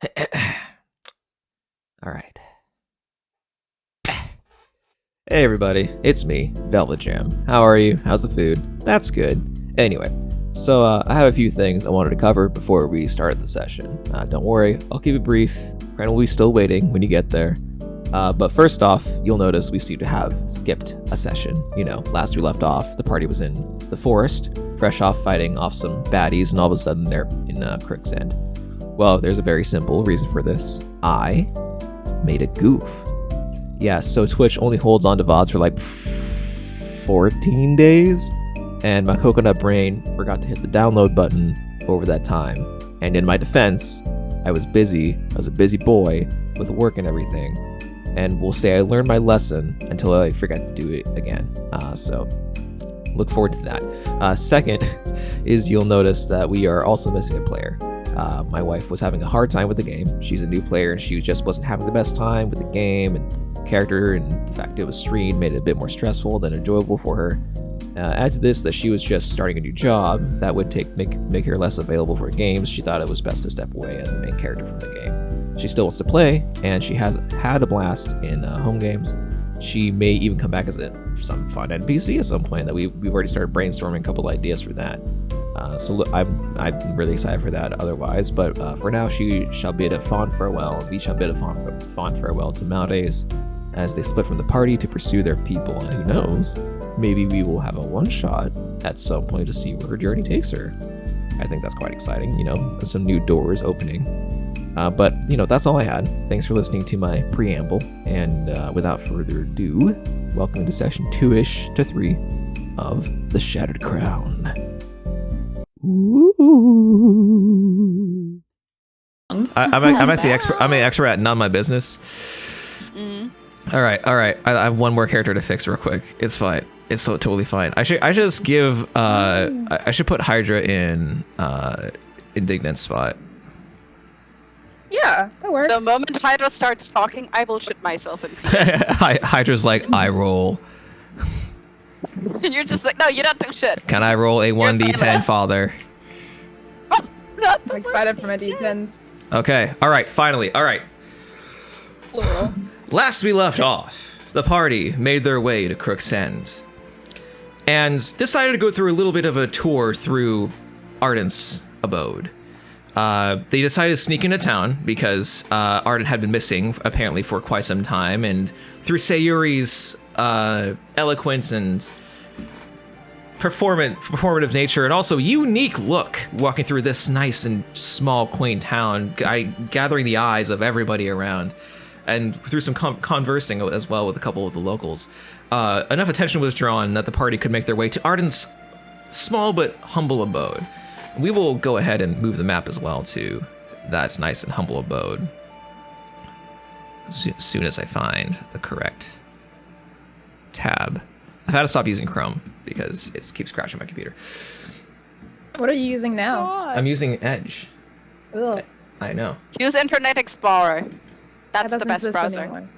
All right. Hey everybody, it's me, Velvet Jam. How are you? How's the food? That's good. Anyway, so I have a few things I wanted to cover before we start the session. Don't worry, I'll keep it brief. Brandon will be still waiting when you get there. But first off, you'll notice we seem to have skipped a session. You know, last we left off, the party was in the forest, fresh off fighting off some baddies, and all of a sudden they're in Crooks. Well, there's a very simple reason for this. I made a goof. Yeah, so Twitch only holds on to VODs for like 14 days, and my coconut brain forgot to hit the download button over that time. And in my defense, I was busy. I was a busy boy with work and everything. And we'll say I learned my lesson until I forget to do it again. So look forward to that. Second is you'll notice that we are also missing a player. My wife was having a hard time with the game. She's a new player and she just wasn't having the best time with the game and the character, and the fact it was streamed made it a bit more stressful than enjoyable for her. Add to this that she was just starting a new job that would make her less available for games. She thought it was best to step away as the main character from the game. She still wants to play, and she has had a blast in home games. She may even come back as some fun NPC at some point. That we've already started brainstorming a couple ideas for that. So look, I'm really excited for that otherwise, but for now she shall bid a fond farewell. We shall bid a fond farewell to Maldays as they split from the party to pursue their people, and who knows, maybe we will have a one-shot at some point to see where her journey takes her. I think that's quite exciting, you know, some new doors opening. But, you know, that's all I had. Thanks for listening to my preamble, and without further ado, welcome to session 2-ish to 3 of The Shattered Crown. Ooh. I'm at the expert. I'm an expert at none of my business. All right. I have one more character to fix real quick. It's fine. It's so totally fine. I should just give. I should put Hydra in Indignant spot. Yeah, that works. The moment Hydra starts talking, I will shit myself in fear. Hydra's like, I roll. You're just like, no, you don't do shit. Can I roll a 1d10, father? Oh, not I'm excited for my D10s. Okay. All right. Finally. All right. Plural. Last we left off, the party made their way to Crooks End and decided to go through a little bit of a tour through Ardent's abode. They decided to sneak into town because Ardent had been missing apparently for quite some time, and through Sayuri's eloquence and performative nature and also unique look walking through this nice and small quaint town, gathering the eyes of everybody around, and through some conversing as well with a couple of the locals, enough attention was drawn that the party could make their way to Ardent's small but humble abode. We will go ahead and move the map as well to that nice and humble abode as soon as I find the correct tab. I've had to stop using Chrome because it keeps crashing my computer. What are you using now? I'm using Edge. Ugh. I know. Use Internet Explorer. That's the best browser. Anymore.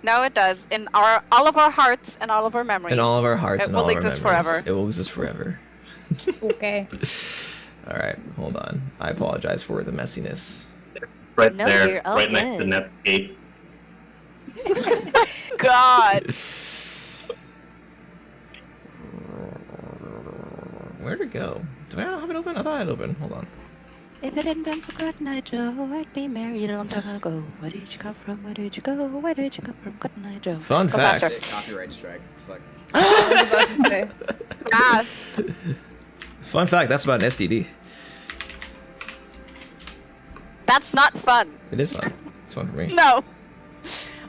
No, it does. In all of our hearts and all of our memories. In all of our hearts and all of our memories. It will exist forever. It will exist forever. Okay. All right, hold on. I apologize for the messiness. Right No, there, you're all right next to good. Netscape. God. Where'd it go? Do I not have it open? I thought I had it open. Hold on. If it hadn't been for Good Night Joe, I'd be married a long time ago. Where did you come from? Where did you go? Where did you come from? Good Night Joe. Fun Go fact. faster. Copyright strike. Fuck. I was about to say. Gasp. Fun fact, that's about an STD. That's not fun. It is fun. It's fun for me. No.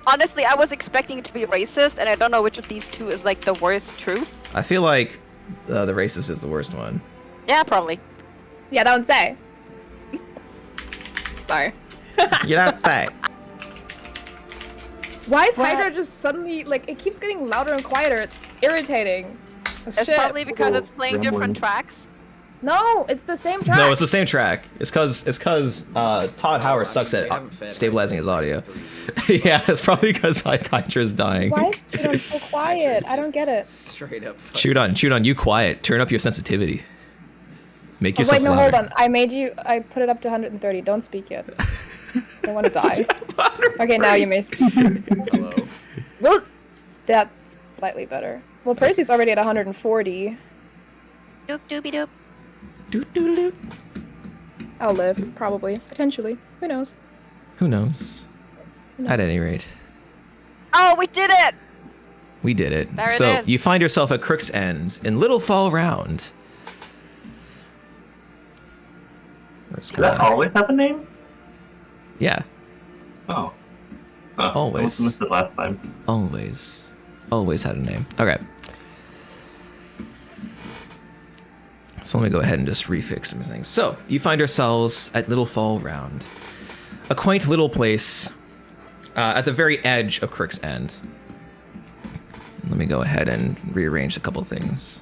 Honestly, I was expecting it to be racist, and I don't know which of these two is like the worst truth. I feel like the racist is the worst one. Yeah, probably. Yeah, don't say. Sorry. You're not fat. Why is What? Hydra just suddenly, like, it keeps getting louder and quieter? It's irritating. It's Shit. probably because it's playing Rumbling. different tracks. No, it's the same track. No, it's the same track. It's cause Todd Howard sucks at stabilizing his audio. Yeah, it's probably because like Hydra's dying. Why is Tudon so quiet? I don't get it. Straight up. Shoot on, you quiet. Turn up your sensitivity. Make Oh, yourself wait, no, louder. hold on. I put it up to 130. Don't speak yet. I want to die. Okay, now you may speak. Hello. Well, that's slightly better. Well, Percy's already at 140. Doop doopy doop. Doot, doot, doot. I'll live, probably. Potentially. Who knows? Who knows? At any rate, Oh, we did it! we did it. There it So is. you find yourself at Crooks End in Little Fall Round. Where's Does that always have a name? Yeah, Oh. Always. I must have missed it last time. always. Always had a name. Okay. So let me go ahead and just refix some things. So you find yourselves at Little Fall Round, a quaint little place at the very edge of Crooks End. Let me go ahead and rearrange a couple things.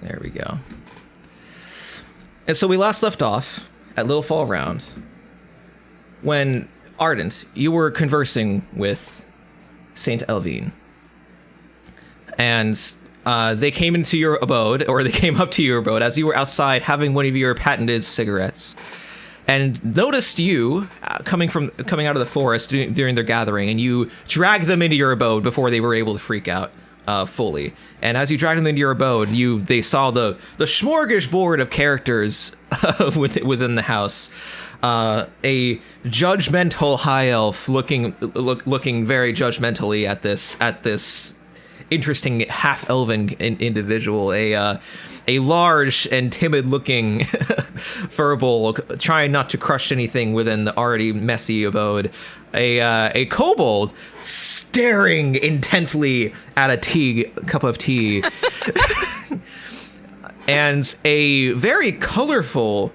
There we go. And so we last left off at Little Fall Round when, Ardent, you were conversing with Saint Elvine. And they came into your abode, or they came up to your abode as you were outside having one of your patented cigarettes, and noticed you coming out of the forest during their gathering, and you dragged them into your abode before they were able to freak out fully. And as you dragged them into your abode, they saw the smorgasbord of characters within the house. A judgmental high elf looking very judgmentally at this interesting half-elven individual, a large and timid-looking furball trying not to crush anything within the already messy abode, a kobold staring intently at a cup of tea, and a very colorful,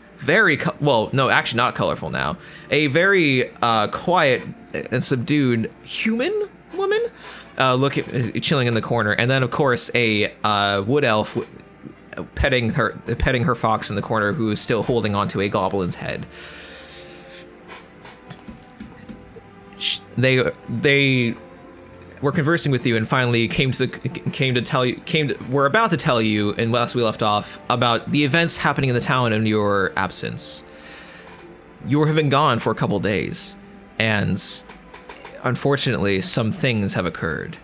well, no, actually not colorful now, a very quiet and subdued human woman chilling in the corner, and then of course a wood elf petting her fox in the corner, who is still holding onto a goblin's head. They were conversing with you, and finally were about to tell you, and last we left off, about the events happening in the town in your absence. You have been gone for a couple days, and unfortunately, some things have occurred.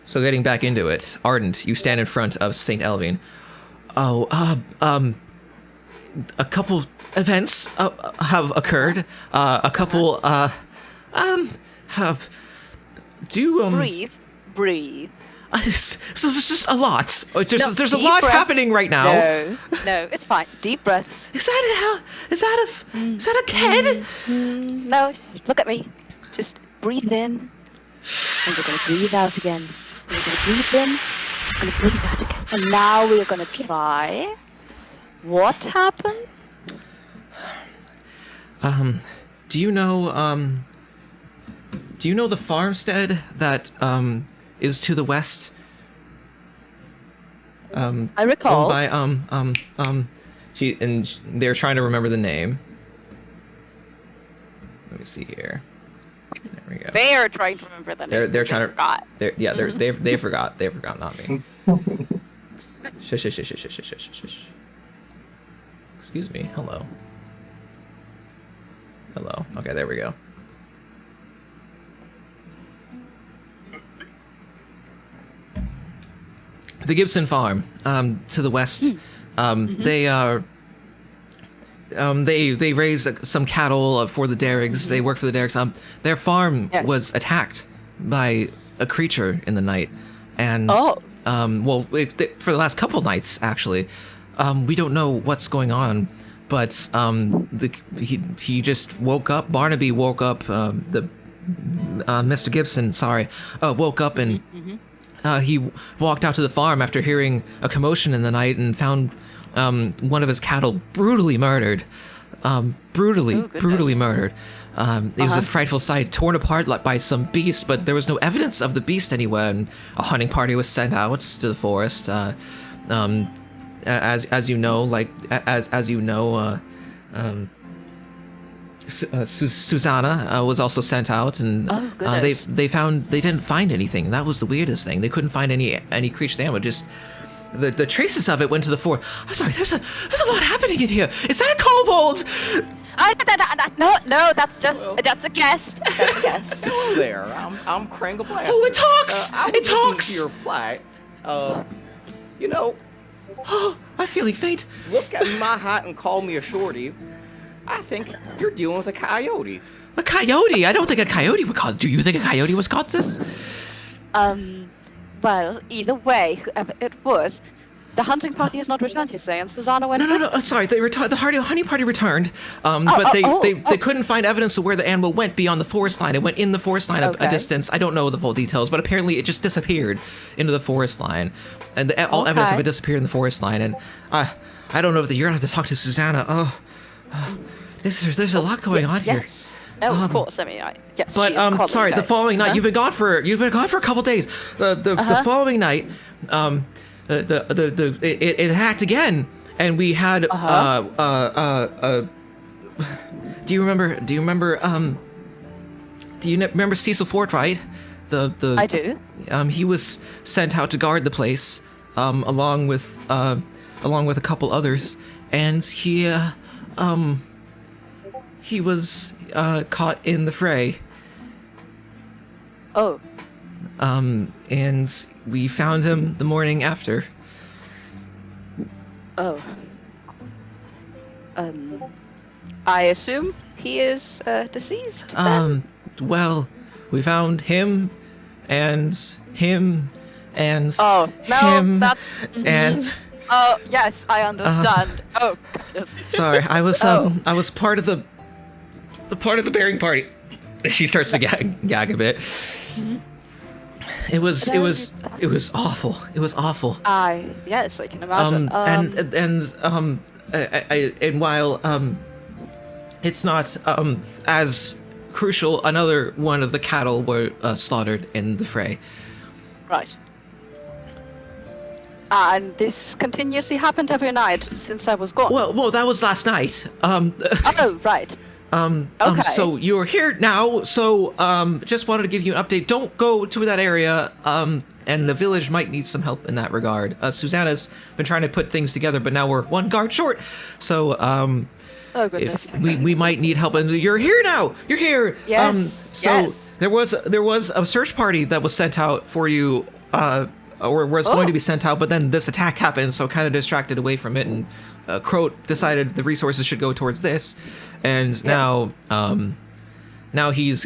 So getting back into it, Ardent, you stand in front of Saint Elvine. A couple events have occurred. A couple, Breathe. So there's just a lot. There's a deep lot breaths. happening right now. No, it's fine. Deep breaths. Is that a kid? No, look at me. Just breathe in, and you're gonna breathe out again. You're gonna breathe in, and breathe out again. And now we're gonna try. What happened? Do you know the farmstead that is to the west? I recall. Owned by they're trying to remember the name. Let me see here. There we go. They're trying to remember that. They're trying to forgot. They forgot. They forgot, not me. Shush. Excuse me. Hello. Okay, there we go. The Gibson farm, to the west. They raise some cattle for the Derricks. They work for the Derricks. Their farm was attacked by a creature in the night, and for the last couple nights actually. We don't know what's going on, but he just woke up. Barnaby woke up. Mr. Gibson, woke up and he walked out to the farm after hearing a commotion in the night and found one of his cattle brutally murdered. Brutally murdered. It was a frightful sight, torn apart by some beast, but there was no evidence of the beast anywhere, and a hunting party was sent out to the forest. As you know, Susanna was also sent out, and Oh, goodness. they didn't find anything. That was the weirdest thing. They couldn't find any creature animal. Just the traces of it went to the forest. I'm sorry. There's a lot happening in here. Is that a kobold? No, that's a guest. That's a guest. Hello there. I'm Krangle Blaster. Oh, it talks! I was It listening talks! to your plight. You know, I'm feeling faint. look at my height and call me a shorty. I think you're dealing with a coyote. A coyote? I don't think a coyote would cause. Do you think a coyote was caught this? Well, either way, whoever it was, the hunting party has not returned, you say, and Susanna went. No. Sorry, they returned. The honey party returned, but they couldn't find evidence of where the animal went beyond the forest line. It went in the forest line a distance. I don't know the full details, but apparently it just disappeared into the forest line, and all evidence of it disappeared in the forest line. And I don't know if you're gonna have to talk to Susanna. There's a lot going on here. Yes. No, of course. I mean, yes. But she is sorry, the following night Huh? you've been gone for a couple days. The following night, it hacked again, and we had Do you remember? Do you remember Cecil Fortright? I do. He was sent out to guard the place, along with a couple others, and he was caught in the fray. Oh. And we found him the morning after. Oh. I assume he is deceased. Then? Well, we found him and him and Oh no, him that's. and. Oh yes, I understand. Oh goodness. Sorry, I was Oh. I was part of the bearing party. She starts to gag a bit. It was awful. It was awful. Yes, I can imagine. And while it's not as crucial, another one of the cattle were slaughtered in the fray. Right. And this continuously happened every night since I was gone. Well, that was last night. Oh, right. Okay. So you're here now. So just wanted to give you an update. Don't go to that area. And the village might need some help in that regard. Susanna's been trying to put things together, but now we're one guard short. So Oh goodness. we might need help. And you're here now. You're here. Yes. Yes. There was a search party that was sent out for you. Or was going to be sent out, but then this attack happened, so kind of distracted away from it, and Croat decided the resources should go towards this, and now he's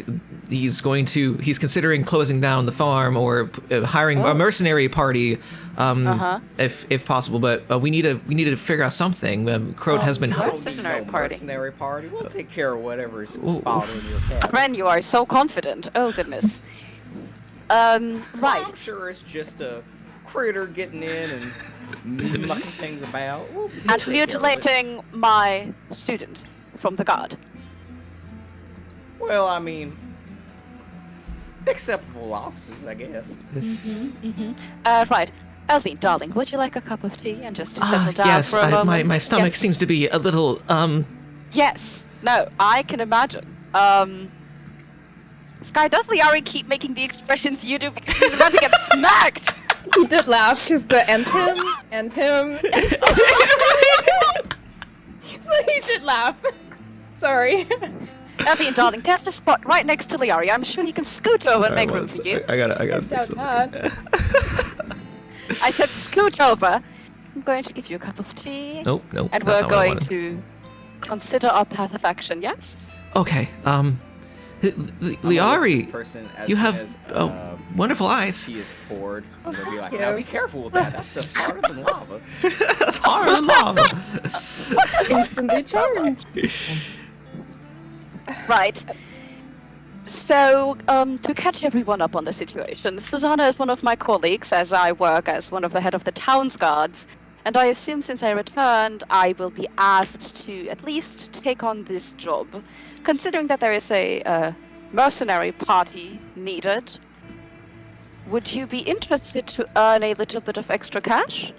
considering closing down the farm or hiring a mercenary party, if possible. But we need to figure out something. Croat has been. Mercenary party. Mercenary party. We'll take care of whatever's bothering your cat. Friend, you are so confident. Oh goodness. Right. I'm sure it's just a critter getting in and mucking things about. We'll take care And of it. mutilating my student from the guard. Well, I mean, acceptable offices, I guess. Right. Elvine, darling, would you like a cup of tea and just to settle down Yes, for a moment? my stomach Yes. seems to be a little Yes. No, I can imagine. Sky, does Liari keep making the expressions you do because he's about to get smacked? He did laugh because the and him. So he did laugh. Sorry. Elvine, darling, there's a spot right next to Liari. I'm sure he can scoot over and make room for you. I gotta Doubt fix it. that. I said scoot over. I'm going to give you a cup of tea. Nope. And that's we're not what I going wanted. to consider our path of action, yes? Okay. This Liari, person, as you soon have as, wonderful eyes. tea is poured. I'm gonna be like, you. now be careful with that. That stuff's harder than lava. That's hard as lava. Instantly charmed. Right. So, to catch everyone up on the situation, Susanna is one of my colleagues, as I work as one of the head of the town's guards, and I assume since I returned, I will be asked to at least take on this job. Considering that there is a mercenary party needed, would you be interested to earn a little bit of extra cash?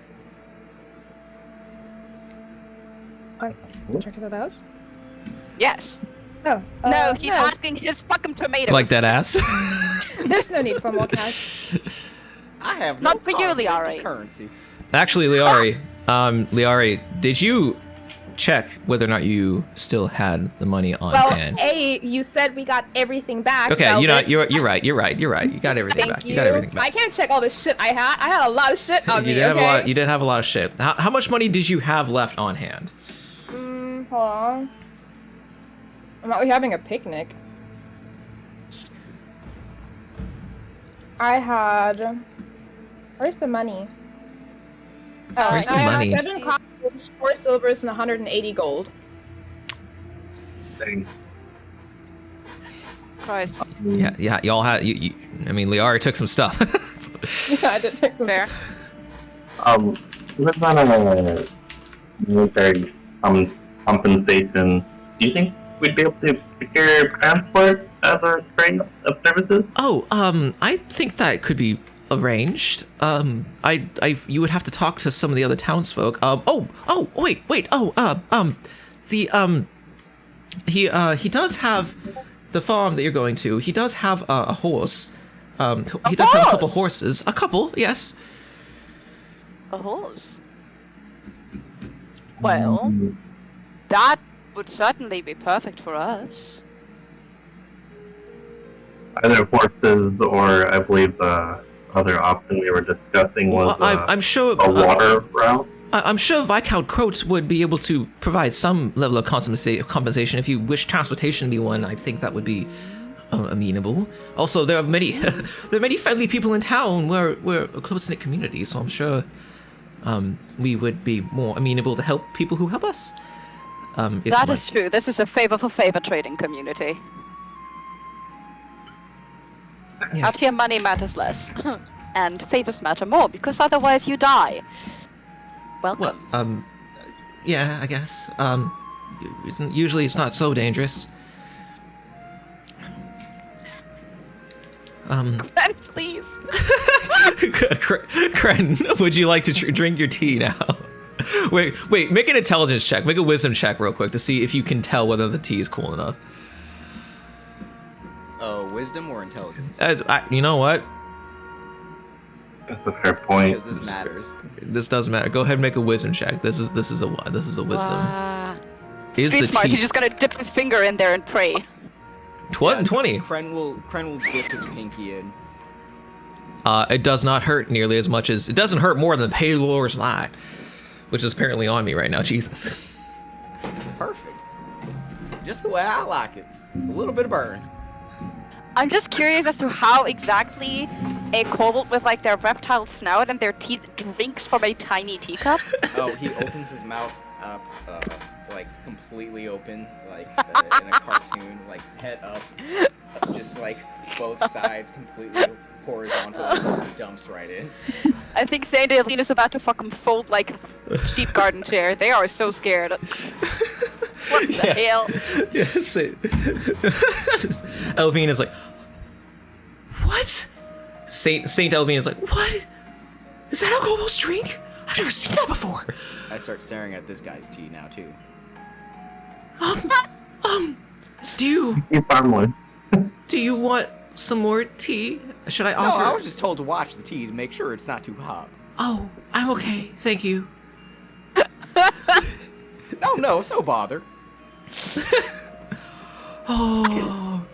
Alright, check that out. Yes. Oh, No, he's no. asking his fucking tomatoes. Like that ass. There's no need for more cash. I have no Not for you, concept of Liari. currency. Actually, Liari, did you check whether or not you still had the money on Well, hand? you said we got everything back. Okay, Velvet. you're right. You got everything Thank back. you. You got everything I back. can't check all the shit I had. I had a lot of shit on me. You did have a lot of shit. How much money did you have left on hand? Hold on. I'm not having a picnic. I had. Where's the money? Where's the I money? have 7 coppers, 4 silvers, and 180 gold. Dang. Christ. Yeah, y'all had you I mean, Liari took some stuff. Yeah, I did take some. Fair. With that military compensation, do you think we'd be able to secure transport as our string of services? Oh, I think that could be arranged. You would have to talk to some of the other townsfolk. He does have the farm that you're going to. He does have a horse. He does have a couple horse? horses. A couple, yes. A horse. Well, that would certainly be perfect for us. Either horses or, I believe, the other option we were discussing was I'm sure. a water route. I'm sure Viscount Croat would be able to provide some level of compensation. If you wish transportation to be one, I think that would be amenable. Also, there are many friendly people in town. We're a close-knit community, so I'm sure we would be more amenable to help people who help us. That is true. This is a favor for favor trading community. Yes. Out here, money matters less, and favors matter more because otherwise you die. Welcome. Well, yeah, I guess. Usually it's not so dangerous. Please. Kren, would you like to drink your tea now? Wait, make an intelligence check. Make a wisdom check real quick to see if you can tell whether the tea is cool enough. Wisdom or intelligence? You know what? That's a fair point. Because this matters. This does matter. Go ahead and make a wisdom check. This is a wisdom. Is Street the smart. tea He's just gonna dip his finger in there and pray. 20? Kren will dip his pinky in. It does not hurt nearly as much as it doesn't hurt more than the Paylor's Light, which is apparently on me right now. Jesus. Perfect. Just the way I like it. A little bit of burn. I'm just curious as to how exactly a kobold with like their reptile snout and their teeth drinks from a tiny teacup. Oh, he opens his mouth up, like completely open, like in a cartoon, like head up, just like both sides completely horizontal, and dumps right in. I think Sandy and Lena's about to fucking fold like a cheap garden chair. They are so scared. What the hell? Yes. Elvine is like, what? Saint Elvine is like, what? Is that how kobolds drink? I've never seen that before. I start staring at this guy's tea now too. Do you want some more tea? Should I No, offer? I was just told to watch the tea to make sure it's not too hot. Oh, I'm okay. Thank you. No, so bother. Oh.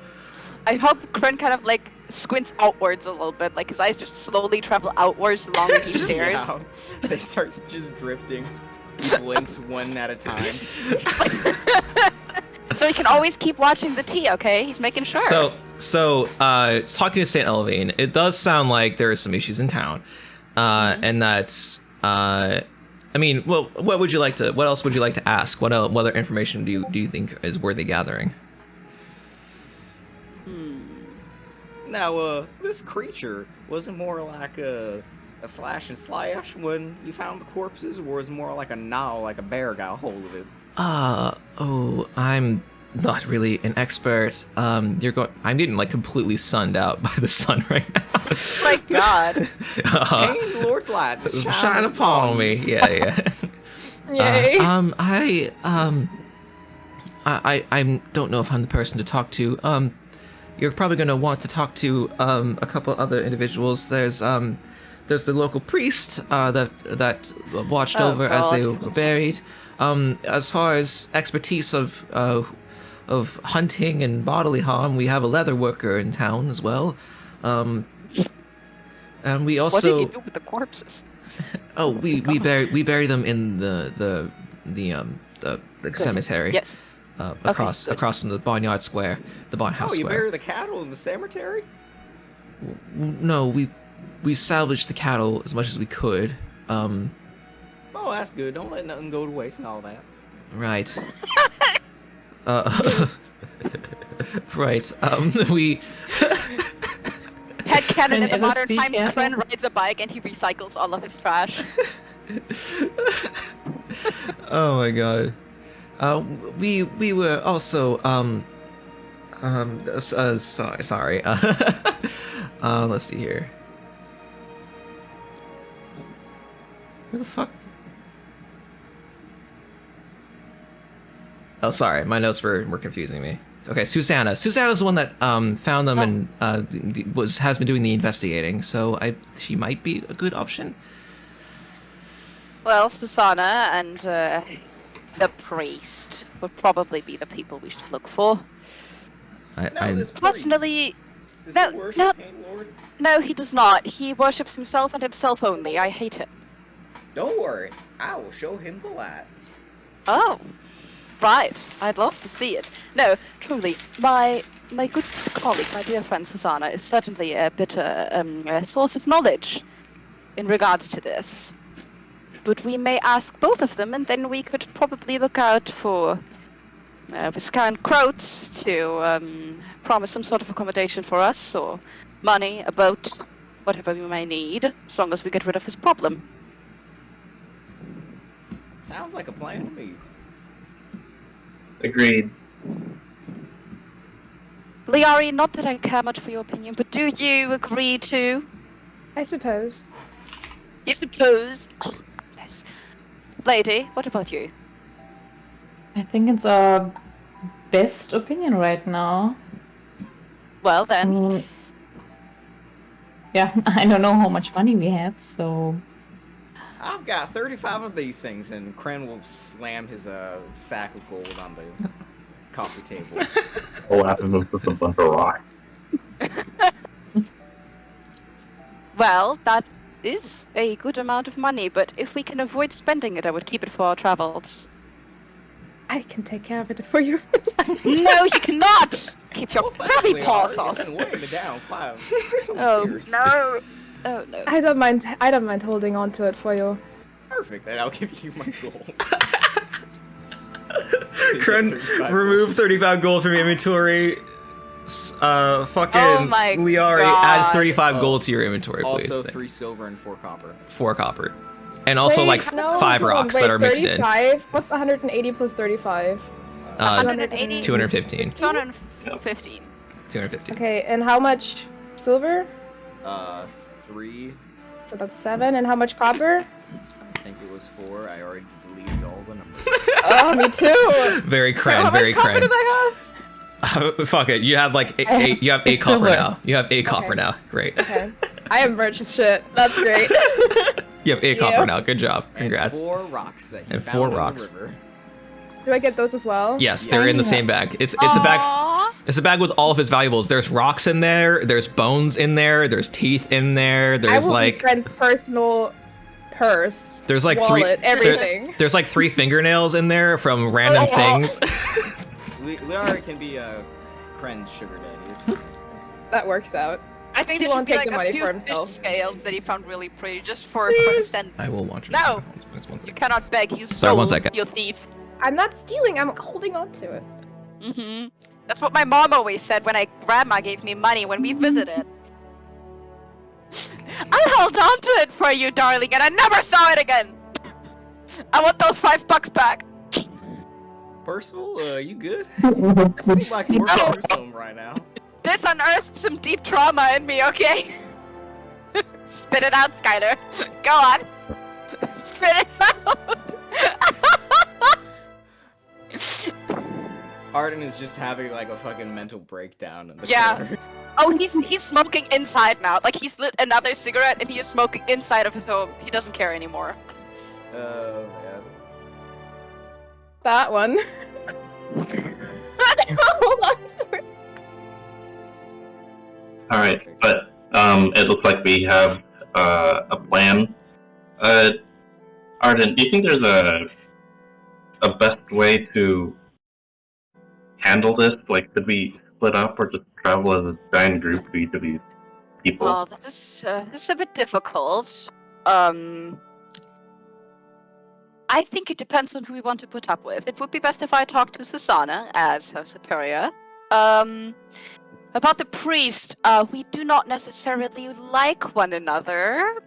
I hope Kren kind of like squints outwards a little bit, like his eyes just slowly travel outwards along the Just stairs. now, they start just drifting. He blinks one at a time. So he can always keep watching the tea, okay? He's making sure. So, talking to Saint Elvine, it does sound like there are some issues in town, and that, I mean, well, what else would you like to ask? What other information do you think is worthy gathering? Now, this creature wasn't more like a slash and slash when you found the corpses, or was it more like a gnaw, like a bear got a hold of it? I'm not really an expert. I'm getting like completely sunned out by the sun right now. My God. Hey, the Lord's light, Shine upon me. Yeah. Yay. I don't know if I'm the person to talk to. You're probably going to want to talk to a couple other individuals. There's the local priest that watched over as they were buried. As far as expertise of hunting and bodily harm, we have a leather worker in town as well. And we also. What did you do with the corpses? Oh, we bury them in the cemetery. Yes. Across from the barnyard square, the barnhouse you square. bury the cattle in the cemetery? No, we salvaged the cattle as much as we could. Oh, that's good. Don't let nothing go to waste and all that. Right. Right. We. Headcanon in the And modern LSD times, camping. Kren rides a bike and he recycles all of his trash. Oh my god. We were also sorry. Let's see here. Where the fuck? Oh, sorry, my notes were confusing me. Okay, Susanna. Susanna's the one that found them and has been doing the investigating. So she might be a good option. Well, Susanna and the priest would probably be the people we should look for. This Personally, priest, no, does he worship no. Pain Lord? No, he does not. He worships himself and himself only. I hate him. Don't worry, I will show him the light. Oh, right. I'd love to see it. No, truly, my good colleague, my dear friend Susanna, is certainly a a source of knowledge in regards to this. But we may ask both of them, and then we could probably look out for Viscount Crooks to promise some sort of accommodation for us, or money, a boat, whatever we may need, as long as we get rid of his problem. Sounds like a plan to me. Agreed. Liari, not that I care much for your opinion, but do you agree to? I suppose. You suppose? Oh, yes. Lady, what about you? I think it's our best opinion right now. Well I then, mean, yeah, I don't know how much money we have, so I've got 35 of these things, and Kren will slam his sack of gold on the coffee table. All happens is just a bunch of rocks. well, that is a good amount of money, but if we can avoid spending it, I would keep it for our travels. I can take care of it for you. No, you cannot! Keep your thanks, very paws Leonard. off. You've been weighing me down. Wow. So Oh, fierce. no! Oh, no. I don't mind holding on to it for you. Perfect, then I'll give you my gold. Kren, remove 35 gold from your inventory. Fucking Oh my Liari, God. add 35 gold to your inventory, please. Also, Thank- 3 silver and 4 copper. 4 copper. And also, Wait, like, no, 5 hold on, rocks wait, that are mixed 35? What's 180 plus 35? Uh, 180? 215. 215. 215. Okay, and how much silver? 3. So that's 7. And how much copper? I think it was 4. I already deleted all the numbers. Oh, me too. Very How Kren, much very copper Kren. did I have? Fuck it, you have like I have eight. You have 8 copper silver. now. You have 8 copper Okay. now. Great. Okay. I am rich as shit. That's great. You have 8 Yeah. copper now. Good job. Congrats. And 4 rocks that he And found 4 in rocks. the river. Do I get those as well? Yes, they're in the same bag. It's a bag. Aww. It's a bag with all of his valuables. There's rocks in there. There's bones in there. There's teeth in there. I There's will like be Kren's personal purse. there's like wallet, 3 everything. there's like 3 fingernails in there from random Oh. things. Liara can be Kren's sugar daddy. It's fine. That works out. I think He there should won't be take like the a money few for fish himself. scales that he found really pretty, just for Please. consent. I will watch it. No. Just 1 You second. cannot beg, you Sorry, 1 stole, second. you thief. I'm not stealing. I'm holding on to it. Mm-hmm. That's what my mom always said when grandma gave me money when we visited. I held on to it for you, darling, and I never saw it again. I want those $5 back. Percival, you good? Seems like we're going through something right now. This unearthed some deep trauma in me, okay? Spit it out, Skylar. Go on. Spit it out. Ardent is just having like a fucking mental breakdown. In the Yeah. corner. Oh, he's smoking inside now. Like he's lit another cigarette and he is smoking inside of his home. He doesn't care anymore. Oh man. That one. Hold on to it. All right, but it looks like we have a plan. Ardent, do you think there's a best way to handle this? Like, could we split up or just travel as a giant group to each of these people? Well, this is a bit difficult. I think it depends on who we want to put up with. It would be best if I talk to Susanna as her superior. About the priest, we do not necessarily like one another,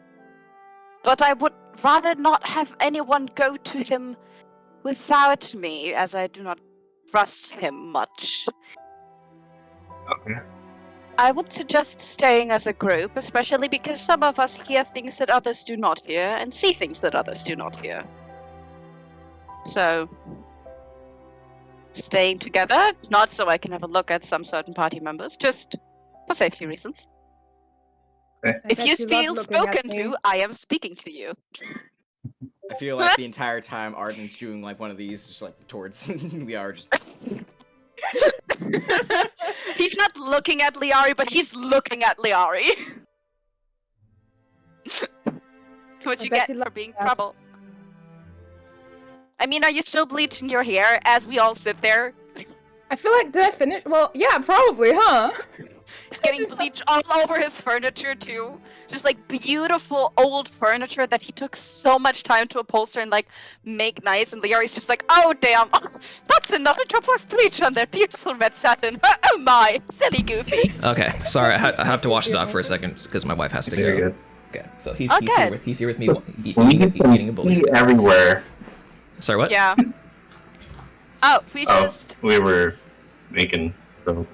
but I would rather not have anyone go to him without me, as I do not trust him much. Okay. I would suggest staying as a group, especially because some of us hear things that others do not hear, and see things that others do not hear. So, staying together, not so I can have a look at some certain party members, just for safety reasons. Okay. If bet you you love feel looking at spoken me. to, I am speaking to you. I feel like the entire time Ardent's doing like one of these, just like towards Liara, just. He's not looking at Liari, but he's looking at Liari. That's what I you bet get you for love being that. trouble. I mean, are you still bleaching your hair as we all sit there? I feel like, did I finish? Well, yeah, probably, huh? He's getting bleach all over his furniture too. Just like beautiful old furniture that he took so much time to upholster and like make nice. And Liari's just like, oh damn, that's another drop of bleach on that beautiful red satin. Oh my, silly goofy. Okay, sorry, I have to watch the dog for a second because my wife has to Very go. good. Okay, so he's good. here with me We need eating a some bowl. tea everywhere. Sorry, what? Yeah. Oh, we Oh, just. we were making so.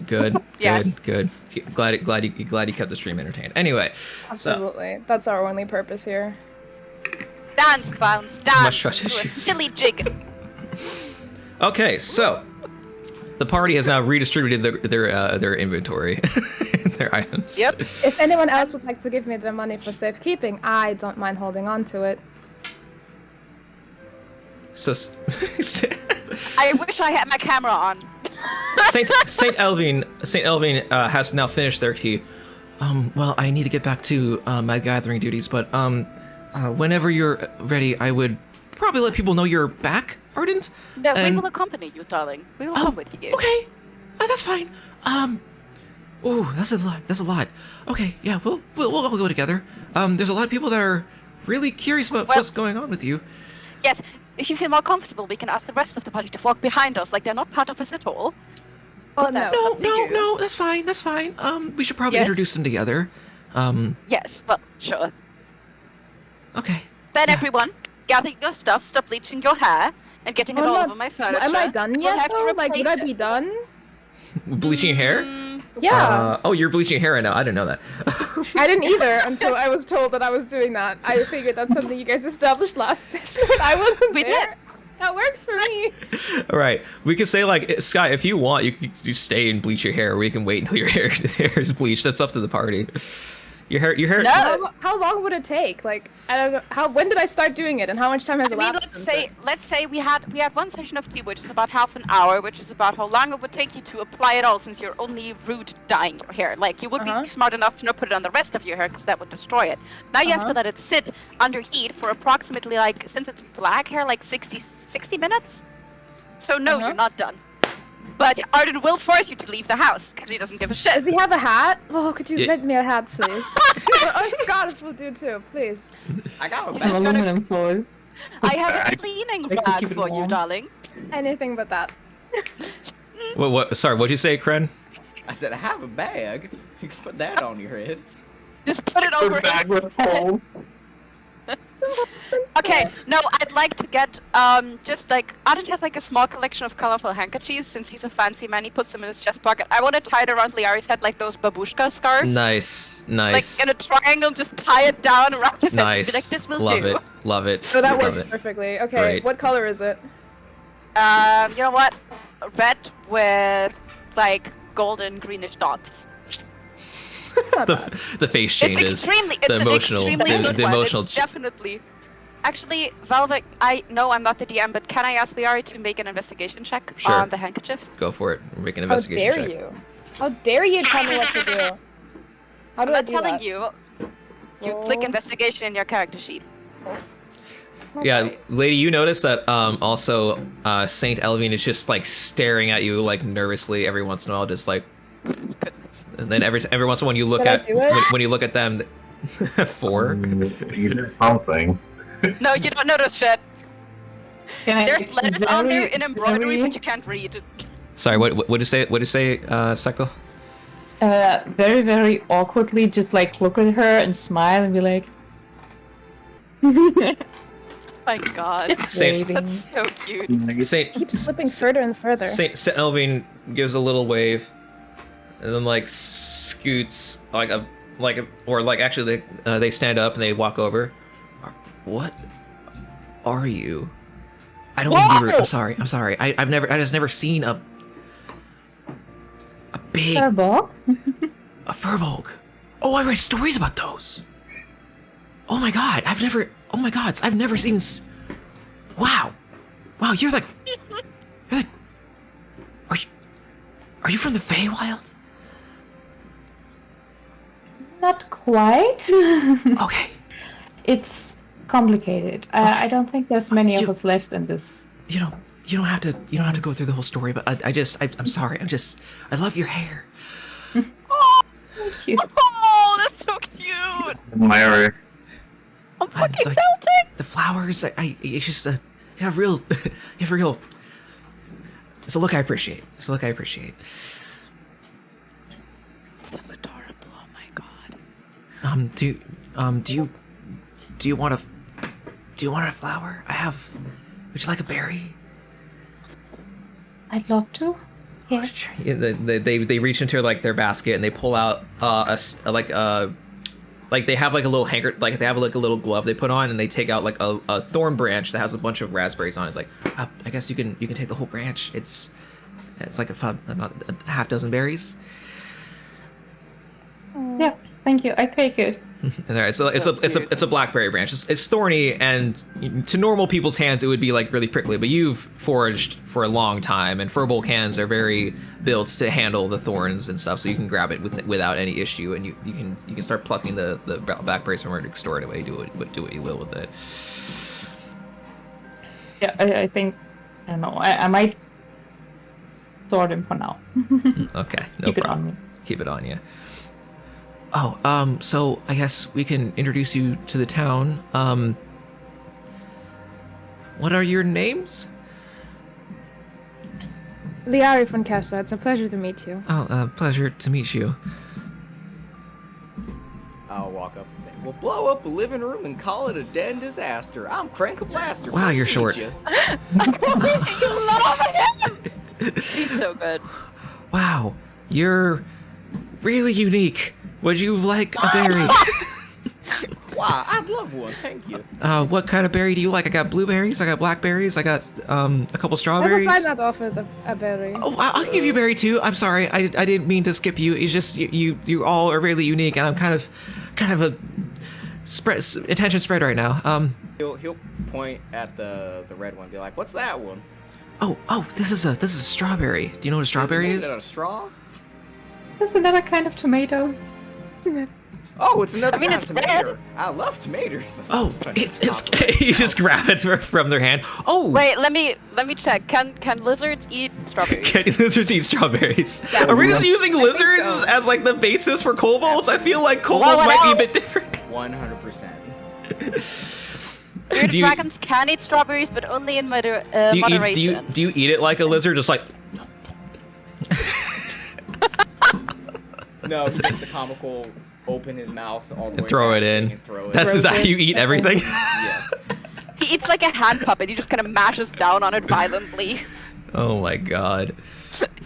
Good. Yes. Good. Glad you kept the stream entertained. Anyway, Absolutely. That's our only purpose here. Dance, clowns, dance Much trust to a issues. silly jig. okay, so the party has now redistributed their inventory, their items. Yep. If anyone else would like to give me the money for safekeeping, I don't mind holding on to it. So I wish I had my camera on. Saint Elvine has now finished their tea. Well, I need to get back to my gathering duties, but whenever you're ready, I would probably let people know you're back, Ardent. No, we And- will accompany you, darling. We will Oh, come with you. Okay, that's fine. Oh, that's a lot. That's a lot. Okay, yeah, we'll all go together. There's a lot of people that are really curious about Well- what's going on with you. Yes, if you feel more comfortable, we can ask the rest of the party to walk behind us, like they're not part of us at all. Well, But that's no. up to you. No, that's fine. That's fine. We should probably Yes. introduce them together. Yes, well, sure. Okay. Then Yeah. everyone, gather your stuff, stop bleaching your hair, and getting it Well, all I'm over my not- furniture. Am I done We'll yet, have to though? Like, would I replace be it. done? Bleaching your hair? Yeah. Oh, you're bleaching your hair right now. I didn't know that. I didn't either until I was told that I was doing that. I figured that's something you guys established last session, but I wasn't We there. did. That works for me. All right. We could say like, Sky, if you want, you could just stay and bleach your hair. Or we can wait until your hair is bleached. That's up to the party. Your hair. No. How long would it take? Like, I don't know. When did I start doing it, and how much time has I mean, elapsed? since it? let's say we had one session of tea, which is about half an hour, which is about how long it would take you to apply it all, since you're only root dyeing your hair. Like, you would Uh-huh. be smart enough to not put it on the rest of your hair, because that would destroy it. Now you have to Uh-huh. let it sit under heat for approximately, like, since it's black hair, like 60 minutes. So no, Uh-huh. you're not done. But Arden will force you to leave the house, because he doesn't give a shit. Does he have a hat? Oh, could you Yeah. lend me a hat, please? Oh, Scott will do too, please. I got He's a just An gonna- aluminum foil. I have a cleaning Like to bag keep it for you, warm. darling. Anything but that. What? Sorry. What'd you say, Kren? I said I have a bag. You can put that on your head. Just put it over The his bag with holes. Okay, no, I'd like to get, just like, Ardent has like a small collection of colorful handkerchiefs. Since he's a fancy man, he puts them in his chest pocket. I want to tie it around Liari's head like those babushka scarves. Nice. Like in a triangle, just tie it down around his head. Nice. Just be like, this will Love do. it. Love it. So that Love works it. perfectly. Okay, Great. what color is it? You know what? red with like golden greenish dots. The face changes. It's an emotional- extremely the- good the one. emotional It's definitely. Actually, Velvet, I know I'm not the DM, but can I ask Liari to make an investigation check Sure. on the handkerchief? Go for it. We're making an How investigation dare check. you? How dare you tell me what to do? How I'm do I not do telling that? you. You click Roll. investigation in your character sheet. Yeah, Okay. lady, you notice that also Saint Elvine is just like staring at you like nervously every once in a while, just like. Goodness. And then every once in a while you look Did I at do it? when you look at them. 4. You did something. No, you don't notice shit. Can I There's letters on there very- in embroidery, very- but you can't read. Sorry, what did you say? What did you say, Seko? very, very awkwardly just like look at her and smile and be like, My God, it's Same. waving. that's so cute. Saint Keeps slipping further and further. Saint Elvine gives a little wave, and then like scoots actually they stand up and they walk over. What are you? I don't mean to be rude. I'm sorry. I just never seen a big Terrible. a furbolg. Oh, I read stories about those. Oh my god, I've never seen. Wow, you're like, are you from the Feywild? Not quite. Okay, It's complicated. I don't think there's many of You- us left in this. you don't have to go through the whole story, but I'm sorry. I love your hair. Thank you. Oh, that's so cute. Myra, I'm fucking like- melting. The flowers, it's just you have real. It's a look I appreciate. So adorable. Oh my God. Do you want a flower? Would you like a berry? I'd love to. Yes. Yeah, they reach into like their basket and they pull out like they have like a little hanger, like they have like a little glove they put on, and they take out like a thorn branch that has a bunch of raspberries on it. It's like, I guess you can take the whole branch. It's like about a half dozen berries. Yeah. Thank you. I take it. And it's a blackberry branch. It's thorny, and to normal people's hands it would be like really prickly. But you've foraged for a long time, and furbolg hands are very built to handle the thorns and stuff. So you can grab it without any issue, and you can start plucking the blackberries from where to store it away. Do what you will with it. Yeah. I think. I don't know. I might store them for now. Okay, no Keep it problem. on me. Keep it on you. Oh, so I guess we can introduce you to the town. What are your names? Liari von Kessa, it's a pleasure to meet you. Oh, pleasure to meet you. I'll walk up and say, "We'll blow up a living room and call it a den disaster. I'm Crank a Blaster." Wow, you're Pleased to short. meet you." You love him. He's so good. Wow, you're really unique. Would you like a berry? Wow, I'd love one. Thank you. What kind of berry do you like? I got blueberries, I got blackberries, I got a couple I strawberries. was not offered a berry. Oh, I'll give you a berry too. I'm sorry, I didn't mean to skip you. It's just you all are really unique, and I'm kind of a attention spread right now. He'll point at the red one and be like, "What's that one?" Oh, this is a strawberry. Do you know what a strawberry Is is? it made out of straw? There's another kind of tomato. Oh, it's another I mean, kind it's of red. tomato. I love tomatoes. Oh, it's you just grab it from their hand. Oh, Wait, let me check. Can lizards eat strawberries? Can lizards eat strawberries? Yeah. Are we just using think lizards so. as like the basis for kobolds? I feel like kobolds Well, might be a well. bit different. 100%. Weird Do you- dragons can eat strawberries, but only in Do you moderation. do you eat it like a lizard, just like? No, he does the comical open his mouth all the way Throw back it in. and throw it. That's is that how Frozen. you eat everything? Yes. He eats like a hand puppet. He just kind of mashes down on it violently. Oh my god.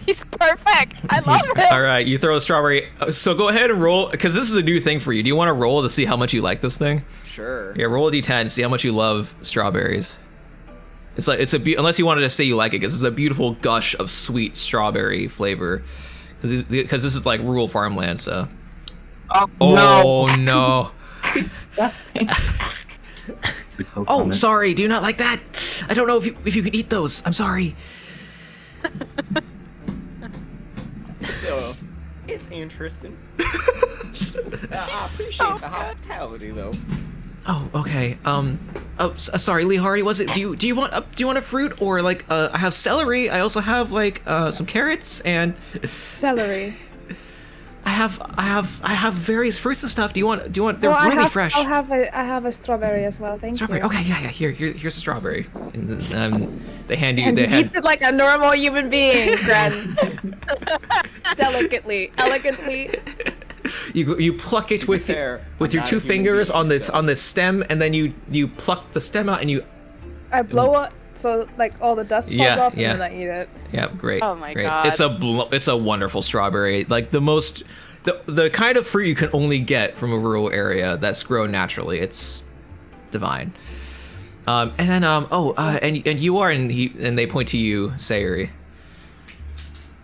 He's perfect. I love him. All right, you throw a strawberry. So go ahead and roll, because this is a new thing for you. Do you want to roll to see how much you like this thing? Sure. Yeah, roll a d10, see how much you love strawberries. It's like unless you wanted to say you like it, because it's a beautiful gush of sweet strawberry flavor. Because this is like rural farmland, so. Oh no! Disgusting. Oh, sorry. Do you not like that? I don't know if you can eat those. I'm sorry. So, it's interesting. I appreciate the hospitality, though. Oh, okay. Sorry, Lee Hardy. Was it? Do you want a fruit or like? I have celery. I also have like some carrots and Celery. I have various fruits and stuff. Do you want? They're Well, really fresh. I have a strawberry as well. Thank Strawberry. you. Okay, yeah. Here's a strawberry. And, they hand you. And They he hand. eats it like a normal human being, Gren. Delicately, elegantly. You pluck it with Fair. with I'm your not a 2 human fingers being, on this so- stem, and then you pluck the stem out and you. I blow it so like all the dust falls Yeah, off, and yeah. then I eat it. Yeah, great. Oh my great. God. It's a wonderful strawberry. Like the kind of fruit you can only get from a rural area that's grown naturally. It's divine. And then and you are and they point to you, Sayuri.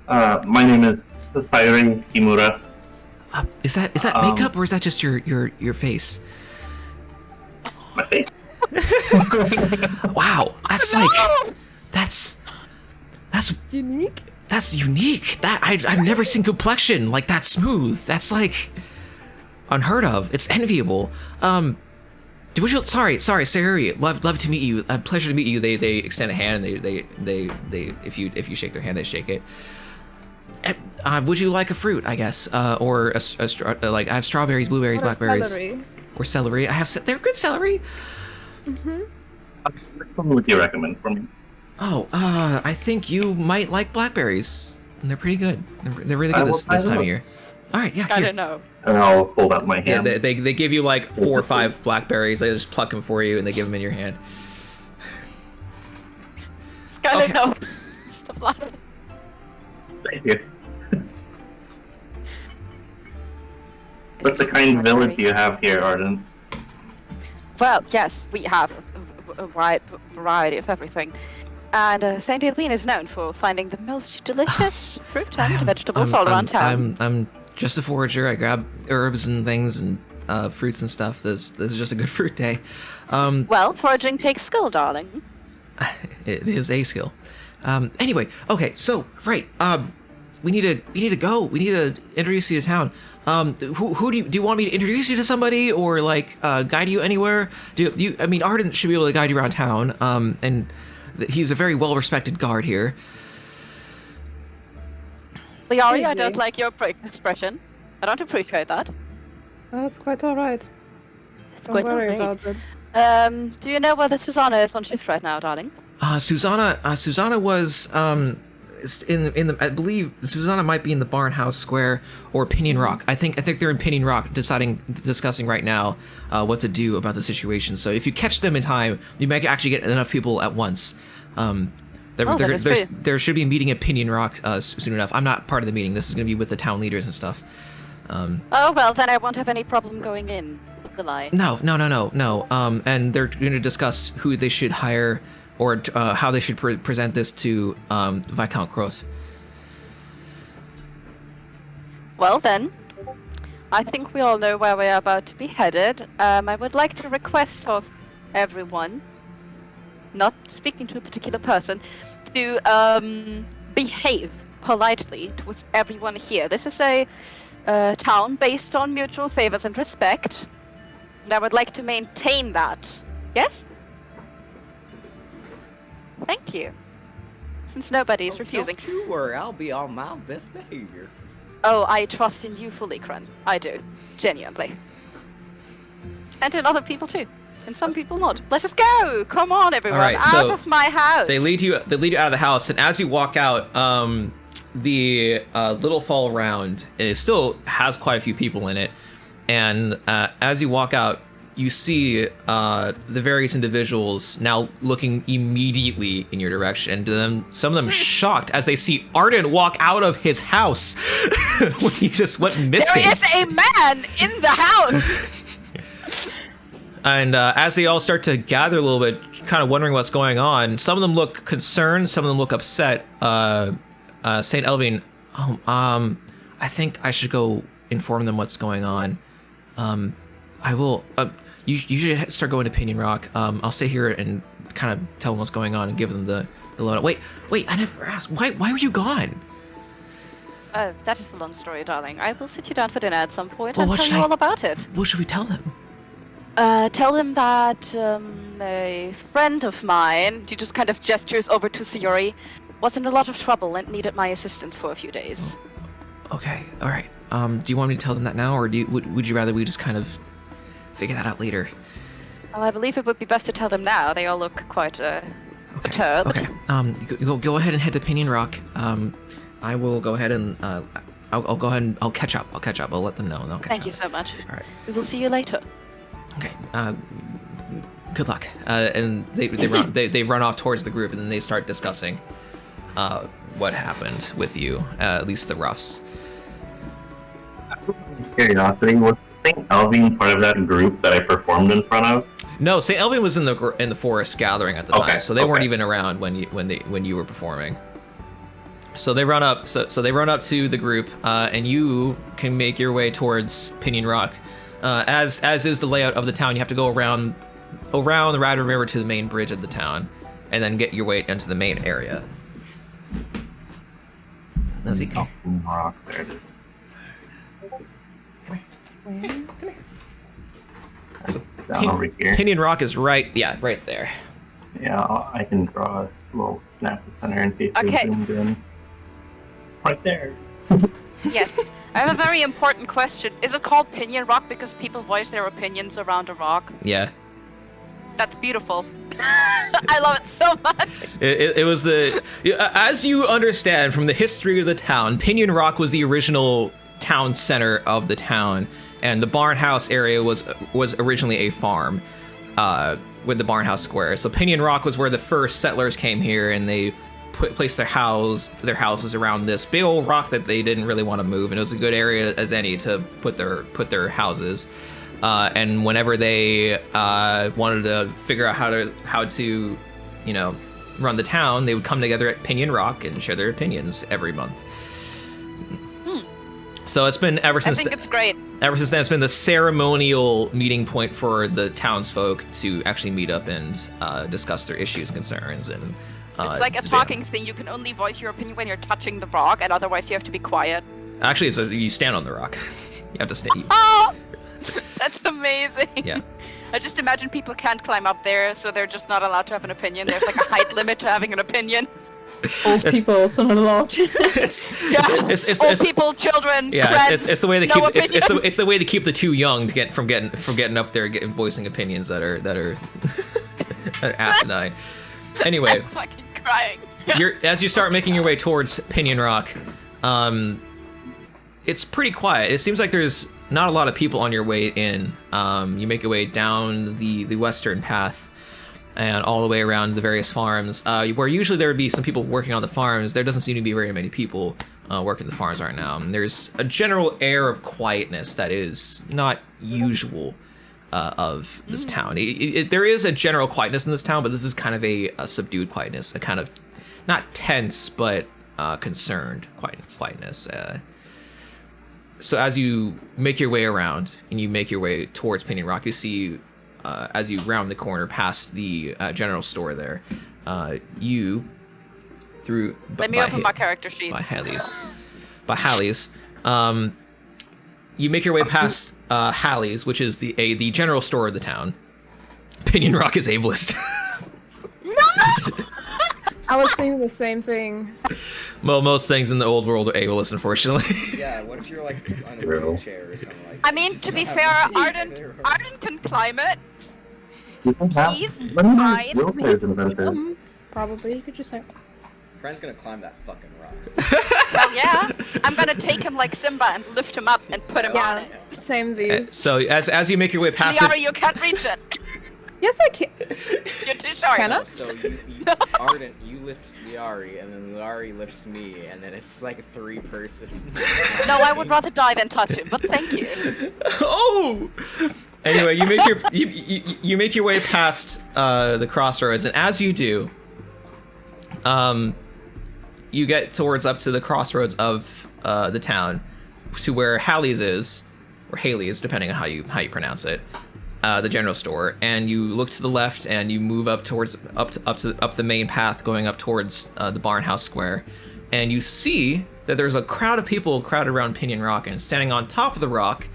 My name is Sayuri Kimura. Is that makeup or is that just your face? My face. Wow, that's like that's Unique. That's unique. I've never seen complexion like that smooth. That's like unheard of. It's enviable. Sorry, Sayuri. Love to meet you. Pleasure to meet you. They extend a hand and they if you shake their hand, they shake it. Would you like a fruit? I guess, or like I have strawberries, blueberries, What is blackberries, celery? or celery. I have they're good celery. Which one would you recommend for me? Oh, I think you might like blackberries. And they're pretty good. They're really I good will this try time them. of year. All right, yeah. I here. don't know. And I'll hold out my Yeah, hand. they give you like 4 or 5 blackberries. They just pluck them for you and they give them in your hand. Skylar, Okay. no. Stop laughing. Thank you. What the kind of village do you have here, Ardent? Well, yes, we have a wide variety of everything. And St. Aileen is known for finding the most delicious fruit and vegetables all around town. I'm just a forager. I grab herbs and things and fruits and stuff. This is just a good fruit day. Well, foraging takes skill, darling. It is a skill. Anyway, okay, so right, we need to go. We need to introduce you to town. Who do you want me to introduce you to somebody or like guide you anywhere? I mean, Ardent should be able to guide you around town. And he's a very well-respected guard here. Liari, I Easy. don't like your expression. I don't appreciate that. Oh, that's quite all right. It's Don't quite worry alright. about it. Do you know whether Susanna is on shift right now, darling? Susanna was in the I believe Susanna might be in the Barnhouse Square or Pinion Rock. I think they're in Pinion Rock discussing right now what to do about the situation. So if you catch them in time, you might actually get enough people at once. that is true. There should be a meeting at Pinion Rock soon enough. I'm not part of the meeting. This is going to be with the town leaders and stuff. Oh, well, then I won't have any problem going in, will I? No. And they're going to discuss who they should hire or how they should present this to Viscount Crooks. Well, then, I think we all know where we are about to be headed. I would like to request of everyone, not speaking to a particular person, to behave politely towards everyone here. This is a town based on mutual favors and respect, and I would like to maintain that. Yes? Thank you. Since nobody is refusing. Don't you worry, I'll be on my best behavior. Oh, I trust in you fully, Kren. I do. Genuinely. And in other people too. And some people not. Let us go! Come on, everyone! All right, out so of my house! They lead you out of the house, and as you walk out, the Little Fall Round, it still has quite a few people in it. And as you walk out, you see the various individuals now looking immediately in your direction, and some of them shocked as they see Ardent walk out of his house when he just went missing. There is a man in the house! And as they all start to gather a little bit, kind of wondering what's going on, some of them look concerned, some of them look upset. St. Elvin, I think I should go inform them what's going on. I will. You should start going to Pinion Rock. I'll stay here and kind of tell them what's going on and give them the load. Wait, I never asked. Why were you gone? That is a long story, darling. I will sit you down for dinner at some point Well, and tell you all about it. What should we tell them? Tell them that a friend of mine, he just kind of gestures over to Sayori, was in a lot of trouble and needed my assistance for a few days. Okay, all right. Do you want me to tell them that now, or would you rather we just kind of figure that out later? Well, I believe it would be best to tell them now. They all look quite perturbed. Okay. Go ahead and head to Pinion Rock. I will go ahead and I'll go ahead and I'll catch up. I'll let them know and I'll catch up. Thank you so much. All right. We will see you later. Okay. Good luck. And they run off towards the group and then they start discussing what happened with you, at least the roughs. Curiosity, was St. Elvin part of that group that I performed in front of? No, St. Elvin was in the forest gathering at the time, so they weren't even around when you were performing. So they run up. So they run up to the group, and you can make your way towards Pinion Rock. As is the layout of the town, you have to go around the Rattler River to the main bridge of the town, and then get your way into the main area. How's he go? Rock, there it is. Come here. So, Down over here. Pinion Rock is right there. Yeah, I can draw a little snap of center in case Okay. it's zoomed in. Right there. Yes. I have a very important question. Is it called Pinion Rock because people voice their opinions around a rock? Yeah. That's beautiful. I love it so much. It was as you understand from the history of the town, Pinion Rock was the original town center of the town, and the Barn House area was originally a farm with the Barn House Square. So Pinion Rock was where the first settlers came here, and they placed their houses around this big old rock that they didn't really want to move, and it was a good area as any to put their houses. And whenever they wanted to figure out how to run the town, they would come together at Pinion Rock and share their opinions every month. So it's been ever since. I think it's great. Ever since then, it's been the ceremonial meeting point for the townsfolk to actually meet up and discuss their issues, concerns, and. It's like a talking thing. You can only voice your opinion when you're touching the rock, and otherwise you have to be quiet. Actually, so you stand on the rock. You have to stay. Oh, that's amazing. Yeah. I just imagine people can't climb up there, so they're just not allowed to have an opinion. There's like a height limit to having an opinion. Old people also not allowed. Old people, children. Yeah, friends, it's the way they no keep it's the way to keep the too young from getting up there and voicing opinions that are asinine. Anyway, I'm fucking crying. as you start making your way towards Pinion Rock, it's pretty quiet. It seems like there's not a lot of people on your way in. You make your way down the western path and all the way around the various farms, where usually there would be some people working on the farms. There doesn't seem to be very many people working the farms right now. There's a general air of quietness that is not usual of this town. There is a general quietness in this town, but this is kind of a subdued quietness, a kind of not tense but concerned quietness. So as you make your way around and you make your way towards Pinion Rock, you see as you round the corner past the general store there, you through. Let me open my character sheet. By Hallie's. You make your way past Hallie's, which is the general store of the town. Pinion Rock is ableist. No! I was thinking the same thing. Well, most things in the old world are ableist, unfortunately. Yeah, what if you're like on a wheelchair or something like that? I mean, Just to be don't fair, have a Ardent can climb it. He's Let me fine. know wheelchairs invented. Probably you could just like. Friend's gonna climb that fucking rock. Well, yeah. I'm gonna take him like Simba and lift him up and put him on it. Same Z's. So as you make your way past Liara, you can't reach it. Yes, I can. You're too short. Can I? So you Ardent, you lift Liari, and then Liari lifts me, and then it's like a 3-person. No, I would rather die than touch him, but thank you. Oh! Anyway, you make your way past the crossroads, and as you do, you get towards up to the crossroads of the town, to where Hallie's is, or Haley's, depending on how you pronounce it, the general store. And you look to the left, and you move up towards up the main path, going up towards the Barnhouse Square, and you see that there's a crowd of people crowded around Pinion Rock, and standing on top of the rock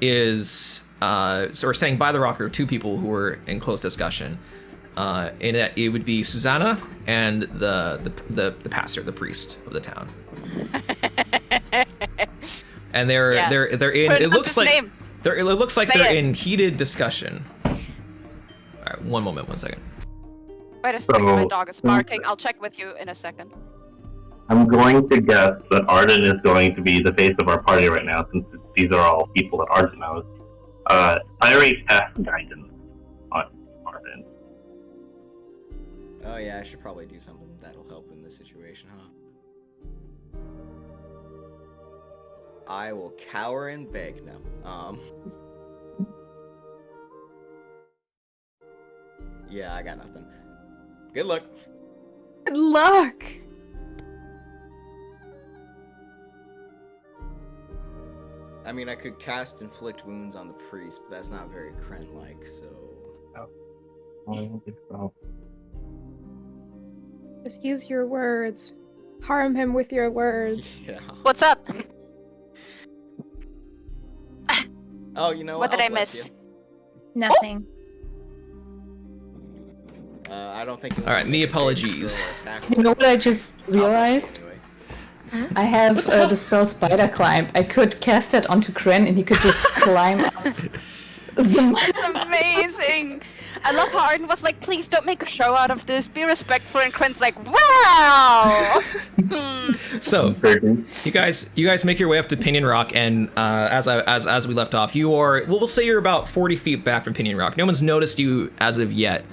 is. Or standing by the rock are two people who were in close discussion. In that it would be Susanna and the pastor, the priest of the town. And they're in. It looks like they're in heated discussion. All right, one second. Wait a second, my dog is barking. I'll check with you in a second. I'm going to guess that Ardent is going to be the face of our party right now, since these are all people that Ardent knows. I already cast guidance on Ardent. Oh yeah, I should probably do something that'll help in this situation, huh? I will cower and beg now. Yeah, I got nothing. Good luck. Good luck. I mean, I could cast Inflict Wounds on the priest, but that's not very Kren-like, so... I don't think so. Just use your words. Harm him with your words. Yeah. What's up? Oh, you know What did I'll I bless miss? you. Nothing. I don't think... All right, me apologies. You know what I just realized? I have the spell Spider Climb. I could cast that onto Kren and he could just climb up. It's amazing! I love how Arden was like, please don't make a show out of this, be respectful, and Kren's like, wow! So, you guys make your way up to Pinion Rock, and as we left off, you are, we'll say you're about 40 feet back from Pinion Rock. No one's noticed you as of yet.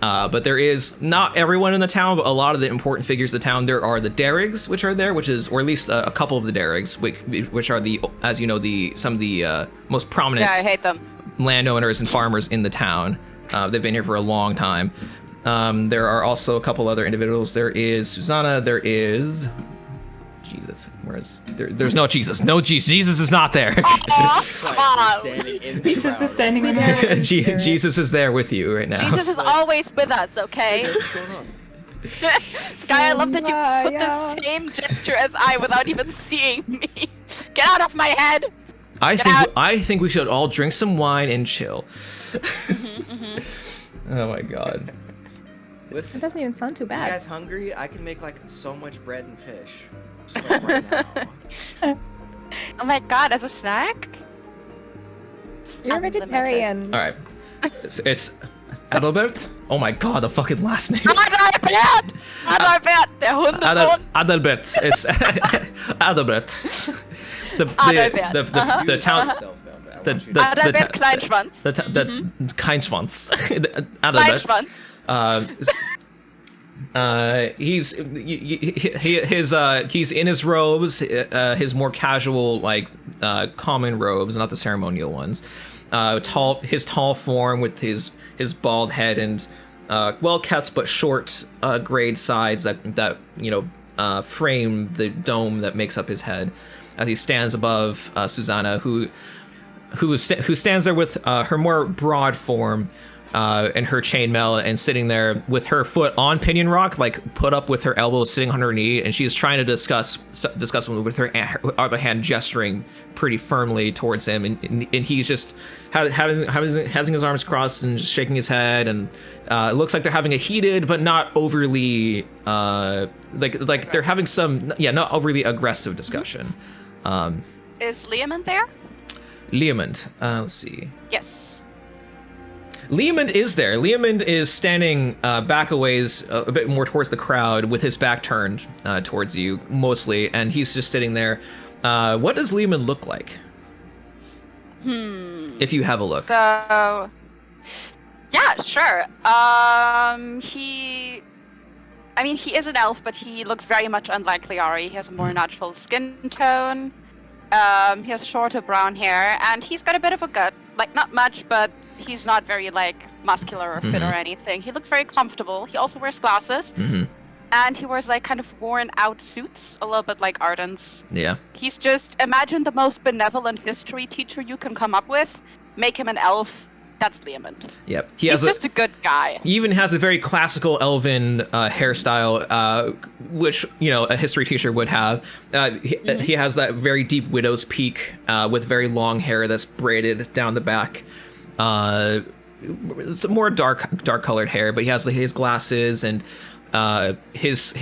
But there is not everyone in the town, but a lot of the important figures of the town. There are the Derrigs, which are there, or at least a couple of the Derrigs, which are the, as you know, some of the most prominent Yeah, I hate them. landowners and farmers in the town. They've been here for a long time. There are also a couple other individuals. There is Susanna. There is Jesus. There's no Jesus. No Jesus. Jesus is not there. Jesus is standing in there. Jesus is there with you right now. Jesus is always with us, okay? Sky, I love that you put the same gesture as I without even seeing me. Get out of my head! I think we should all drink some wine and chill. Oh my god. Listen, It doesn't even sound too you bad. guys hungry? I can make like so much bread and fish. Just like right now. Oh my god, as a snack? You're a vegetarian. All right. It's Adalbert. Oh my god, the fucking last name. Adalbert! Adalbert, der Hundesohn! Adalbert. It's Adalbert. The town. Adalbert Kleinschwanz. The Kleinschwanz. Kleinschwanz. He's in his robes, his more casual, like common robes, not the ceremonial ones. His tall form with his bald head and well kept but short grade sides that frame the dome that makes up his head, as he stands above Susanna, who stands there with her more broad form and her chainmail, and sitting there with her foot on Pinion Rock, like put up with her elbows sitting on her knee, and she's trying to discuss with her other hand gesturing pretty firmly towards him, and he's just having his arms crossed and just shaking his head, and it looks like they're having a heated but not overly like they're having some not overly aggressive discussion. Is Leomund there? Leomund, let's see. Yes. Leomund is there. Leomund is standing back a ways, a bit more towards the crowd, with his back turned towards you, mostly, and he's just sitting there. What does Leomund look like? If you have a look. So, yeah, sure. He is an elf, but he looks very much unlike Liari. He has a more natural skin tone. He has shorter brown hair, and he's got a bit of a gut. like not much, but he's not very like muscular or fit or anything. He looks very comfortable. He also wears glasses. And he wears like kind of worn out suits, a little bit like Ardent's. Yeah. He's just, imagine the most benevolent history teacher you can come up with. Make him an elf. That's Leomund. Yep. He's just a good guy. He even has a very classical elven hairstyle, which, you know, a history teacher would have. He has that very deep widow's peak with very long hair that's braided down the back. It's more dark colored hair, but he has his glasses and his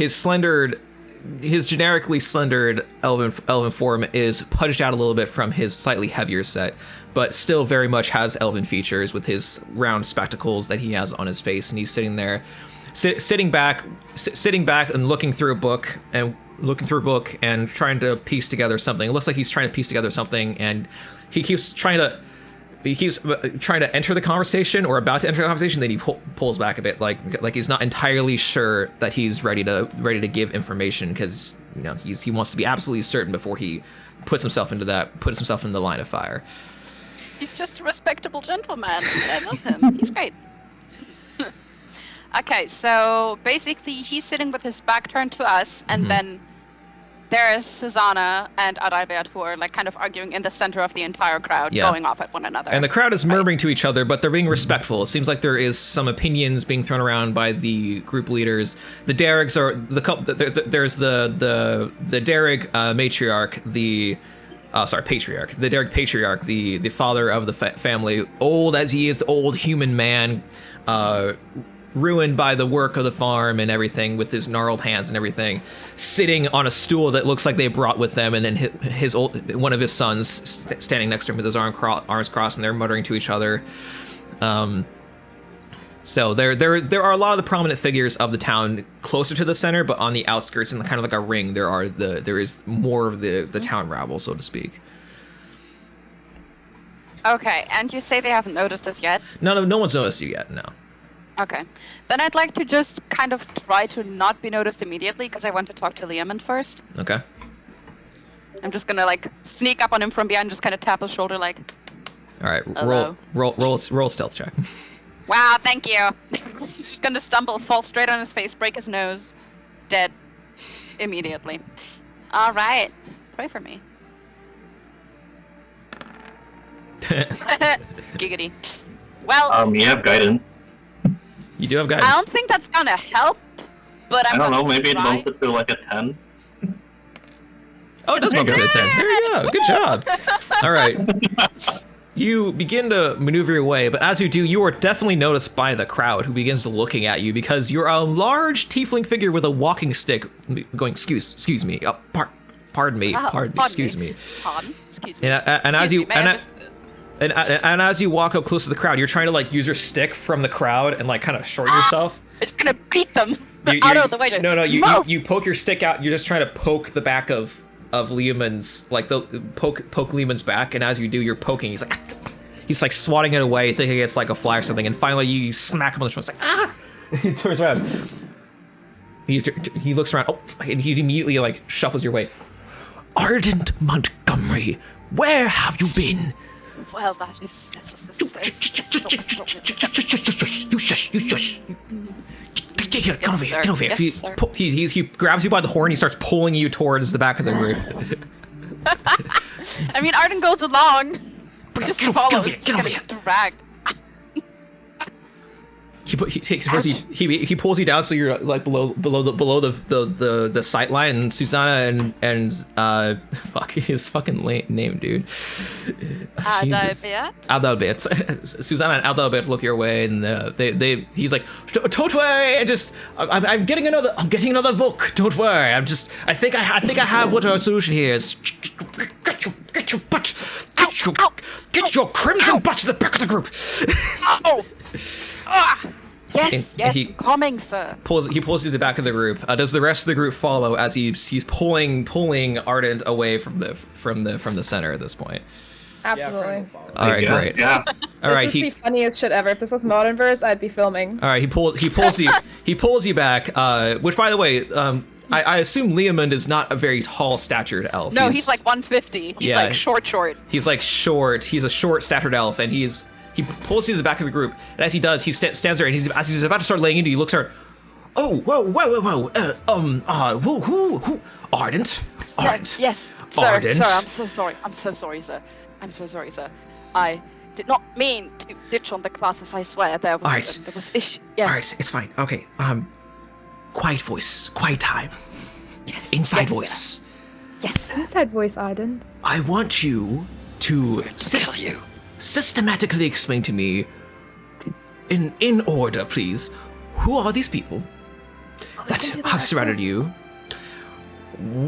generically slendered elven form is pudged out a little bit from his slightly heavier set, but still very much has elven features with his round spectacles that he has on his face, and he's sitting there, sitting back and looking through a book and trying to piece together something. It looks like he's trying to piece together something, and he keeps trying to enter the conversation or about to enter the conversation, then he pulls back a bit, like he's not entirely sure that he's ready to give information, because, you know, he wants to be absolutely certain before he puts himself in the line of fire. He's just a respectable gentleman. I love him. He's great. Okay, so basically he's sitting with his back turned to us, and then there's Susanna and Adalbert who are like kind of arguing in the center of the entire crowd, going off at one another. And the crowd is murmuring to each other, but they're being respectful. It seems like there is some opinions being thrown around by the group leaders. The Derrigs are there's the Derrig matriarch, patriarch, the Derrig patriarch, the father of the family, old as he is, the old human man, ruined by the work of the farm and everything, with his gnarled hands and everything, sitting on a stool that looks like they brought with them, and then one of his sons standing next to him with his arms crossed, and they're muttering to each other. So there are a lot of the prominent figures of the town closer to the center, but on the outskirts, in kind of like a ring, there is more of the town rabble, so to speak. Okay, and you say they haven't noticed us yet? No one's noticed you yet. No. Okay, then I'd like to just kind of try to not be noticed immediately, because I want to talk to Leomund first. Okay. I'm just gonna like sneak up on him from behind, just kind of tap his shoulder, like. All right, roll a stealth check. Wow, thank you. He's gonna stumble, fall straight on his face, break his nose, dead immediately. All right, pray for me. Giggity. Well, you have guidance. You do have guidance. I don't think that's gonna help, but I don't know, maybe it try. bumps it to like a 10. Oh, it does bump it to a 10. There you go. Good job. All right. You begin to maneuver your way, but as you do, you are definitely noticed by the crowd, who begins looking at you, because you're a large tiefling figure with a walking stick going, excuse me, pardon me, excuse me. Pardon? Excuse me. And as you walk up close to the crowd, you're trying to like use your stick from the crowd and like kind of short yourself. I'm just gonna beat them out of the way. You poke your stick out. You're just trying to poke the back of Leomund's, like poke Leomund's back, and as you do, you're poking. He's like swatting it away, thinking it's like a fly or something, and finally you smack him on the shoulder. It's like, ah! He turns around. He looks around. Oh, and he immediately like shuffles your way. Ardent Montgomery, where have you been? Well, that is You shush. Get over here. Yes, He grabs you by the horn. He starts pulling you towards the back of the group. I mean, Ardent goes along. Just follows. Get over here. Dragged. He pulls you down so you're like below the sight line, and Susanna and fuck his fucking name, dude. Adalbert. Susanna and Adalbert look your way, and he's like, don't worry, I'm getting another book. Don't worry, I think I have what our solution here is. Get your crimson butt to the back of the group. Ow! Yes, he coming, sir. He pulls you to the back of the group. Does the rest of the group follow as he's pulling Ardent away from the center at this point? Absolutely. All right, great. Yeah. All right. This is the funniest shit ever. If this was Modern Verse, I'd be filming. All right. He pulls you back. Which, by the way, I assume Leomund is not a very tall statured elf. No, he's like 150. He's like short. He's like short. He's a short statured elf, and he pulls you to the back of the group. And as he does, he stands there, and as he's about to start laying into you, he looks at her. Oh, whoa. Who? Ardent. Yes, sir. Ardent. Sir, I'm so sorry. I'm so sorry, sir. I did not mean to ditch on the classes. I swear there was issue. Yes. All right, it's fine. Okay. Quiet voice. Quiet time. Yes. Inside yes, voice. Sir. Yes, sir. Inside voice, Ardent. I want you to systematically explain to me, in order, please, who are these people that have surrounded you?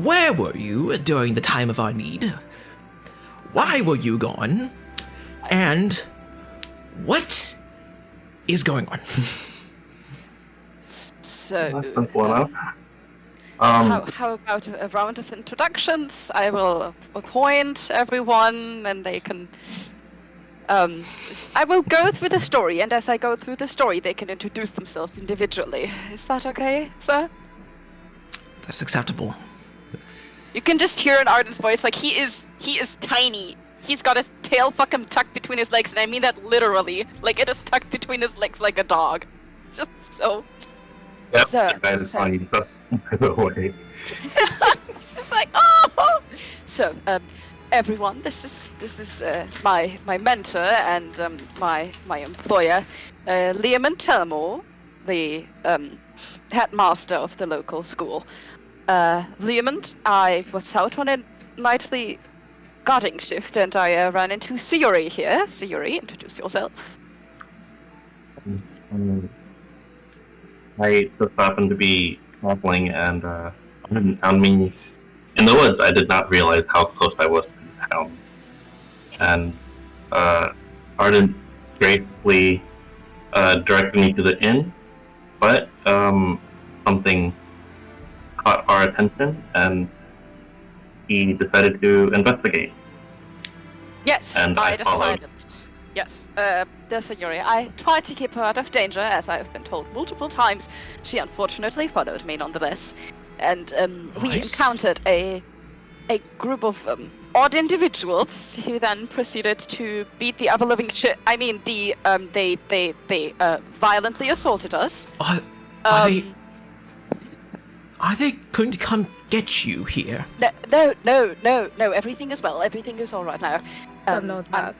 Where were you during the time of our need? Why were you gone? And what is going on? So, Simple enough. how about a round of introductions? I will appoint everyone, and they can. I will go through the story, and as I go through the story, they can introduce themselves individually. Is that okay, sir? That's acceptable. You can just hear in Ardent's voice, like, he is tiny. He's got his tail fucking tucked between his legs, and I mean that literally. Like, it is tucked between his legs like a dog. Just so... Yep, Sir, that is sir. fine. By the way. It's just like, oh! So, everyone, this is my mentor and my employer, Leomund Telmore, the headmaster of the local school. Leomund, I was out on a nightly guarding shift, and I ran into Sayuri here. Sayuri, introduce yourself. I just happened to be traveling, and on me in the woods, I did not realize how close I was to town. And Ardent gracefully directed me to the inn, but something caught our attention, and he decided to investigate. Yes, And I followed. decided. Yes, the Sayuri. I tried to keep her out of danger, as I have been told multiple times. She unfortunately followed me nonetheless. And we Nice. encountered a group of odd individuals who then proceeded to beat the ever living shit. I mean, they violently assaulted us. Are they going to come get you here? No. Everything is well. Everything is all right now. Don't know that.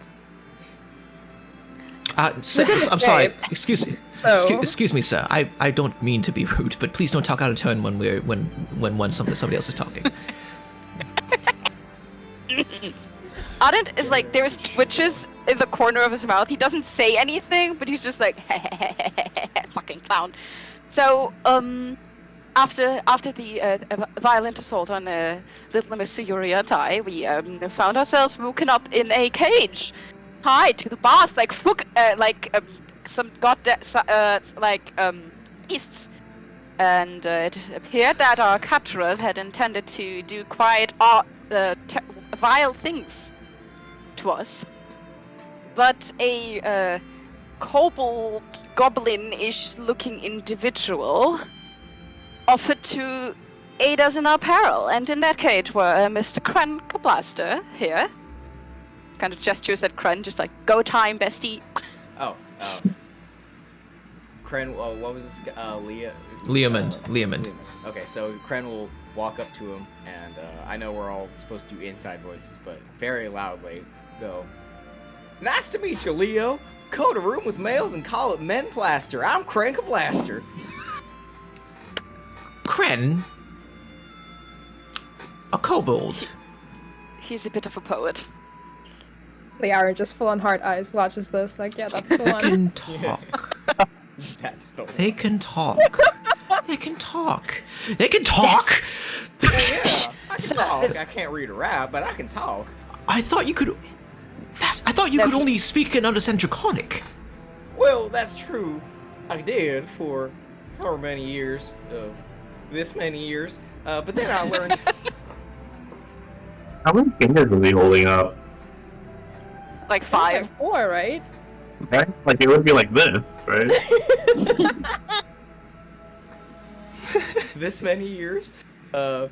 Sir, didn't I'm sorry. escape. Excuse me. So- Excuse me, sir. I don't mean to be rude, but please don't talk out of turn when somebody else is talking. Ardent is like, there's twitches in the corner of his mouth. He doesn't say anything, but he's just like, fucking clown. So, after the violent assault on little Miss Sayuri and I, we found ourselves woken up in a cage, tied to the bars like some goddamn beasts. And it appeared that our capturers had intended to do quite vile things to us. But a kobold, goblin-ish looking individual offered to aid us in our peril, and in that cage were Mr. Kren Kablaster here. Kind of gestures at Kren, just like, go time, bestie. Kren, what was this? Leomund. Okay, so Kren will walk up to him, and I know we're all supposed to do inside voices, but very loudly go, "Nice to meet you, Leo. Go to room with males and call it men plaster. I'm Kren Kablaster." Kren? A kobold? He's a bit of a poet. Liara just full on heart eyes watches this, like, yeah, that's the They one. can talk. That's the one. They can talk. They can talk. They can talk! Yeah, I can So, talk. I can't read a rap, but I can talk. I thought you could... I thought you could only speak and understand Draconic. Well, that's true. I did for however many years. This many years. But then I learned... How many fingers was he holding up? Like 5. 4, right? Right? Like it would be like this, right? this many years. Then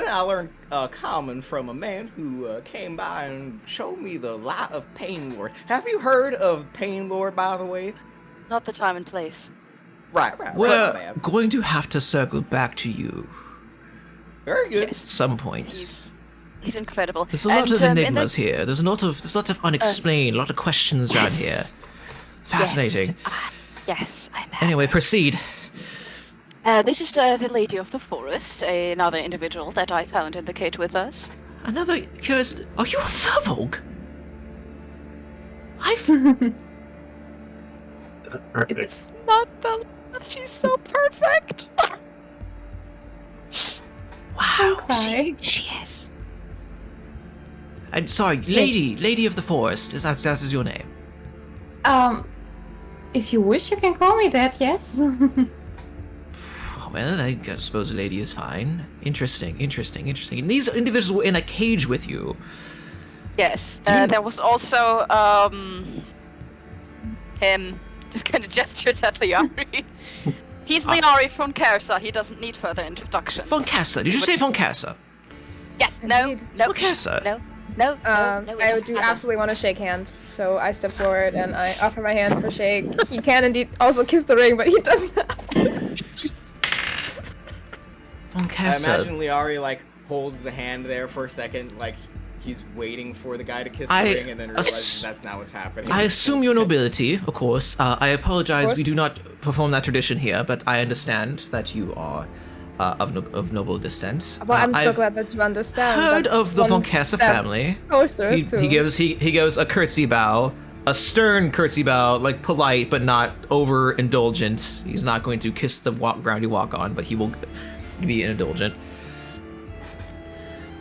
I learned common from a man who came by and showed me the light of Pain Lord. Have you heard of Pain Lord, by the way? Not the time and place. Right. We're ma'am. going to have to circle back to you Very good. at Yes. some point. He's incredible. There's a lot of in the- enigmas here. There's lots of unexplained, a lot of questions around here. Yes. Fascinating. Yes, I know. Anyway, proceed. This is the Lady of the Forest, another individual that I found in the cage with us. Another curious. Are you a Furbolg? I've. Perfect. It's not the. She's so perfect. Wow. Hi. She is. I'm sorry, Lady of the Forest. Is that is your name? If you wish, you can call me that. Yes. Well, I suppose a lady is fine. Interesting. And these individuals were in a cage with you. Yes. Do you- There was also him. Just kind of gestures at Liari. He's Liari from Kersa. He doesn't need further introduction. Von Kessa. Did you say Von Kessa? Yes. No. No. Von Kessa. No. it I doesn't do matter. absolutely want to shake hands, so I step forward and I offer my hand for shake. He can indeed also kiss the ring, but he doesn't have to. Von I Kessa. imagine Liari like holds the hand there for a second, like he's waiting for the guy to kiss I the ring, and then realizes ass- that's not what's happening. I assume your nobility, of course. I apologize, course. we do not perform that tradition here, but I understand that you are of noble descent. Well, I'm so I've glad that you understand. heard That's of the one Von Kessa step family. Closer He to. gives a curtsy bow, a stern curtsy bow, like polite but not overindulgent. He's not going to kiss the ground you walk on, but he will be indulgent.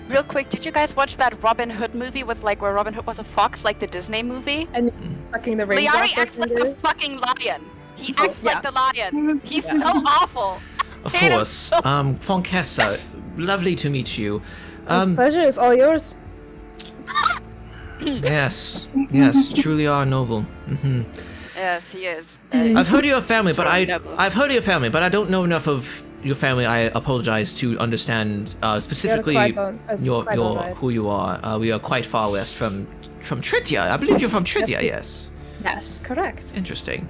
Real quick, did you guys watch that Robin Hood movie with like where Robin Hood was a fox, like the Disney movie? And fucking the ring. Liari off their acts like the fingers. fucking lion. He Oh, acts yeah. like the lion. He's so awful. Of Hate him course. so- Von Kessa, lovely to meet you. His pleasure is all yours. Yes, truly are noble. Yes, he is. I've heard of your family, but Noble. I've heard of your family, but I don't know enough of your family. I apologize to understand specifically quite alright. who you are. We are quite far west from Tridia. I believe you're from Tridia. Yes. Yes, correct. Interesting.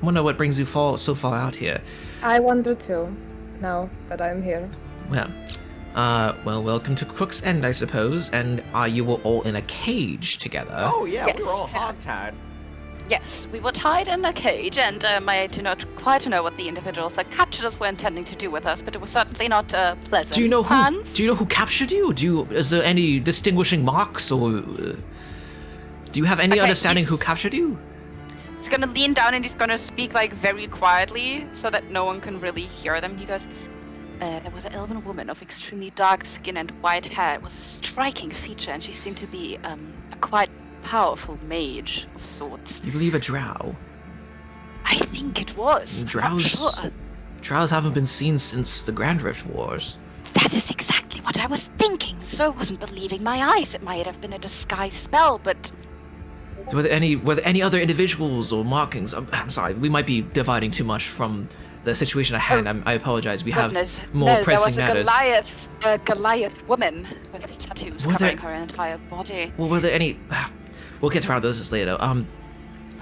Wonder what brings you so far out here. I wonder too, now that I'm here. Well, welcome to Crooks End, I suppose. And you were all in a cage together. Oh yeah, we Yes. were all hogtied. Yes, we were tied in a cage, and I do not quite know what the individuals that captured us were intending to do with us, but it was certainly not pleasant. Do you know Hans? who captured you? Is there any distinguishing marks, or do you have any Okay, understanding who he's- captured you? He's gonna lean down and he's gonna speak like very quietly so that no one can really hear them. He goes, there was an elven woman of extremely dark skin and white hair. It was a striking feature, and she seemed to be a quite powerful mage of sorts. You believe a drow? I think it was. Not Drows, sure. drows haven't been seen since the Grand Rift Wars. That is exactly what I was thinking. So I wasn't believing my eyes. It might have been a disguise spell, but Were there any other individuals or markings? I'm sorry, we might be dividing too much from the situation at hand. I apologize. We goodness. have more No, pressing there was matters. a Goliath woman with tattoos Were covering there- her entire body. Well, were there any? We'll get around to this later.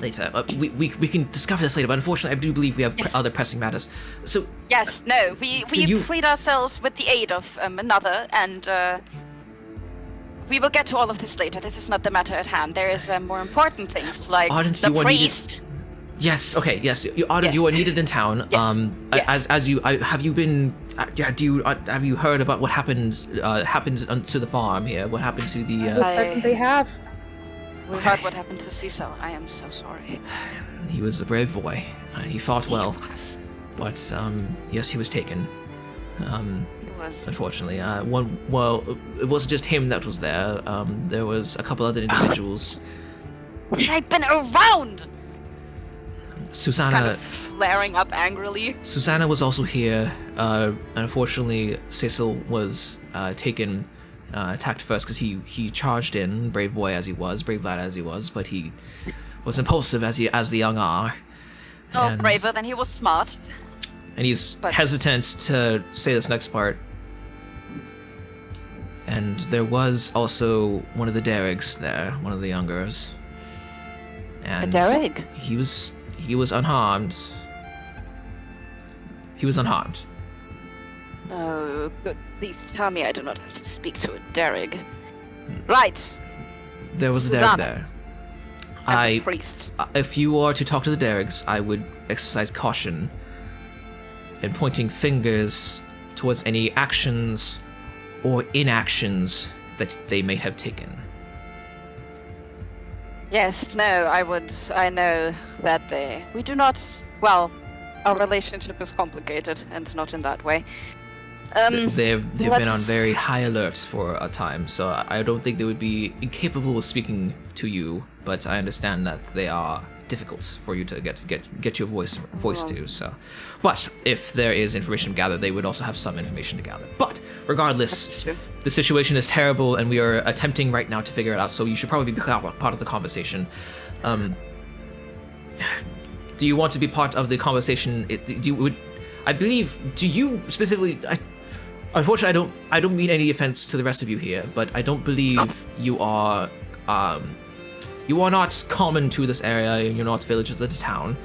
Later. We can discover this later. But unfortunately, I do believe we have Yes. other pressing matters. So Yes, no, we you- freed ourselves with the aid of another, and we will get to all of this later. This is not the matter at hand. There is more important things like Ardent, the you are needed- priest. yes, okay, yes. Ardent, Yes. you are needed in town. Yes. Yes. As you have you been? Have you heard about what happened to the farm here? What happened to the? I certainly have. We heard what happened to Cecil. I am so sorry. He was a brave boy. He fought well, Yes, but yes, he was taken. he was. Unfortunately, well, it wasn't just him that was there. There was a couple other individuals. I've been around. Susanna, Kind of flaring up angrily. Susanna was also here. Unfortunately, Cecil was taken, attacked first because he charged in, brave boy as he was, brave lad as he was, but he was impulsive as the young are. Oh, And- braver than he was smart. And he's But- hesitant to say this next part. And there was also one of the Derrigs there, one of the youngers. And Derrig? He was unharmed. He was unharmed. Oh, good. Please tell me I do not have to speak to a Derrig. Right. There was a Susanna. Derrig there. I'm the priest. If you are to talk to the Derrigs, I would exercise caution in pointing fingers towards any actions or inactions that they may have taken. Yes, no, I know that we do not, well, our relationship is complicated and not in that way. They've been on let's- very high alert for a time, so I don't think they would be incapable of speaking to you, but I understand that they are difficult for you to get your voice to. So, but if there is information to gather, they would also have some information to gather. But regardless, That's true. the situation is terrible, and we are attempting right now to figure it out. So you should probably be part of the conversation. Do you want to be part of the conversation? Do you specifically? Unfortunately, I don't mean any offense to the rest of you here, but I don't believe you are. You are not common to this area, and you're not villagers of the town.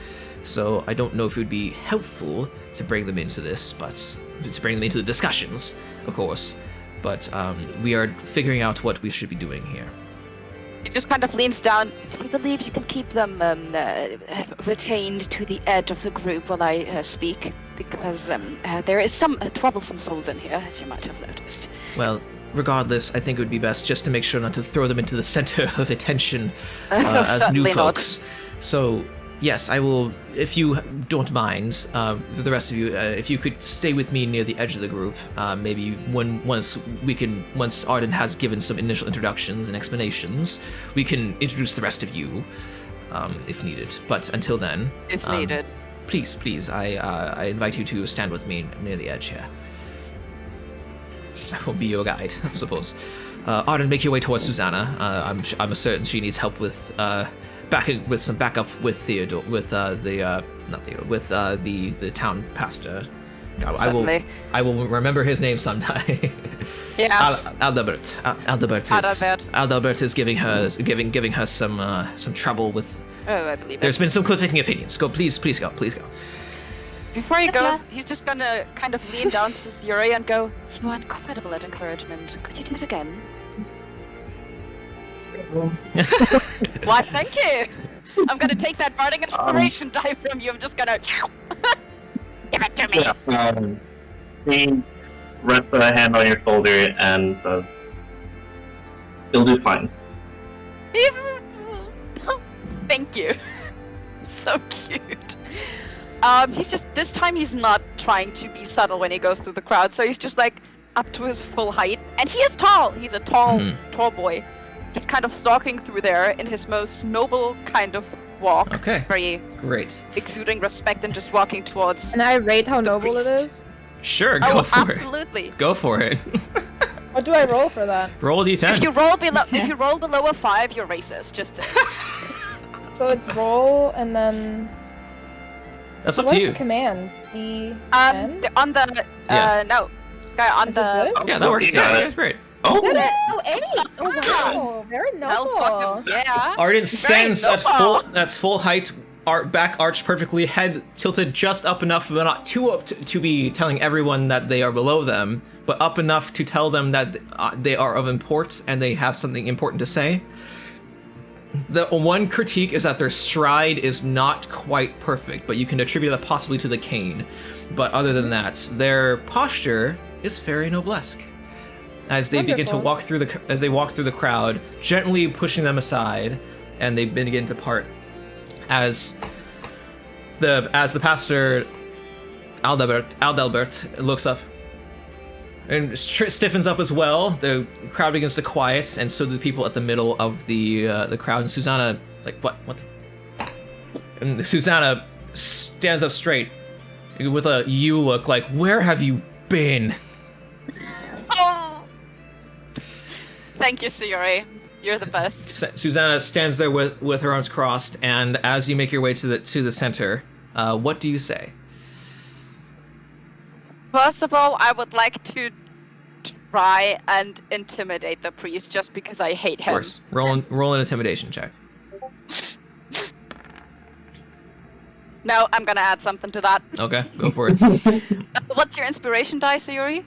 So I don't know if it would be helpful to bring them into this, but to bring them into the discussions, of course. But we are figuring out what we should be doing here. He just kind of leans down. Do you believe you can keep them retained to the edge of the group while I speak? Because there is some troublesome souls in here, as you might have noticed. Well, regardless, I think it would be best just to make sure not to throw them into the center of attention as new Certainly not. folks. So, yes, I will, if you don't mind, the rest of you, if you could stay with me near the edge of the group, maybe once Ardent has given some initial introductions and explanations, we can introduce the rest of you, if needed. But until then, If needed. please, I invite you to stand with me near the edge here. I will be your guide, I suppose. Ardent, make your way towards Susanna. I'm certain she needs help with some backup with Theodore, with the town pastor. Certainly. I will remember his name sometime. Yeah. Aldebert is giving her some trouble with. Oh, I believe There's it. been some conflicting opinions. Please go. Before he goes, he's just gonna kind of lean down to Yuri and go, "You are incredible at encouragement. Could you do it again?" Why, thank you. I'm gonna take that bardic inspiration die from you. I'm just gonna give it to me. Yeah, he rests a hand on your shoulder and says, "You'll do fine." Thank you. So cute. He's just, this time he's not trying to be subtle when he goes through the crowd, so he's just like up to his full height, and he is tall. He's a tall boy, just kind of stalking through there in his most noble kind of walk. Okay. Very Great. exuding respect and just walking towards. And I rate how The noble it priest. is. Sure, go for it. absolutely. Go for it. What do I roll for that? Roll a d10. If you roll below a 5, you're racist. Just So it's roll and then That's up what's to you. the command? D on the Yeah. no, guy on Is it the. good? Yeah, that works. You got Yeah, it. that's great. Oh, Did it? Oh, 8! Oh wow! Very Hell, fuck noble. him. Yeah. Ardent stands at noble. full height, back arched perfectly, head tilted just up enough, but not too up to be telling everyone that they are below them, but up enough to tell them that they are of import and they have something important to say. The one critique is that their stride is not quite perfect, but you can attribute that possibly to the cane. But other than that, their posture is very noblesque. As they begin to Wonderful. walk through the crowd, gently pushing them aside, and they begin to part. As the pastor Aldebert looks up and stiffens up as well, the crowd begins to quiet, and so do the people at the middle of the crowd. And Susanna is like, what? And Susanna stands up straight with a you look, like, where have you been? Oh. Thank you, Sayuri. You're the best. Susanna stands there with her arms crossed, and as you make your way to the center, what do you say? First of all, I would like to try and intimidate the priest just because I hate Of him. course. Roll an intimidation check. No, I'm gonna add something to that. Okay, go for it. What's your inspiration dice, Yuri?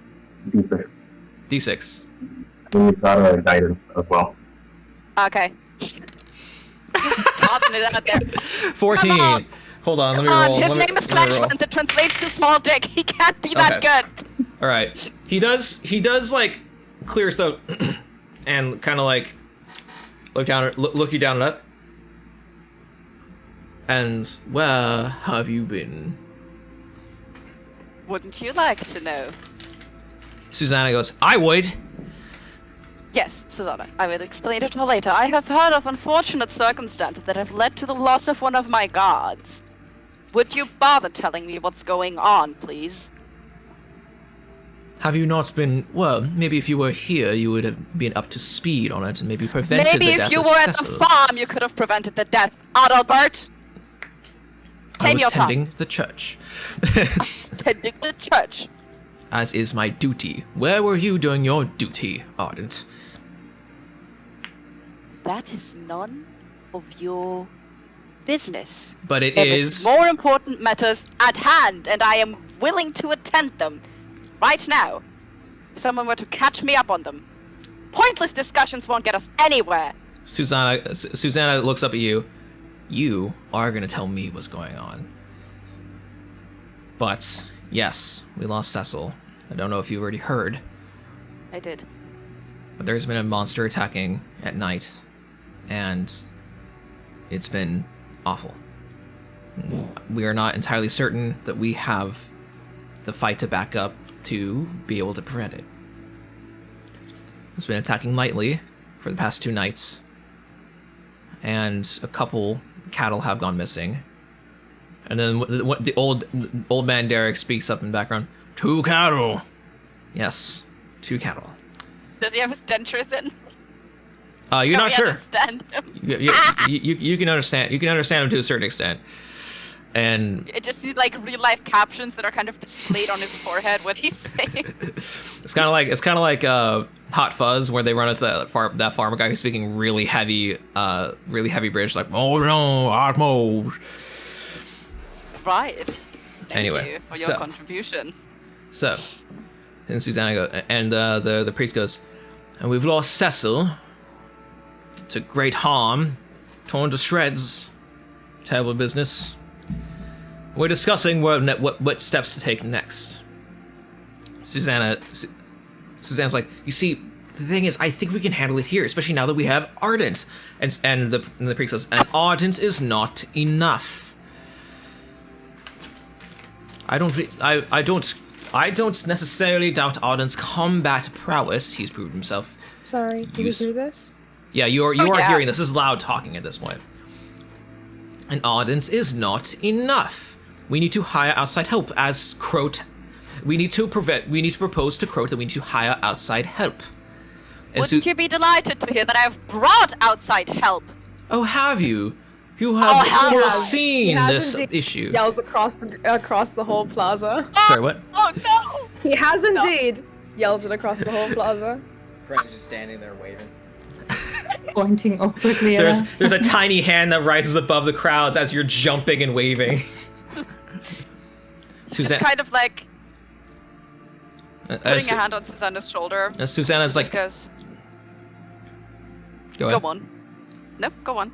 D6. And we've got a guidance as well. Okay. Just tossing it out there. 14. Come on. Hold on, let me Come on, roll. his let me, name is let me roll. Flashlands. It translates to small dick. He can't be that Okay. good. All right. He does like clear his throat and kind of like look you down and up. And where have you been? Wouldn't you like to know? Susanna goes, I would. Yes, Susanna, I will explain it all later. I have heard of unfortunate circumstances that have led to the loss of one of my guards. Would you bother telling me what's going on, please? Have you not been, well, maybe if you were here, you would have been up to speed on it and maybe prevented Maybe the if death you of were at the Cecil. farm, you could have prevented the death. Adalbert! I Tame was your tending the church. tongue. Tending the church. As is my duty. Where were you doing your duty, Ardent? That is none of your business. But it There is... more important matters at hand, and I am willing to attend them. Right now. If someone were to catch me up on them. Pointless discussions won't get us anywhere. Susanna looks up at you. You are going to tell me what's going on. But, yes, we lost Cecil. I don't know if you already heard, I did. but there's been a monster attacking at night, and it's been awful. We are not entirely certain that we have the fight to back up to be able to prevent it. It's been attacking lightly for the past 2 nights, and a couple cattle have gone missing. And then the old man Derek speaks up in the background. 2 cattle. Yes, 2 cattle. Does he have his dentures in? You're Can not we sure. understand him? You can understand. You can understand him to a certain extent. And I just need like real life captions that are kind of displayed on his forehead. What he's saying. it's kind of like Hot Fuzz, where they run into that farmer guy who's speaking really heavy British, like oh no, Atmo. Right. Thank Anyway, you for your so- contributions. So, and Susanna goes, and the priest goes, and we've lost Cecil to great harm, torn to shreds. Terrible business. We're discussing what steps to take next. Susanna's like, you see, the thing is, I think we can handle it here, especially now that we have Ardent. And the priest goes, and Ardent is not enough. I don't necessarily doubt Ardent's combat prowess. He's proved himself. Sorry, do we do this? Yeah, you are yeah. hearing this. This is loud talking at this point. And Ardent is not enough. We need to hire outside help as Croat. We need to propose to Croat that we need to hire outside help. And Wouldn't you be delighted to hear that I've brought outside help? Oh, have you? You have have foreseen He has this indeed. issue. Yells across the whole plaza. Sorry, what? Oh no! He has indeed. Yells it across the whole plaza. Brent's just standing there waving. Pointing awkwardly at us. There's a tiny hand that rises above the crowds as you're jumping and waving. It's just kind of like putting a Su- hand on Susanna's shoulder. Susanna's Just like, goes, go ahead. go on. Nope, go on.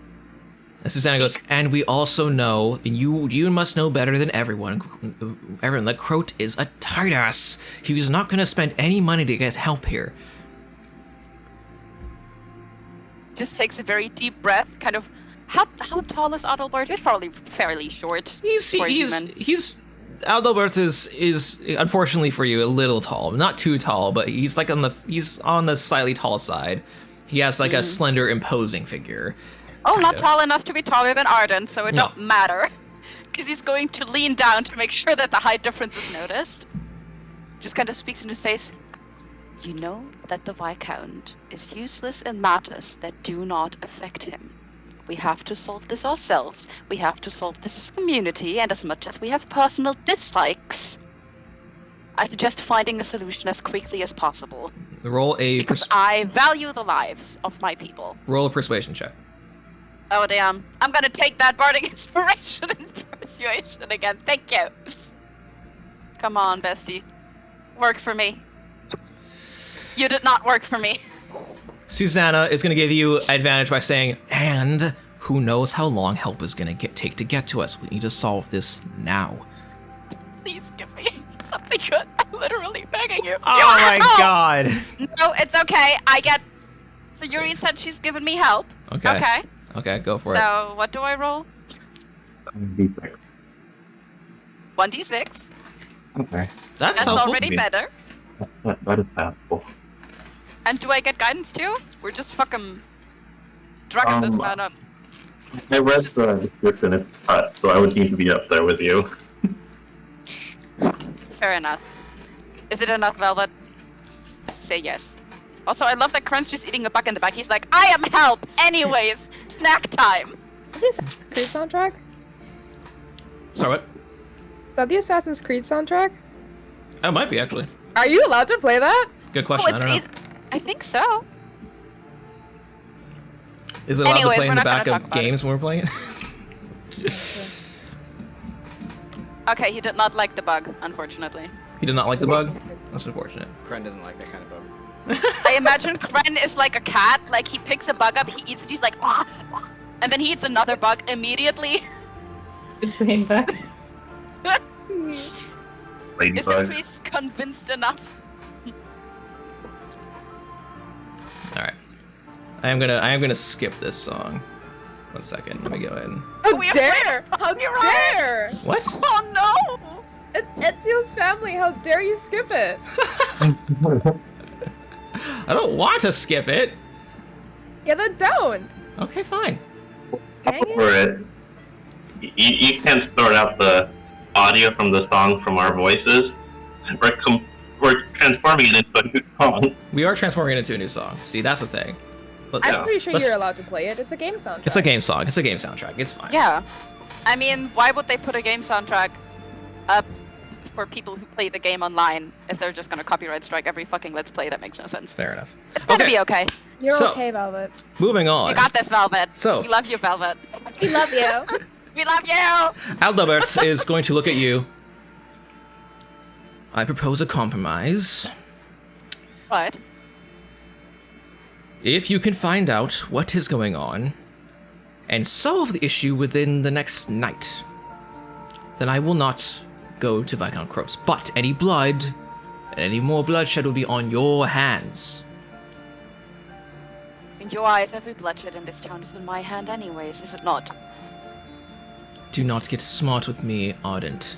And Susanna goes, and we also know, and you must know better than everyone, that Croat is a tight ass. He's not going to spend any money to get help here. Just takes a very deep breath, kind of. How tall is Adalbert? He's probably fairly short. for a human. Adalbert is unfortunately for you a little tall, not too tall, but he's like on the slightly tall side. He has like a slender, imposing figure. Oh, not of. tall enough to be taller than Ardent, so it No. don't matter. Because he's going to lean down to make sure that the height difference is noticed. Just kind of speaks in his face. You know that the Viscount is useless in matters that do not affect him. We have to solve this ourselves. We have to solve this as a community, and as much as we have personal dislikes, I suggest finding a solution as quickly as possible. Roll a Because I value the lives of my people. roll a persuasion check. Oh damn. I'm gonna take that bardic inspiration and persuasion again. Thank you. Come on, bestie. Work for me. You did not work for me. Susanna is going to give you advantage by saying, and who knows how long help is going to take to get to us. We need to solve this now. Please give me something good. I'm literally begging you. Oh You my asshole! god. No, it's okay. I get... So Yuri said she's given me help. Okay. Okay. Okay, go for it. So, what do I roll? D6. 1d6. Okay. That's That's helpful. already better. That is passable. And do I get guidance too? We're just fucking drugging this man up. I read the description, it's cut, so I would need to be up there with you. Fair enough. Is it enough, Velvet? Say yes. Also, I love that Crunch just eating a bug in the back. He's like, I am help! Anyways, snack time! Is that the Creed soundtrack? Sorry, what? Is that the Assassin's Creed soundtrack? Oh, it might be, actually. Are you allowed to play that? Good Oh, question. I don't know. I think so. Is it allowed Anyways, to play in we're the not gonna back talk of about games when we're playing it? Okay, he did not like the bug, unfortunately. He did not like the bug? That's unfortunate. Kren doesn't like that kind of bug. I imagine Kren is like a cat. Like, he picks a bug up, he eats it, he's like, ah, ah, and then he eats another bug immediately. Insane bug. Is the Ladybug. priest convinced enough? Alright. I am gonna skip this song. 1 second, let me go in. How We have dare! waited. How You're right. dare! What? Oh no! It's Ezio's family. How dare you skip it? I don't want to skip it. Yeah, then don't. Okay, fine. Dang it. For it. You can't sort out the audio from the song from our voices. We're transforming it into a new song. We are transforming it into a new song. See, that's the thing. I'm pretty sure Let's- you're allowed to play it. It's a game soundtrack. It's a game song. It's a game soundtrack. It's fine. Yeah. I mean, why would they put a game soundtrack up for people who play the game online if they're just gonna copyright strike every fucking Let's Play? That makes no sense. Fair enough. It's gonna Okay. be okay. You're So- okay, Velvet. Moving on. You got this, Velvet. So- We love you, Velvet. We love you. We love you! Aldebert is going to look at you. I propose a compromise. What? If you can find out what is going on and solve the issue within the next night, then I will not go to Viscount Crooks. But any blood and any more bloodshed will be on your hands. In your eyes, every bloodshed in this town is in my hand anyways, is it not? Do not get smart with me, Ardent.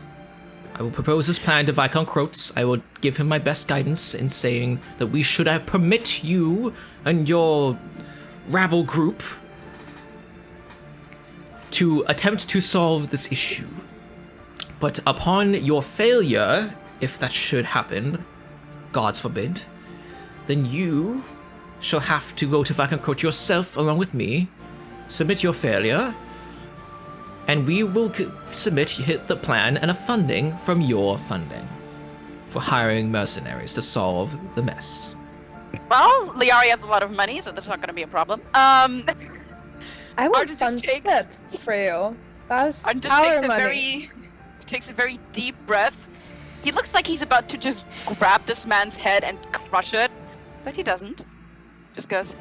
I will propose this plan to Viscount Crooks. I will give him my best guidance in saying that we should permit you and your rabble group to attempt to solve this issue. But upon your failure, if that should happen, gods forbid, then you shall have to go to Viscount Crooks yourself along with me, submit your failure, and we will submit the plan and a funding from your funding for hiring mercenaries to solve the mess. Well, Liari has a lot of money, so that's not gonna be a problem. I want Ardent fun just takes- tips for you. That's Arden just our takes money. takes a very deep breath. He looks like he's about to just grab this man's head and crush it, but he doesn't. Just goes,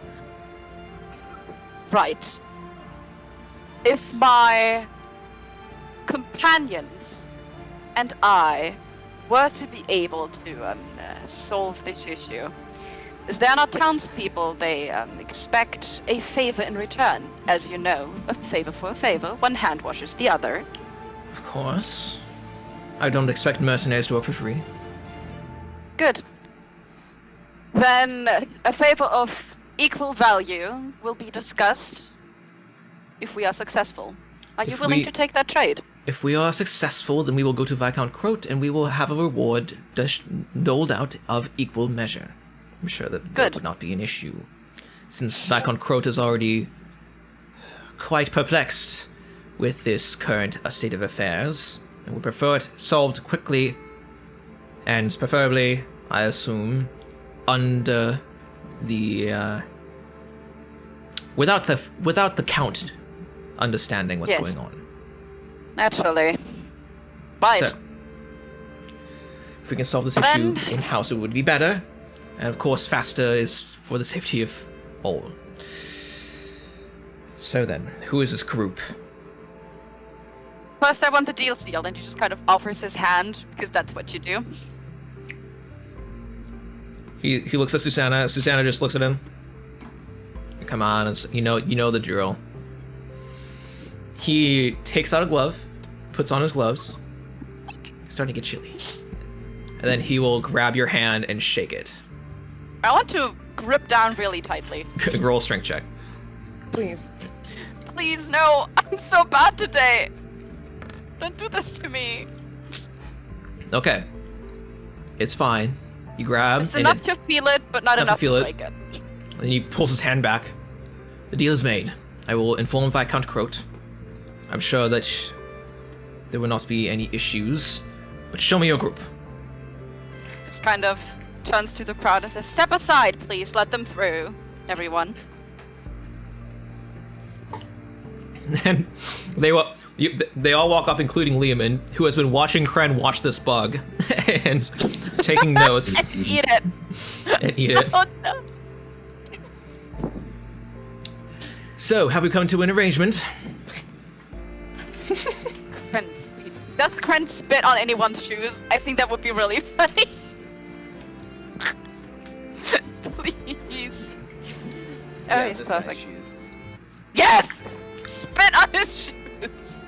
right. If my companions and I were to be able to solve this issue, as they're not townspeople, they expect a favor in return. As you know, a favor for a favor, one hand washes the other. Of course. I don't expect mercenaries to work for free. Good. Then a favor of equal value will be discussed if we are successful. Are you If willing we- to take that trade? If we are successful, then we will go to Viscount Croat and we will have a reward doled out of equal measure. I'm sure that Good. would not be an issue, since Viscount Croat is already quite perplexed with this current state of affairs and would prefer it solved quickly And preferably, I assume, under the without the count understanding what's Yes. going on. Naturally. But So, if we can solve this Then- issue in-house, it would be better. And of course, faster is for the safety of all. So then, who is this group? first I want the deal sealed, and he just kind of offers his hand, because that's what you do. He looks at Susanna. Susanna just looks at him. Come on, you know the drill. He takes out a glove, puts on his gloves. It's starting to get chilly. And then he will grab your hand and shake it. I want to grip down really tightly. Roll a strength check. Please. Please, no! I'm so bad today! Don't do this to me! Okay. It's fine. You grab It's and enough to feel it, but not enough to feel it. break it. and he pulls his hand back. The deal is made. I will inform Viscount Croat. I'm sure that there will not be any issues. But show me your group. Just kind of turns to the crowd and says, "Step aside, please. Let them through, everyone." And they all walk up, including Lehman, who has been watching Kren watch this bug and taking notes. Eat it. And eat it. Oh, no. So, have we come to an arrangement? Kren, please. Does Kren spit on anyone's shoes? I think that would be really funny. Please. Oh, Yeah, he's this guy's perfect. shoes. Yes! Spit on his shoes!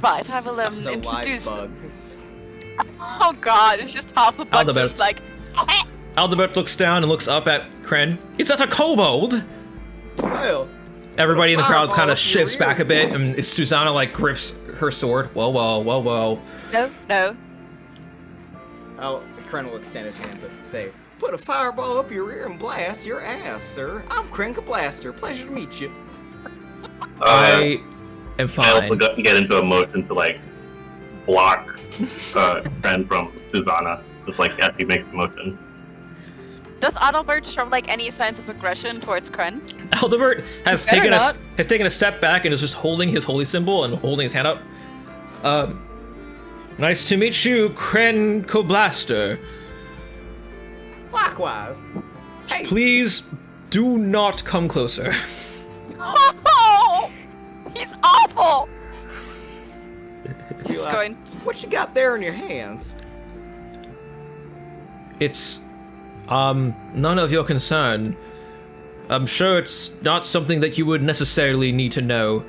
Right, I will Just a live introduce bug. them. Oh god, it's just half a bug Aldebert. just like... Aldebert looks down and looks up at Kren. Is that a kobold? Well, Everybody in the crowd Fireball kind of up your shifts back a ear. bit, and Susanna like grips her sword. Whoa, whoa, whoa, whoa. No. Kren will extend his hand to say, "Put a fireball up your ear and blast your ass, sir. I'm Krenka Blaster. Pleasure to meet you." I am I also fine. get into a motion to like block Kren from Susanna, just like after he makes the motion. Does Adalbert show like any signs of aggression towards Kren? Aldebert has Better taken a step back and is just holding his holy symbol and holding his hand up. Nice to meet you, Kren Koblaster. Likewise. Hey, Please do not come closer. Oh! He's awful! you, Just going... what you got there in your hands? It's none of your concern. I'm sure it's not something that you would necessarily need to know.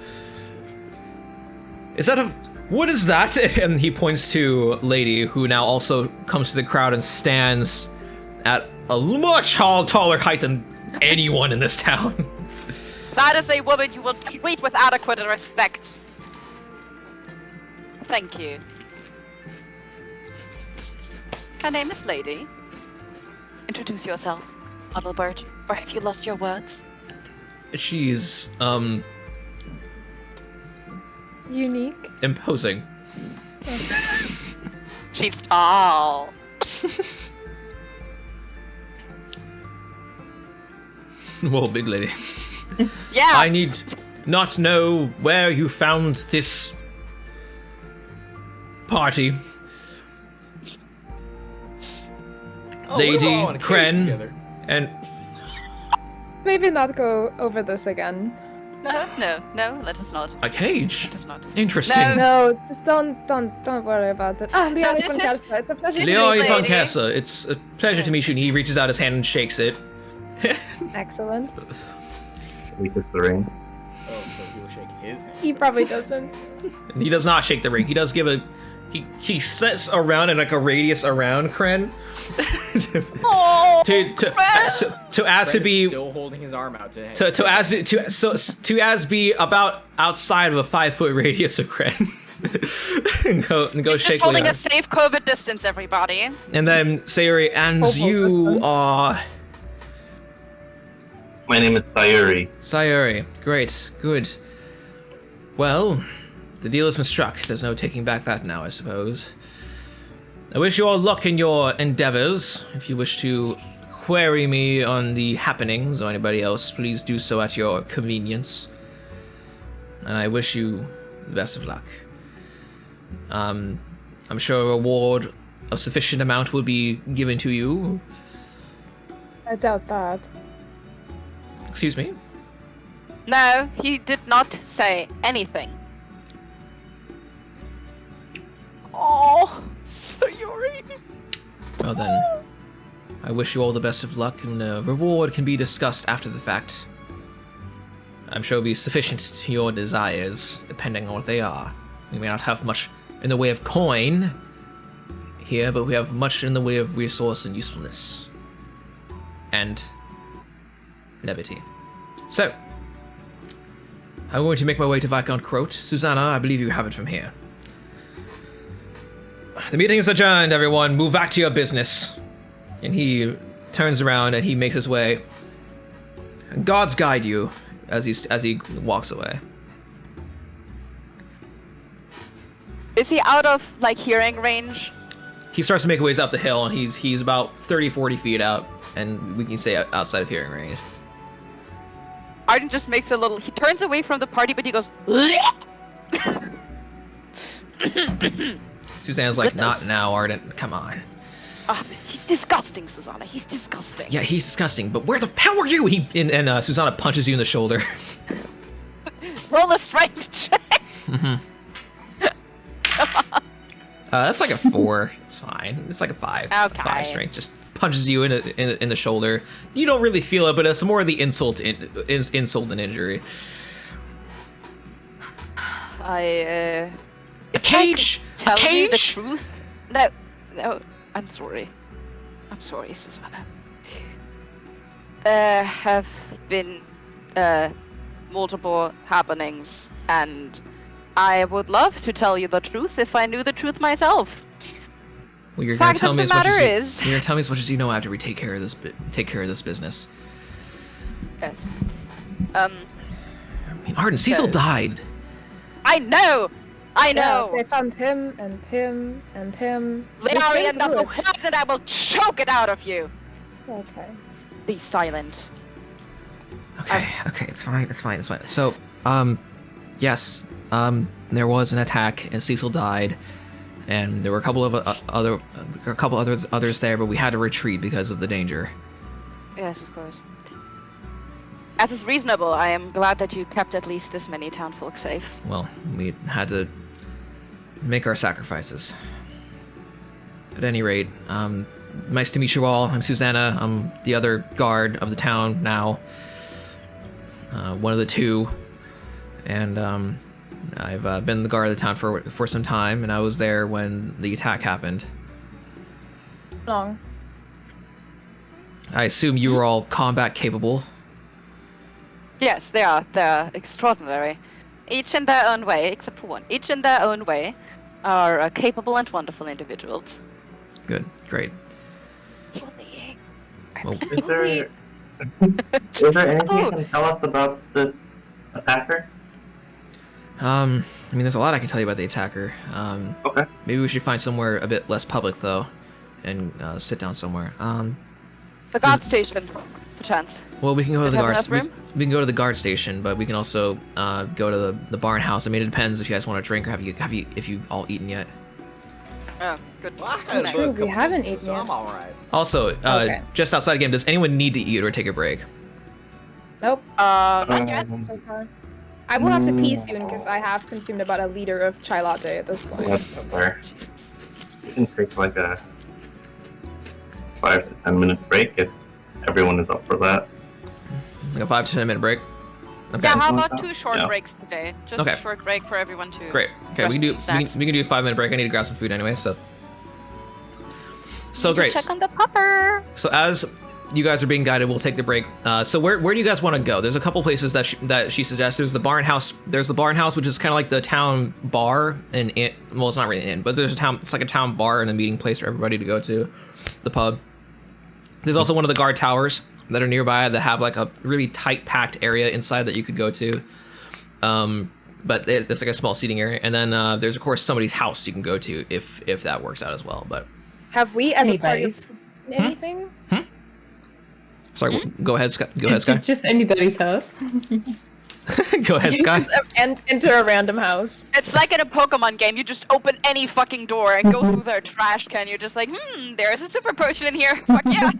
Is that a... What is that? And he points to Lady, who now also comes to the crowd and stands at a much taller height than anyone in this town. That is a woman you will treat with adequate respect. Thank you. Her name is Lady. Introduce yourself, Adalbert, or have you lost your words? She's, Unique. imposing. She's tall. Well, big lady. Yeah. I need not know where you found this party. Oh, we were Lady all in a cage Kren together. and Maybe not go over this again. No, let us not. a cage. Let us not. Interesting. No, just don't worry about it. Ah, Leon this von is- Kapsta, it's a pleasure. this to is Leon meet you. von Lady. Kessa, it's a pleasure to meet you. And he reaches out his hand and shakes it. Excellent. We kiss the ring. Oh, so he will shake his hand. He probably doesn't. And he does not shake the ring. He does give a... He sets around in like a radius around Kren. Oh, to as to Kren is be still holding his arm out to to as be about outside of a 5-foot radius of Kren. and go he's shake just holding Leon. a safe COVID distance, everybody. And then Sayuri, and Hobo you distance. are My name is Sayuri. Sayuri. Great, good. Well, the deal has been struck. There's no taking back that now, I suppose. I wish you all luck in your endeavors. If you wish to query me on the happenings or anybody else, please do so at your convenience. And I wish you the best of luck. I'm sure a reward of sufficient amount will be given to you. I doubt that. Excuse me? No, he did not say anything. Oh, Sayori. Well then, I wish you all the best of luck, and the reward can be discussed after the fact. I'm sure it'll be sufficient to your desires, depending on what they are. We may not have much in the way of coin here, but we have much in the way of resource and usefulness. And levity. So, I'm going to make my way to Viscount Croat. Susanna, I believe you have it from here. The meeting is adjourned, everyone. Move back to your business. And he turns around and he makes his way. Gods guide you as he walks away. Is he out of, like, hearing range? He starts to make ways up the hill, and he's about 30-40 feet out, and we can say outside of hearing range. Ardent just makes a little... He turns away from the party, but he goes... Susanna's like, Goodness. not now, Ardent. Come on. He's disgusting, Susanna. He's disgusting. Yeah, he's disgusting, but where the hell are you? And Susanna punches you in the shoulder. Roll a strength check. That's like a 4. It's fine. It's like a 5. Okay. 5 strength. Just punches you in the shoulder. You don't really feel it, but it's more the insult than injury. A cage. Tell A me the cage. truth. No. I'm sorry. I'm sorry, Susanna. Have been multiple happenings, and I would love to tell you the truth if I knew the truth myself. Well, you're gonna Fact tell of me the as much matter as is- you're gonna tell me as much as you know after we take care of this business. Yes. I mean, Ardent, Cecil died. I know. I know. Yeah, they found him and him and him. Larry, They enough came of what, and I will choke it out of you. through it. Okay. Be silent. Okay, it's fine. So, yes, there was an attack and Cecil died, and there were a couple of others there, but we had to retreat because of the danger. Yes, of course. As is reasonable, I am glad that you kept at least this many townfolk safe. Well, we had to make our sacrifices. At any rate, nice to meet you all. I'm Susanna. I'm the other guard of the town now. One of the two. And I've been the guard of the town for some time, and I was there when the attack happened. Long. I assume you were all combat capable. Yes, they are. They're extraordinary. Each in their own way, except for one. Each in their own way are capable and wonderful individuals. Good, great. Well, Is there anything you can tell us about the attacker? I mean, there's a lot I can tell you about the attacker. Okay. Maybe we should find somewhere a bit less public, though, and sit down somewhere. The guard station, perchance. Well, we can go to Did the it have guard. enough room? We can go to the guard station, but we can also go to the barn house. I mean, it depends if you guys want to drink or if you all eaten yet. Oh, good. Well, I had a True, we couple haven't things, eaten so yet. I'm alright. Also, Okay. just outside the game, does anyone need to eat or take a break? Nope. Not yet. So far. I will have to pee soon because I have consumed about a liter of chai latte at this point. That's fair. Jesus. You can take like a 5 to 10 minute break if everyone is up for that. Like a 5 to 10 minute break. Okay. Yeah, how about 2 short Yeah. breaks today? Just Okay. a short break for everyone to. Great. Okay, Rest we can do and snacks. we can do a 5-minute break. I need to grab some food anyway. So Need to great. Check on the pupper. So as you guys are being guided, we'll take the break. So where do you guys want to go? There's a couple places that she suggests. There's the barn house. There's the barn house, which is kind of like the town bar, and well, it's not really an inn, but there's a town. It's like a town bar and a meeting place for everybody to go to. The pub. There's also one of the guard towers that are nearby that have like a really tight packed area inside that you could go to. But it's like a small seating area, and then there's of course somebody's house you can go to if that works out as well. But Have we, as a party, Anybody's. anything? Sorry, go ahead, Sky. Go ahead, Sky. Just anybody's house. Go ahead, You Sky. just enter a random house. It's like in a Pokemon game. You just open any fucking door and go through their trash can. You're just like, there's a super potion in here. Fuck yeah.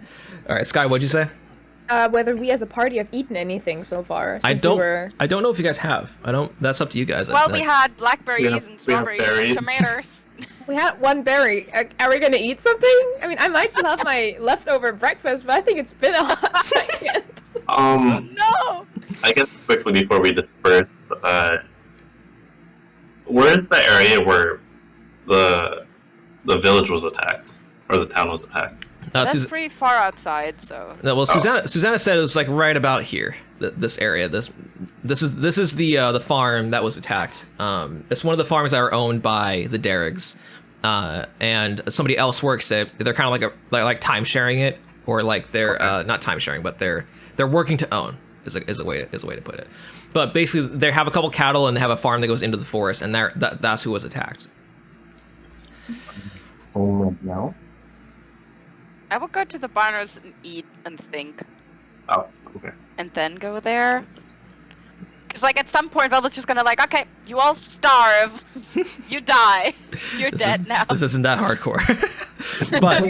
All right, Sky, what'd you say? Whether we as a party have eaten anything so far. I Since don't. We were... I don't know if you guys have. I don't. That's up to you guys. Well, we had blackberries have- and we have strawberries berries. and tomatoes. We had one berry. Are we gonna eat something? I mean, I might still have my leftover breakfast, but I think it's been a hot second. No! I guess quickly before we disperse, where is the area where the village was attacked, or the town was attacked? That's pretty far outside, so... No, well, Susanna said it was like right about here. This area. This is the farm that was attacked. It's one of the farms that are owned by the Derrigs, and somebody else works it. They're kind of like time sharing it, or like they're not time sharing, but they're working to own is a way to put it. But basically, they have a couple cattle and they have a farm that goes into the forest, and that's who was attacked. Oh no. I would go to the barners and eat and think, Oh, okay. and then go there. Because, like, at some point, Velvet's just gonna like, okay, you all starve, you die, you're dead now. This isn't that hardcore. But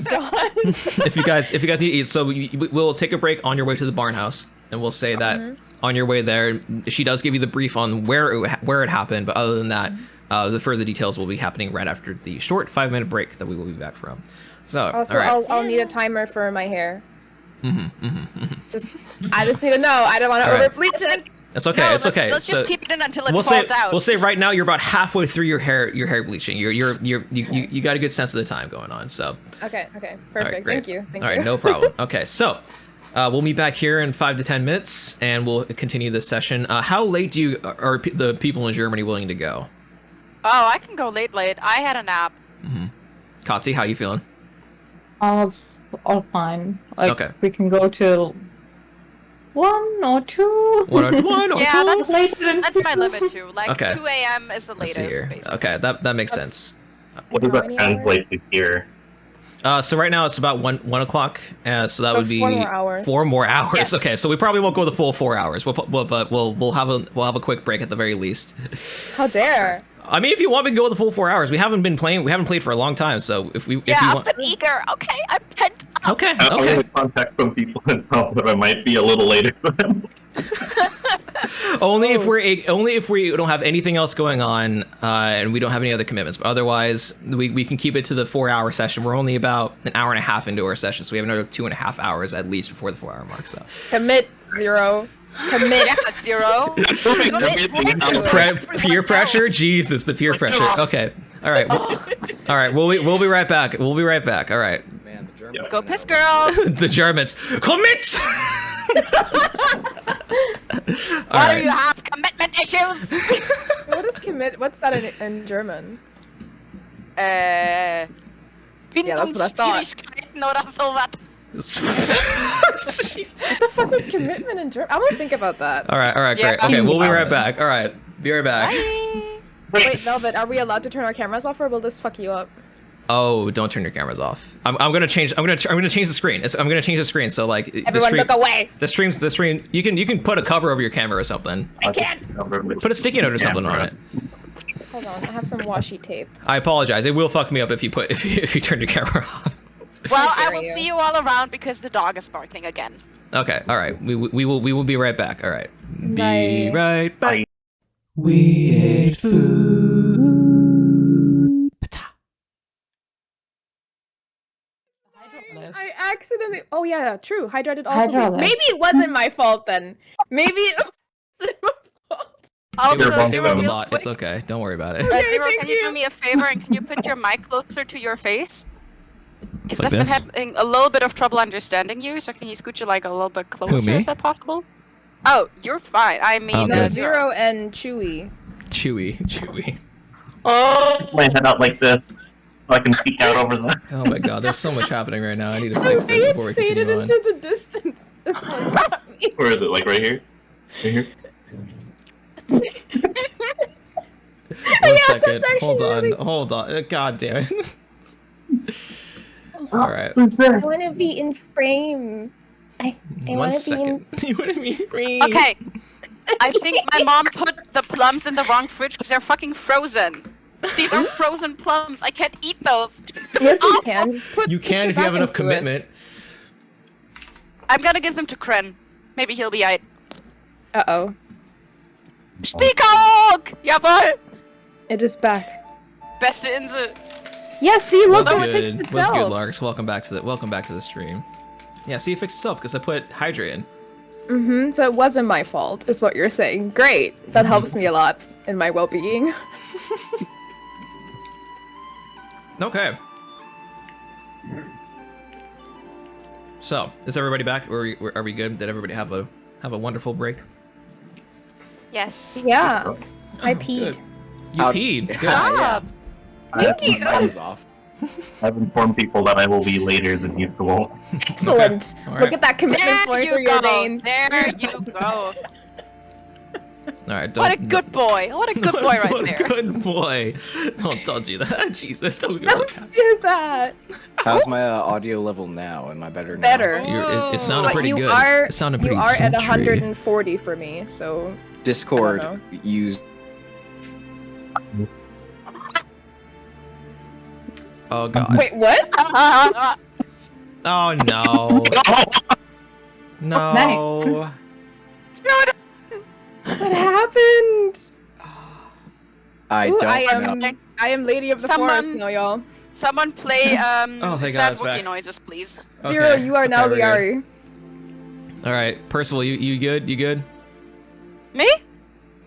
if you guys need to eat, so we'll take a break on your way to the barn house, and we'll say that on your way there, she does give you the brief on where it happened. But other than that, the further details will be happening right after the short 5-minute break that we will be back from. So, Also, all right. I'll need a timer for my hair. I just need to know. I don't want to All right. over bleach it. It's okay. No, It's okay. Let's just keep it in until it we'll falls say out. we'll say right now you're about halfway through your hair bleaching. You got a good sense of the time going on. So Okay, all right, perfect. great. Thank you. All right, no problem. Okay, so we'll meet back here in 5 to 10 minutes, and we'll continue this session. How late are the people in Germany willing to go? Oh, I can go late. I had a nap. Kati, how you feeling? All fine. Like, Okay. we can go till 1 or 2. One or Yeah, two? that's Later than that's 2. my limit too. Like Okay. 2 a.m. is the Let's see latest, here. basically. Okay, that makes That's- sense. What does How that many translate to here? So right now it's about 1 o'clock. So that So would be 4 more hours. 4 more hours. Yes. Okay, so we probably won't go the full 4 hours. But we'll have a quick break at the very least. How dare? I mean, if you want, we can go the full 4 hours. We haven't played for a long time. So if you I've want, been eager. Okay, I'm pent up. okay. I'm going to contact some people and tell them it might be a little later for them. Only if we don't have anything else going on, and we don't have any other commitments. But otherwise, we can keep it to the 4-hour session. We're only about an hour and a half into our session, so we have another 2.5 hours at least before the 4-hour mark. So Commit 0. Commit. 0. peer pressure, Jesus, the peer pressure. Okay, all right, all right. We'll be right back. We'll be right back. All right, Man, the Germans. Go piss, girls. the Germans commit. Why do you have commitment issues? What is commit? What's that in German? Yeah, that's what I thought. Oder sowas. Jeez. What the fuck is commitment in German? I'm gonna think about that. All right, Yeah. great. Okay, we'll be right back. All right, be right back. Bye. Wait, Velvet, are we allowed to turn our cameras off, or will this fuck you up? Oh, don't turn your cameras off. I'm gonna change. I'm gonna change the screen. I'm gonna change the screen. So like the Everyone, stream, look away! the stream. You can put a cover over your camera or something. I can't. Put a sticky note or something on it. Hold on, I have some washi tape. I apologize. It will fuck me up if you turn your camera off. Well, I dare will you. see you all around because the dog is barking again. Okay. All right. We will be right back. All right. Be Bye. right back. Bye. We ate food. I accidentally. Oh yeah, true. Hydrated also. Hydrated. Maybe it wasn't my fault then. Maybe it wasn't my fault. Also, It Zero, was a real lot. quick, It's okay. Don't worry about it. Okay, Zero, thank can you you. do me a favor and can you put your mic closer to your face? Because Like I've been this? having a little bit of trouble understanding you, so can you scoot you like a little bit closer? me? Is that possible? Oh, you're fine. I mean, Okay. No, Zero and Chewy. Chewy. Oh, My head out like this so I can peek out over there. Oh my god, there's so much happening right now. I need to fix this before we Faded continue on. into the distance. This one got me. Where is it? Like right here? Right here? One second. that's actually Hold on. really- Hold on. God damn it. All right. Who's there? I want to be in frame. I 1 want to be in. second. You want to be green? Okay. I think my mom put the plums in the wrong fridge because they're fucking frozen. These are frozen plums. I can't eat those. Yes, you can. Just put You can if you back have enough into it. commitment. I'm gonna give them to Kren. Maybe he'll be aight. Uh-oh. Speak out! Jawohl! It is back. Beste Insel. Yeah, see, look, What's it fixed good? What's good, itself. Larks? Welcome back to the stream. Yeah, see, it fixed itself because I put Hydra in. Mm-hmm, so it wasn't my fault, is what you're saying. Great. That helps me a lot in my well-being. Okay. So, is everybody back? Are we good? Did everybody have a wonderful break? Yes. Yeah. I Oh, peed. good. You Out- peed. Good. Yeah. Thank you. Thumbs off. I've informed people that I will be later than usual. Excellent. All Look right. at that commitment There flowing you through your go. veins. There you go. All right. What a good boy. What a good boy right What a there. good boy. Don't do that. Jesus, don't go Don't do that. How's my audio level now? Am I better now? Better. It sounded But pretty you good. are It sounded you pretty are at sultry. 140 for me, so Discord I don't used. Oh god. wait, what? Oh no. No. What happened? I Ooh, don't know. I am Lady of the Someone- Forest now, y'all. Someone play Oh, thank God, sad it's Wookiee back. noises, please. Zero, Okay. you are now Okay, we're good. Liari. All right, Percival, you good? You good? Me?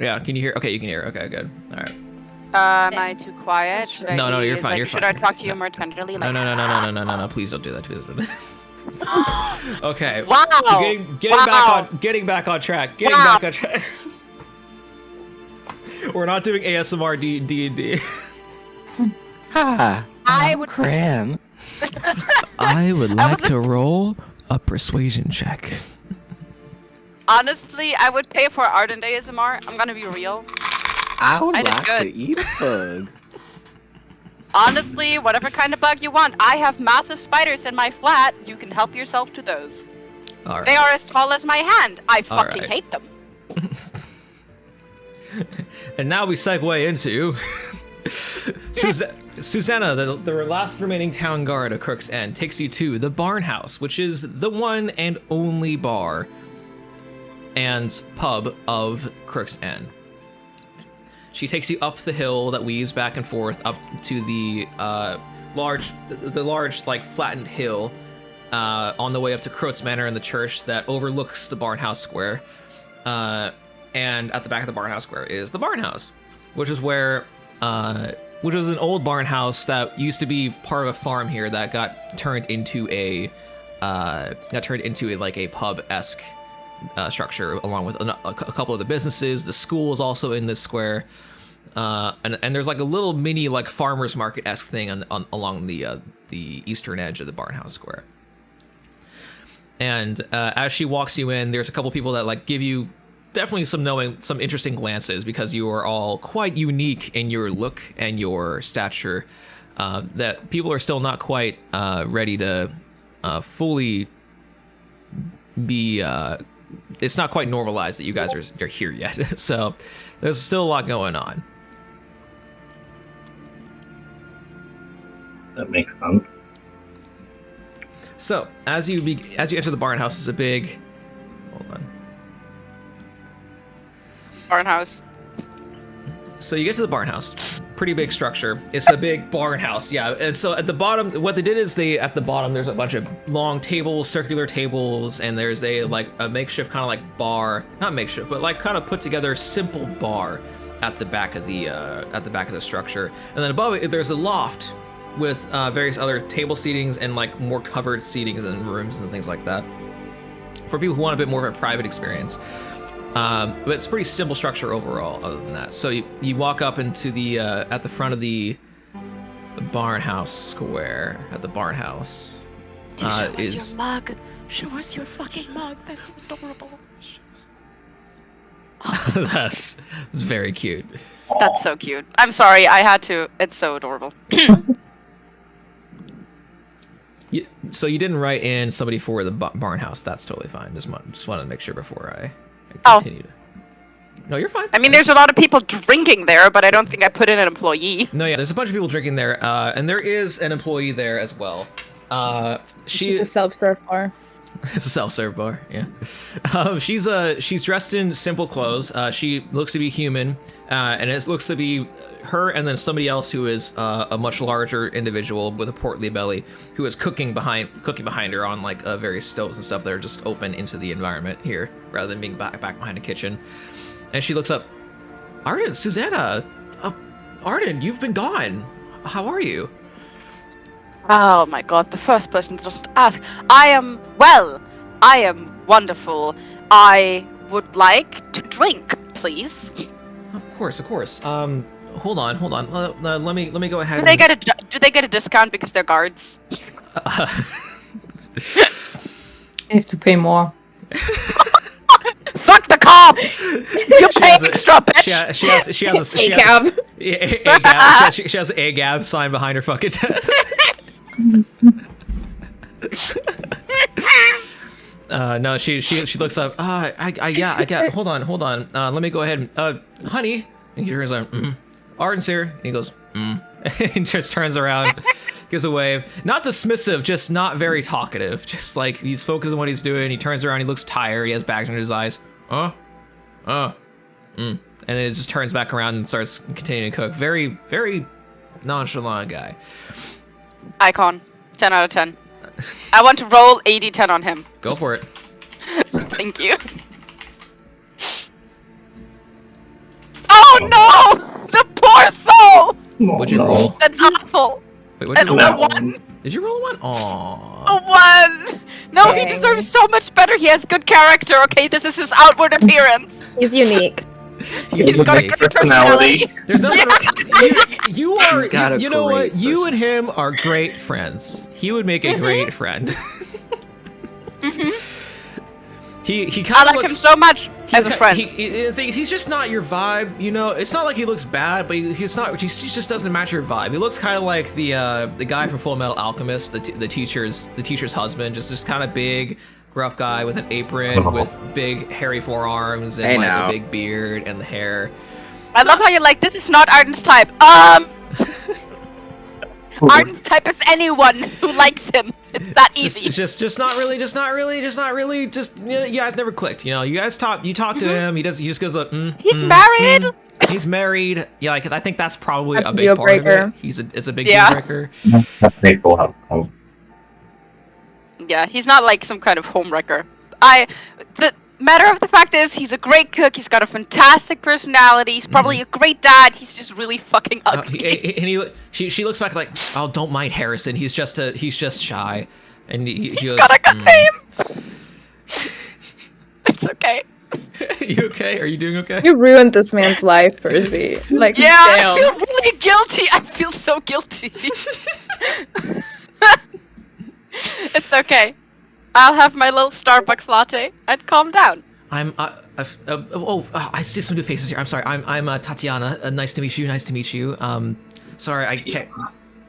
Yeah. Can you hear? Okay, you can hear. Okay, good. All right. Am I too quiet? Should I No, be, you're fine, like, you're should fine. I talk to you more tenderly? No, Like, no. Please don't do that. Please don't do that. Okay. Wow. So Wow. getting back on track. Wow. Back on track. We're not doing ASMR D&D. Hi, I would. Cram. I would like like to roll a persuasion check. Honestly, I would pay for Ardent ASMR. I'm gonna be real. I would I did like good. to eat a bug. Honestly, whatever kind of bug you want. I have massive spiders in my flat. You can help yourself to those. All right. They are as tall as my hand. I All fucking right. hate them. And now we segue into Susanna, the last remaining town guard of Crooks End, takes you to the Barn House, which is the one and only bar and pub of Crooks End. She takes you up the hill that weaves back and forth up to the large, like flattened hill on the way up to Croats Manor and the church that overlooks the Barn House Square. And at the back of the Barn House Square is the Barn House, which is where, which was an old barn house that used to be part of a farm here that got turned into a pub-esque structure, along with a couple of the businesses. The school is also in this square, and there's like a little mini like farmers market-esque thing along the eastern edge of the Barn House Square. And as she walks you in, there's a couple people that like give you definitely some interesting glances, because you are all quite unique in your look and your stature, that people are still not quite ready to fully be it's not quite normalized that you guys are here yet. So there's still a lot going on. That makes sense. So as you enter the barn house, is a big, hold on. Barn house. So you get to the barn house, pretty big structure. It's a big barn house, yeah. And so at the bottom, what they did is at the bottom, there's a bunch of long tables, circular tables, and there's a makeshift kind of like bar, not makeshift, but like kind of put together simple bar at the back of the structure. And then above it, there's a loft with various other table seatings and like more covered seatings and rooms and things like that for people who want a bit more of a private experience. But it's a pretty simple structure overall, other than that. So you walk up into the at the front of the barn house square. At the barn house Show us your mug. Show us your fucking mug. That's adorable. that's very cute. That's so cute. I'm sorry, I had to. It's so adorable. So you didn't write in somebody for the barn house. That's totally fine. Just wanted to make sure before I continued. No, you're fine. I mean, there's a lot of people drinking there, but I don't think I put in an employee. No, yeah, there's a bunch of people drinking there, and there is an employee there as well. She's a self-serve bar. It's a self-serve bar, yeah. She's dressed in simple clothes. She looks to be human, and it looks to be her and then somebody else who is a much larger individual with a portly belly who is cooking behind her on like various stoves and stuff that are just open into the environment here rather than being back behind a kitchen. And she looks up, Ardent, Susanna, Ardent, you've been gone. How are you? Oh my god, the first person to just ask. I am wonderful. I would like to drink, please. Of course. Hold on. Let me go ahead. Do they get a discount because they're guards? You have to pay more. Fuck the cops! You pay extra, bitch! She has a A-cab. A-gab. She has an A-gab sign behind her fucking desk. No, she looks up. I got. Hold on. Let me go ahead. Honey, and he turns on. Ardent's here. And he goes. And just turns around, gives a wave. Not dismissive, just not very talkative. Just like he's focused on what he's doing. He turns around. He looks tired. He has bags under his eyes. And then it just turns back around and starts continuing to cook. Very, very nonchalant guy. Icon. 10 out of 10. I want to roll AD10 on him. Go for it. Thank you. Oh no! The poor soul! What'd you roll? That's awful. Wait, what'd you And roll? a 1. Did you roll a 1? Aww. A 1! No, he Dang. deserves so much better. He has good character, okay? This is his outward appearance. He's unique. He's got a great great personality. There's nothing. You are. He's got a You know what? great You and him are great friends. He would make a great friend. He kind I of like looks, him so much as a friend. He's just not your vibe. You know, it's not like he looks bad, but he's not. He just doesn't match your vibe. He looks kind of like the guy from Full Metal Alchemist, the teacher's husband, just kind of big, gruff guy with an apron, with big hairy forearms and Hey, like now. a big beard and the hair. I love how you're like, this is not Ardent's type. Ardent's type is anyone who likes him. It's that easy. Just not really. You guys never clicked. You know, you guys talk to him. He just goes up. He's married. He's married. Yeah, like I think that's probably That's a a big deal part of breaker. it. It's a big Yeah. deal breaker. That's pretty cool. Yeah, he's not like some kind of homewrecker. The matter of the fact is, he's a great cook. He's got a fantastic personality. He's probably a great dad. He's just really fucking ugly. She looks back like, oh, don't mind Harrison. He's just shy, and he He's goes, got a good name. It's okay. You okay? Are you doing okay? You ruined this man's life, Percy. Like, Yeah, damn. I feel really guilty. I feel so guilty. It's okay. I'll have my little Starbucks latte and calm down. I see some new faces here. I'm sorry. I'm Tatiana. Nice to meet you. Sorry, I can't.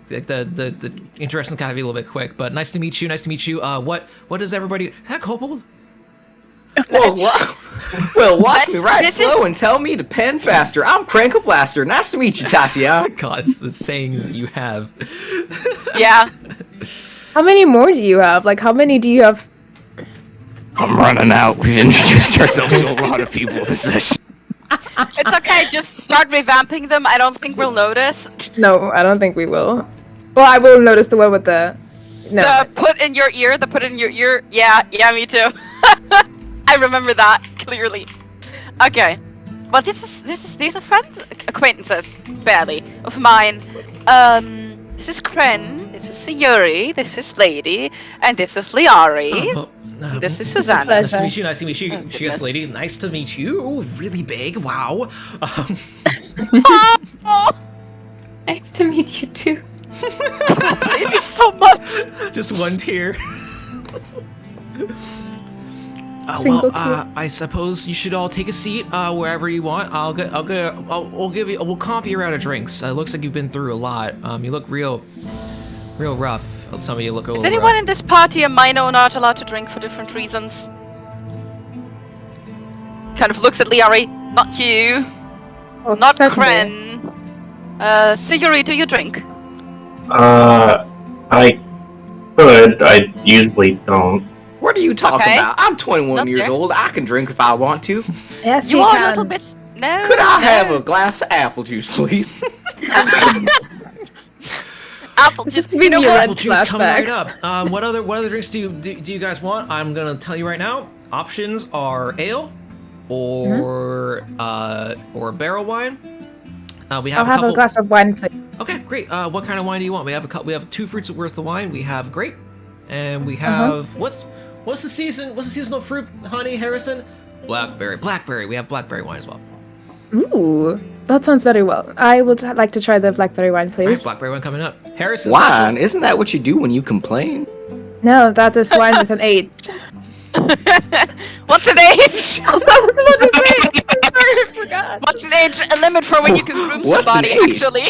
The introduction's gotta be a little bit quick, but nice to meet you. What does everybody? Is that a kobold? Whoa, well, watch me ride This slow is- and tell me to pen faster. I'm Crankle Blaster. Nice to meet you, Tatiana. God, it's the sayings that you have. Yeah. How many more do you have? Like, how many do you have? I'm running out. We've introduced ourselves to a lot of people this session. It's okay, just start revamping them. I don't think we'll notice. No, I don't think we will. Well, I will notice the one with the. No. The put in your ear. Yeah, me too. I remember that clearly. Okay. Well, these are friends, acquaintances, barely, of mine. This is Kren, this is Sayuri, this is Lady, and this is Liari. This is Susanna. Nice to meet you. She goes, lady. Nice to meet you. Ooh, really big. Wow. Oh, Nice to meet you too. thank you so much. Just one tear. Single I suppose you should all take a seat wherever you want. We'll comp you a round of drinks. Looks like you've been through a lot. You look real rough. some of you look a little. Is anyone in this party a minor or not allowed to drink for different reasons? Kind of looks at Liari. Not you. Oh, Not certainly. Kren. Siguri, do you drink? I could. I usually don't. What are you talking Okay. about? I'm 21 Not years there. old. I can drink if I want to. Yes, You he are can. a little bit. No. Could I no. have a glass of apple juice, please? apple This juice? is giving You know me what? red Apple juice coming right flashbacks. up. What other drinks do you guys want? I'm gonna tell you right now. Options are ale, or barrel wine. We have I'll have couple. a glass of wine, please. Okay, great. What kind of wine do you want? We have 2 fruits worth of wine. We have grape, and we have what's the seasonal fruit? Honey, Harrison. Blackberry. We have blackberry wine as well. Ooh, that sounds very well. I would like to try the blackberry wine, All right, please. blackberry wine coming up. Harrison. Wine? Isn't that what you do when you complain? No, that is wine with an H. What's an age? I was about to say. I'm sorry, I forgot. What's an age? A limit for when you can groom What's an somebody, age? actually.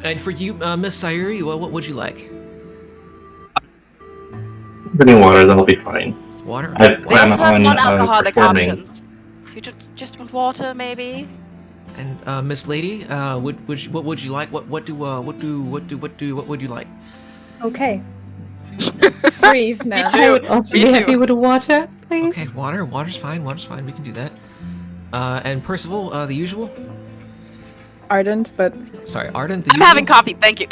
And for you, Miss Sayuri, what would you like? Drinking water, that'll be fine. Water. I We plan also have on non-alcoholic performing. options. You just want water, maybe? And Miss Lady, what would you like? What would you like? Okay. Breathe now. too. I would also Me be too. happy with water, Okay, please. water's fine. We can do that. And Percival, the usual. Ardent, but Sorry, Ardent. I'm having coffee, thank you.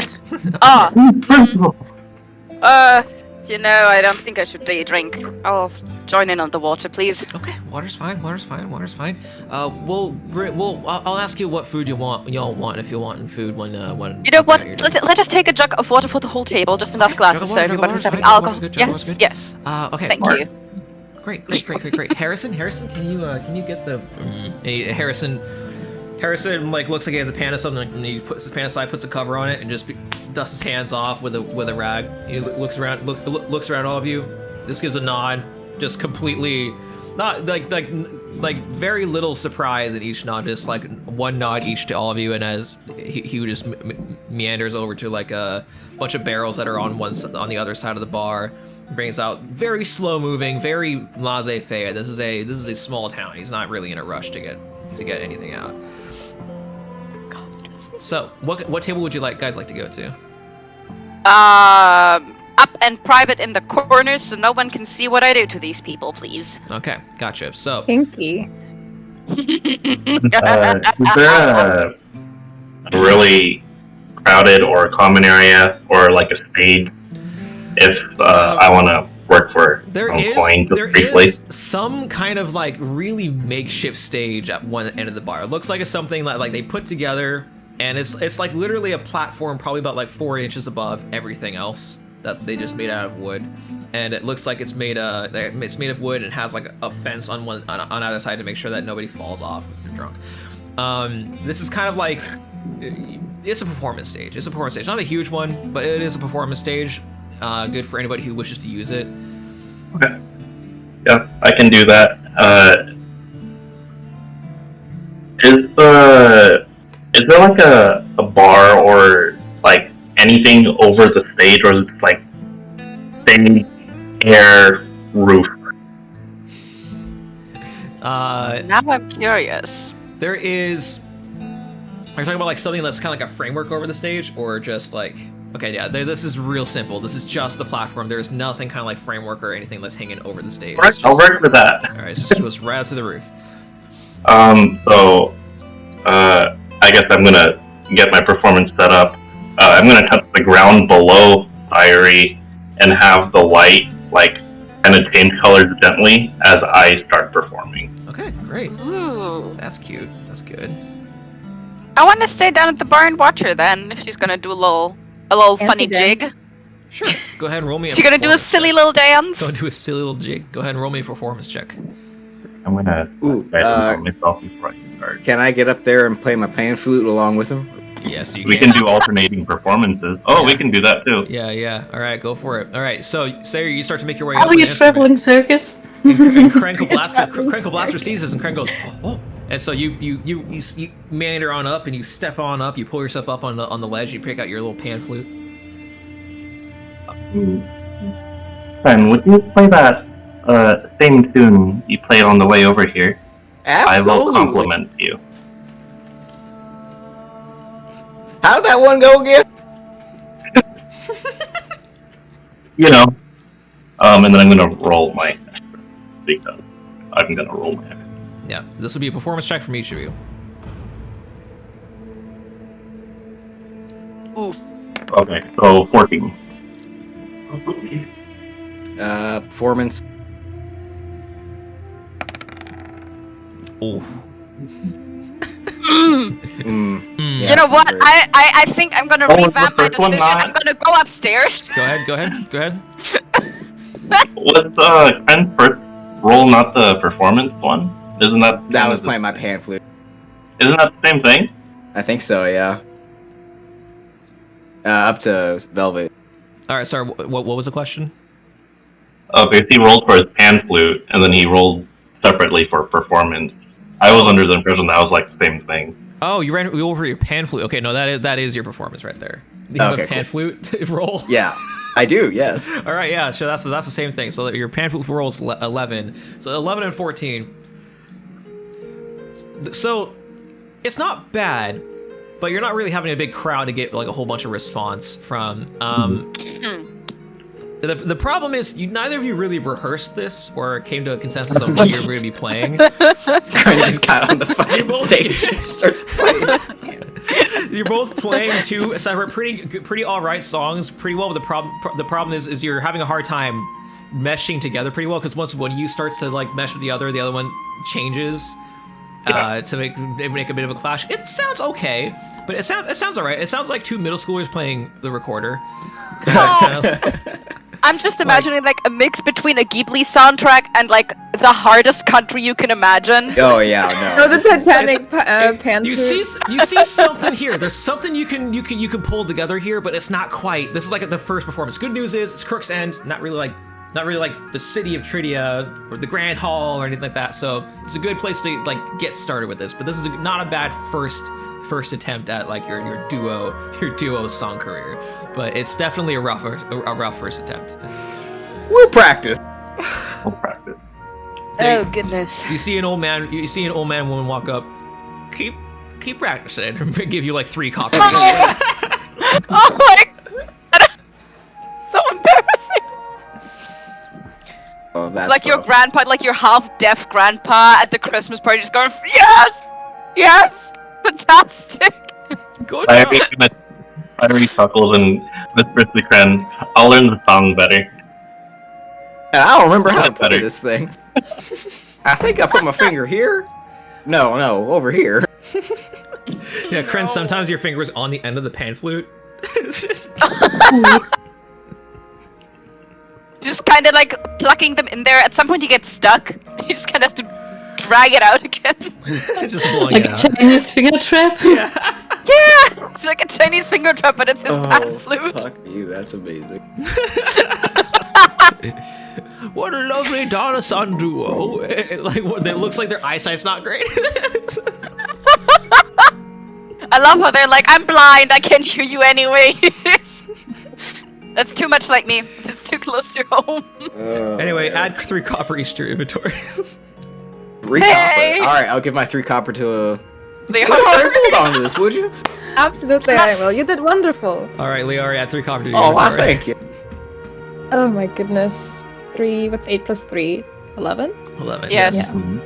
I don't think I should drink. I'll join in on the water, please. Okay, water's fine. I'll ask you what food y'all want if you want food when. You know what? you're done. Let us take a jug of water for the whole table, just enough glasses so jug of everybody water's who's having fine, jug of alcohol. water's good, jug of water's Yes, good. yes. Okay. Thank you. Great. Harrison, can you get the Harrison like looks like he has a pan of something, and he puts his pan aside, puts a cover on it, and just dusts his hands off with a rag. He looks around all of you. Just gives a nod, just completely not like very little surprise at each nod, just like one nod each to all of you. And as he just meanders over to like a bunch of barrels that are on the other side of the bar, brings out very slow moving, very laissez-faire. This is a small town. He's not really in a rush to get anything out. So, what table would you guys like to go to? Up and private in the corners so no one can see what I do to these people, please. Okay, gotcha. So, kinky. Is there a really crowded or common area or like a stage if I want to work for there coin just briefly? is some kind of like really makeshift stage at one end of the bar. It looks like it's something that like they put together, and it's like literally a platform probably about like 4 inches above everything else that they just made out of wood. And it looks like it's made of wood and has like a fence on either side to make sure that nobody falls off if they're drunk. This is kind of like it's a performance stage. Not a huge one, but it is a performance stage. Good for anybody who wishes to use it. Okay. Yeah, I can do that. Is there like a bar or like anything over the stage, or is it just like stage, air, roof? Now I'm curious. There is. Are you talking about like something that's kind of like a framework over the stage, or just like? Okay, yeah, this is real simple. This is just the platform. There's nothing kind of like framework or anything that's hanging over the stage. Right, I'll work with that. All right, it's just goes right up to the roof. I guess I'm gonna get my performance set up. I'm gonna touch the ground below Irie and have the light like kind of change colors gently as I start performing. Okay, great. Ooh. That's cute. That's good. I want to stay down at the bar and watch her then, if she's gonna do a little funny dance. jig. Sure. Go ahead and roll me. Is she gonna do a performance silly check. little dance? Go do a silly little jig. Go ahead and roll me a performance check. I'm gonna Ooh, try to know myself before I start. Can I get up there and play my pan flute along with him? Yes, you We can do alternating performances. Oh, we can do that too. Yeah. All right, go for it. All right, so Sarah, you start to make your way Are up. we with a the instrument. traveling circus? And Krenkle Blaster sees this, and Krenk goes, oh, And so you meander on up, and you step on up. You pull yourself up on the ledge. You pick out your little pan flute. Ren, would you play that same tune you played on the way over here? Absolutely. I will compliment you. How'd that one go again? You know. And then I'm gonna roll my because I'm gonna roll my. Yeah, this will be a performance check from each of you. Oof. Okay, so 14. Performance. Oh. Yeah, You know what? great. I think I'm gonna Oh, was revamp the my first one decision. not? I'm gonna go upstairs. Go ahead. Was Kren's first roll not the performance one? Isn't that That was playing my pan flute. Isn't that the same thing? I think so, yeah. Up to Velvet. All right, sorry. What was the question? Okay, he rolled for his pan flute, and then he rolled separately for performance. I was under the impression that was like the same thing. Oh, you ran over your pan flute. Okay, no, that is your performance right there. You have Okay, a pan flute roll. Yeah, I do, yes. All right, yeah, sure. That's the same thing. So your pan flute roll is 11. So 11 and 14. So it's not bad, but you're not really having a big crowd to get like a whole bunch of response from. The problem is neither of you really rehearsed this or came to a consensus of what you're going to be playing. I just got on the fucking both- stage and starts playing. You're both playing two separate, pretty all right songs, pretty well. But the problem is you're having a hard time meshing together pretty well because once one of you starts to like mesh with the other one changes to make a bit of a clash. It sounds okay, but it sounds all right. It sounds like two middle schoolers playing the recorder. Kind of. I'm just imagining like a mix between a Ghibli soundtrack and like the hardest country you can imagine. Oh yeah, no. Oh, the Titanic pan You flute. see something here. There's something you can pull together here, but it's not quite. This is like the first performance. Good news is it's Crooks End, not really like the city of Tridia or the Grand Hall or anything like that. So it's a good place to like get started with this. But this is not a bad first attempt at like your duo song career. But it's definitely a rough first attempt. We'll practice. We'll practice. Oh goodness. You see an old man and woman walk up. Keep practicing and give you like 3 copies. Oh my god. So embarrassing. Oh, that's It's like your rough. grandpa, like your half-deaf grandpa at the Christmas party just going, yes, fantastic. Good I job. already chuckles and whispers to Kren, I'll learn the song better. And I don't remember how to That's play better. this thing. I think I put my finger here. No, over here. Yeah, Kren, sometimes your finger's on the end of the pan flute. It's just Just kind of like plucking them in there. At some point you get stuck. You just kind of have to drag it out again. just blowing Like it a out. Chinese finger trap? Yeah, it's like a Chinese finger trap, but it's his pan flute. Fuck you, that's amazing. What a lovely daughter-son duo. Like, it looks like their eyesight's not great. I love how they're like, I'm blind, I can't hear you anyway. That's too much like me. It's too close to home. Anyway, yeah. add 3 copper each to your inventory. 3 Hey! copper. Alright, I'll give my 3 copper to a... They Hold on to this, would you? Absolutely, I will. You did wonderful. Alright, Leori, add 3 copper to your Oh, inventory. thank you. Oh my goodness. 3, what's 8 plus 3? 11? 11. Yes. Yeah.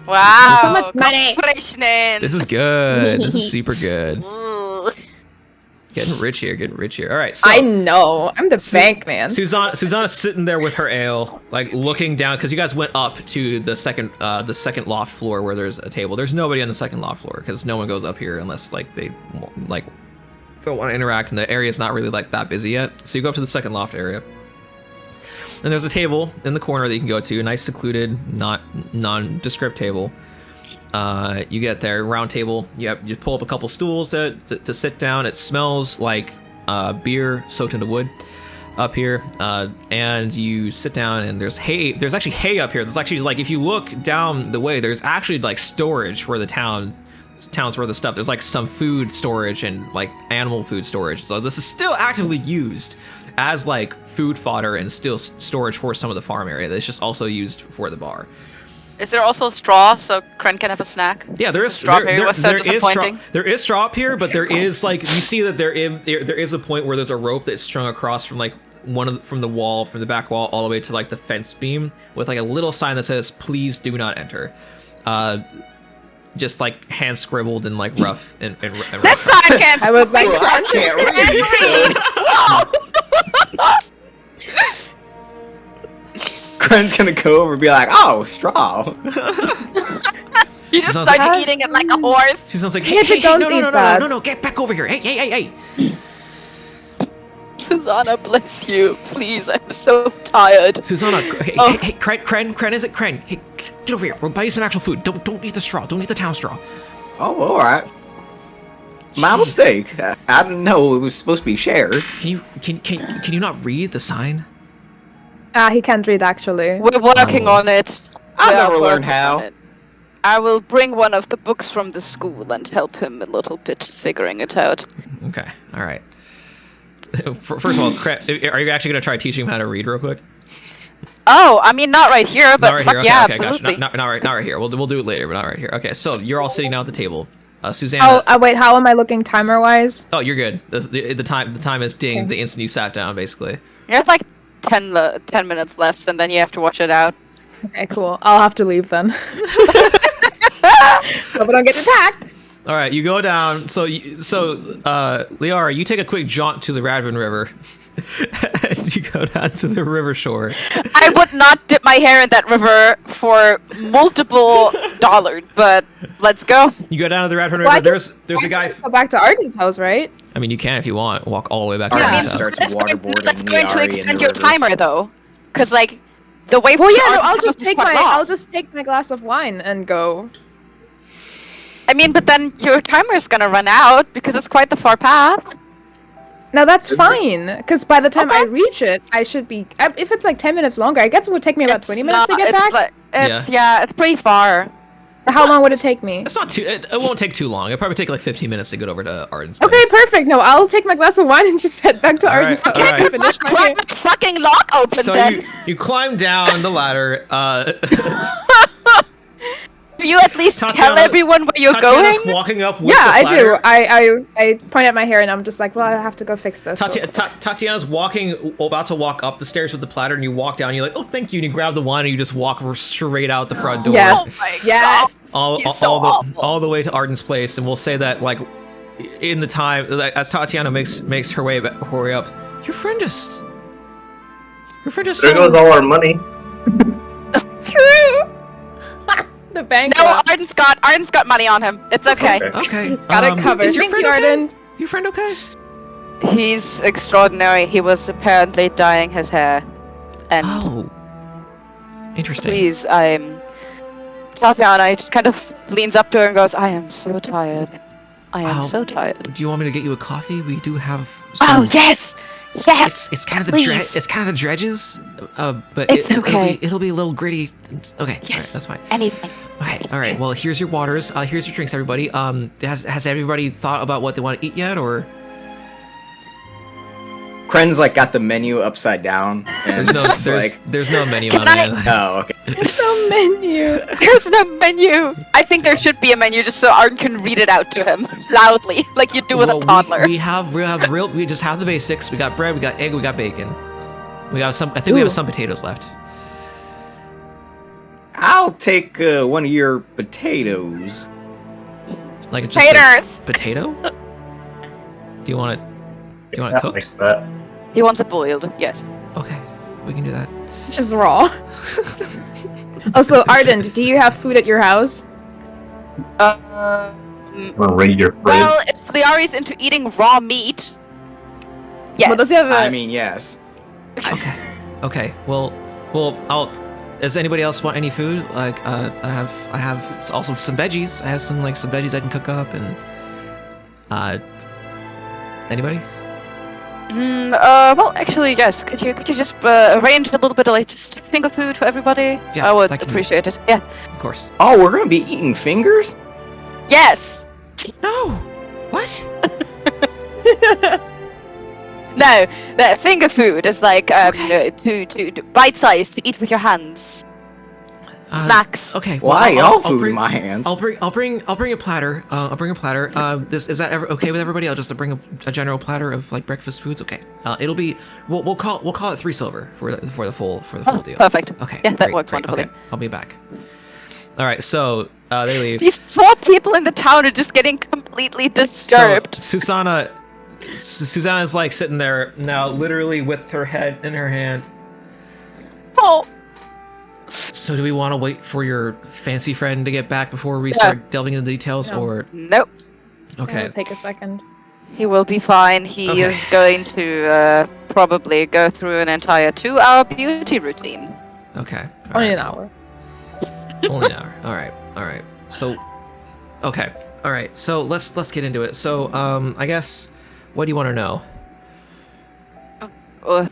Wow. So much money. Cooperation. This is good. This is super good. Ooh. Getting rich here, Alright, so... I know. I'm the bank man. Susanna's sitting there with her ale, like looking down, because you guys went up to the second loft floor where there's a table. There's nobody on the second loft floor because no one goes up here unless like they like don't want to interact, and the area's not really like that busy yet. So you go up to the second loft area, and there's a table in the corner that you can go to, a nice secluded, not nondescript table. You get there, round table. You pull up a couple stools to sit down. It smells like beer soaked into wood. up here, and you sit down, and there's hay. There's actually hay up here. There's actually, like, if you look down the way, there's actually like storage for the towns worth of stuff. There's like some food storage and like animal food storage. So this is still actively used as like food fodder and still storage for some of the farm area. That's just also used for the bar. Is there also straw so Kren can have a snack? Yeah, there is strawberry was so disappointing. There is straw up here, but there is like you see that there is a point where there's a rope that's strung across from like from the back wall all the way to like the fence beam with like a little sign that says "Please do not enter." Just like hand scribbled and like rough and rough. This sign can't. I would like Well, I can't read, so Kren's gonna go over and be like, "Oh, straw." You just sounds started like- eating it like a horse. She sounds like, Yeah, hey, but don't eat that. no, get back over here. Hey. Susanna, bless you. Please, I'm so tired. Susanna, hey, Oh. hey, Kren, is it Kren? Hey, get over here. We'll buy you some actual food. Don't eat the straw. Don't eat the town straw. Oh, all right. My Jeez. mistake. I didn't know it was supposed to be shared. Can you not read the sign? He can't read actually. We're working on it. I'll We are never learn working how. on it. I will bring one of the books from the school and help him a little bit figuring it out. Okay, all right. First of all, Kren, are you actually gonna try teaching him how to read real quick? Oh, I mean, not right here, but Not right fuck here. Okay, yeah, okay, absolutely. Gotcha. Not right here. We'll do it later, but not right here. Okay, so you're all sitting down at the table. Susanna. Oh, wait, how am I looking timer wise? Oh, you're good. The time is ding the instant you sat down, basically. You have like 10 minutes left, and then you have to watch it out. Okay, cool. I'll have to leave then. Hope I don't get attacked. All right, you go down. So Liara, you take a quick jaunt to the Radvin River, and you go down to the river shore. I would not dip my hair in that river for multiple dollars, but let's go. You go down to the Radvin River. Well, I can- There's a guy. Go back to Ardent's house, right? I mean, you can if you want. Walk all the way back to Ardent I Ardent's mean, house. starts waterboarding that's going to Liari in extend the your river. timer, though. Because, like, the way Well, to yeah, no, Ardent's I'll house just is take quite my long. I'll just take my glass of wine and go. I mean, but then your timer is gonna run out because it's quite the far path. Now that's fine, because by the time I Okay. reach it, I should be. If it's like 10 minutes longer, I guess it would take me about 20 minutes to get back. It's pretty far. How long would it take me? It's not too. It won't take too long. It'll probably take like 15 minutes to get over to Ardent's place. Okay, perfect. No, I'll take my glass of wine and just head back to All right, Ardent's house all right. to finish my hair. Crack the fucking lock open So then. you climb down the ladder. Do you at least tell Tatiana- everyone where you're Tatiana's going? walking up with Yeah, the I platter. do. I point at my hair and I'm just like, well, I have to go fix this. Tatiana's about to walk up the stairs with the platter, and you walk down. And you're like, "Oh, thank you!" And you grab the wine, and you just walk straight out the front door, Yes. Oh my Yes. God. You're so awful. all the way to Ardent's place. And we'll say that, like, in the time like, as Tatiana makes her way up, your friend just There goes all our money. True. The bank. No, Ardent's got money on him. It's okay. Okay, He's got it covered. Is your Thank friend you, okay? Ardent. Your friend okay? He's extraordinary. He was apparently dyeing his hair. And Oh, interesting. please, Tatiana just kind of leans up to her and goes, I am so tired. I am Oh. so tired. Do you want me to get you a coffee? We do have. Oh, yes! Yes! It's kind of please. it's kind of the dredges, but It's okay. It'll be a little gritty. Okay, Yes. alright, that's fine. Anything. Okay, all right. Well, here's your waters. Here's your drinks, everybody. Has everybody thought about what they want to eat yet, or Kren's like got the menu upside down, and there's no it's just there's no menu Can on I- it. oh, okay. There's no menu. There's no menu. I think there should be a menu just so Arden can read it out to him loudly, like you do with Well, a toddler. We just have the basics. We got bread. We got egg. We got bacon. We got some. I think we have Ooh. some potatoes left. I'll take one of your potatoes. Like just Taters. a potato. Do you want it? Do you want it Yeah, cooked? like that. He wants it boiled. Yes. Okay, we can do that. Just raw. Also, Ardent, do you have food at your house? I'm gonna raid your fridge. Well, if Liari's into eating raw meat, yes. Well, does he have a... I mean, yes. Okay. Well, does anybody else want any food? Like, I have also some veggies. I have some veggies I can cook up, and anybody? Well, actually, yes. Could you just arrange a little bit of like just finger food for everybody? Yeah, I would that can be- appreciate it. Yeah. Of course. Oh, we're gonna be eating fingers? Yes. No! What? No, the finger food is like to bite size to eat with your hands. Snacks. Okay. Why? I'll All food bring, in my hands. I'll bring a platter. I'll bring a platter. This is that okay with everybody? I'll just bring a general platter of like breakfast foods. Okay. It'll be we'll call it 3 silver for the full deal. Perfect. Okay. Yeah, that great, works great. wonderfully. Okay, I'll be back. All right. So they leave. These 4 people in the town are just getting completely disturbed. So Susanna's like sitting there now, literally with her head in her hand. Oh. So do we want to wait for your fancy friend to get back before we start delving into the details, No. or Nope. okay? It'll take a second. He will be fine. He Okay. is going to probably go through an entire 2-hour beauty routine. Okay. all Only right. an hour. Only an hour. All right. So, okay. All right. So let's get into it. So, I guess, what do you want to know?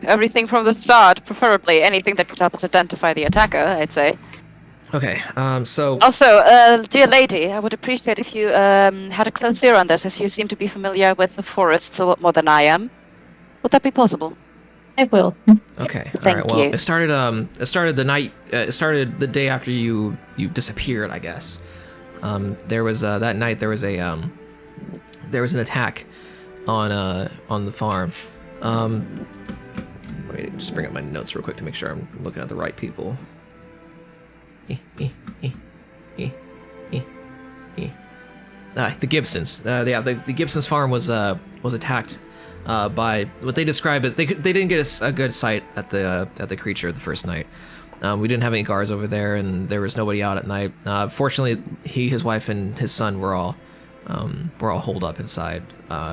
Everything from the start, preferably anything that could help us identify the attacker, I'd say. Okay. So Also, dear lady, I would appreciate if you had a close ear on this, as you seem to be familiar with the forests a lot more than I am. Would that be possible? I will. okay. Thank all right. Well, you. it started the night. It started the day after you disappeared, I guess. There was that night. There was an attack on the farm. Let me just bring up my notes real quick to make sure I'm looking at the right people. The Gibsons. The Gibsons farm was attacked by what they describe as they didn't get a good sight at the creature the first night. We didn't have any guards over there, and there was nobody out at night. Fortunately, his wife, and his son were all holed up inside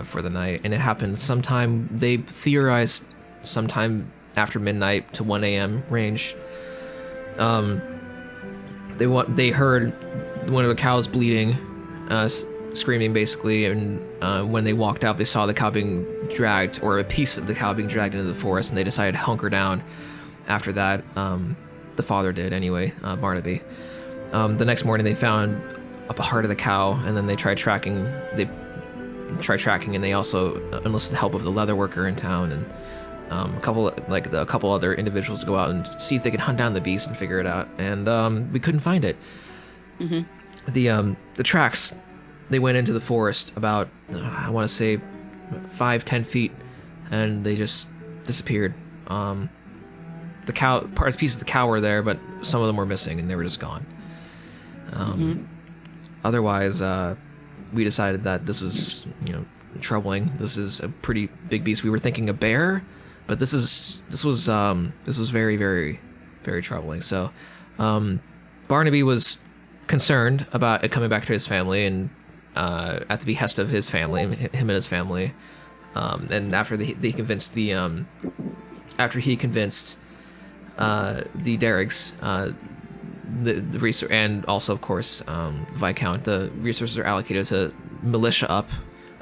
for the night, and it happened sometime. They theorized sometime after midnight to 1 a.m. range. They heard one of the cows bleeding, screaming basically, and when they walked out, they saw the cow being dragged, or a piece of the cow being dragged into the forest, and they decided to hunker down. After that, the father did anyway, Barnaby. The next morning, they found a part of the cow, and then they tried tracking. And they also enlisted the help of the leather worker in town and a couple other individuals to go out and see if they could hunt down the beast and figure it out. And we couldn't find it. Mm-hmm. The tracks, they went into the forest about I want to say 5-10 feet, and they just disappeared. The cow pieces of the cow were there, but some of them were missing, and they were just gone. Otherwise, we decided that this is troubling. This is a pretty big beast. We were thinking a bear, but this was very, very, very troubling. So Barnaby was concerned about it coming back to his family, and at the behest of his family, him and his family, and after he convinced the Derricks, the resource, and also of course Viscount, the resources are allocated to militia up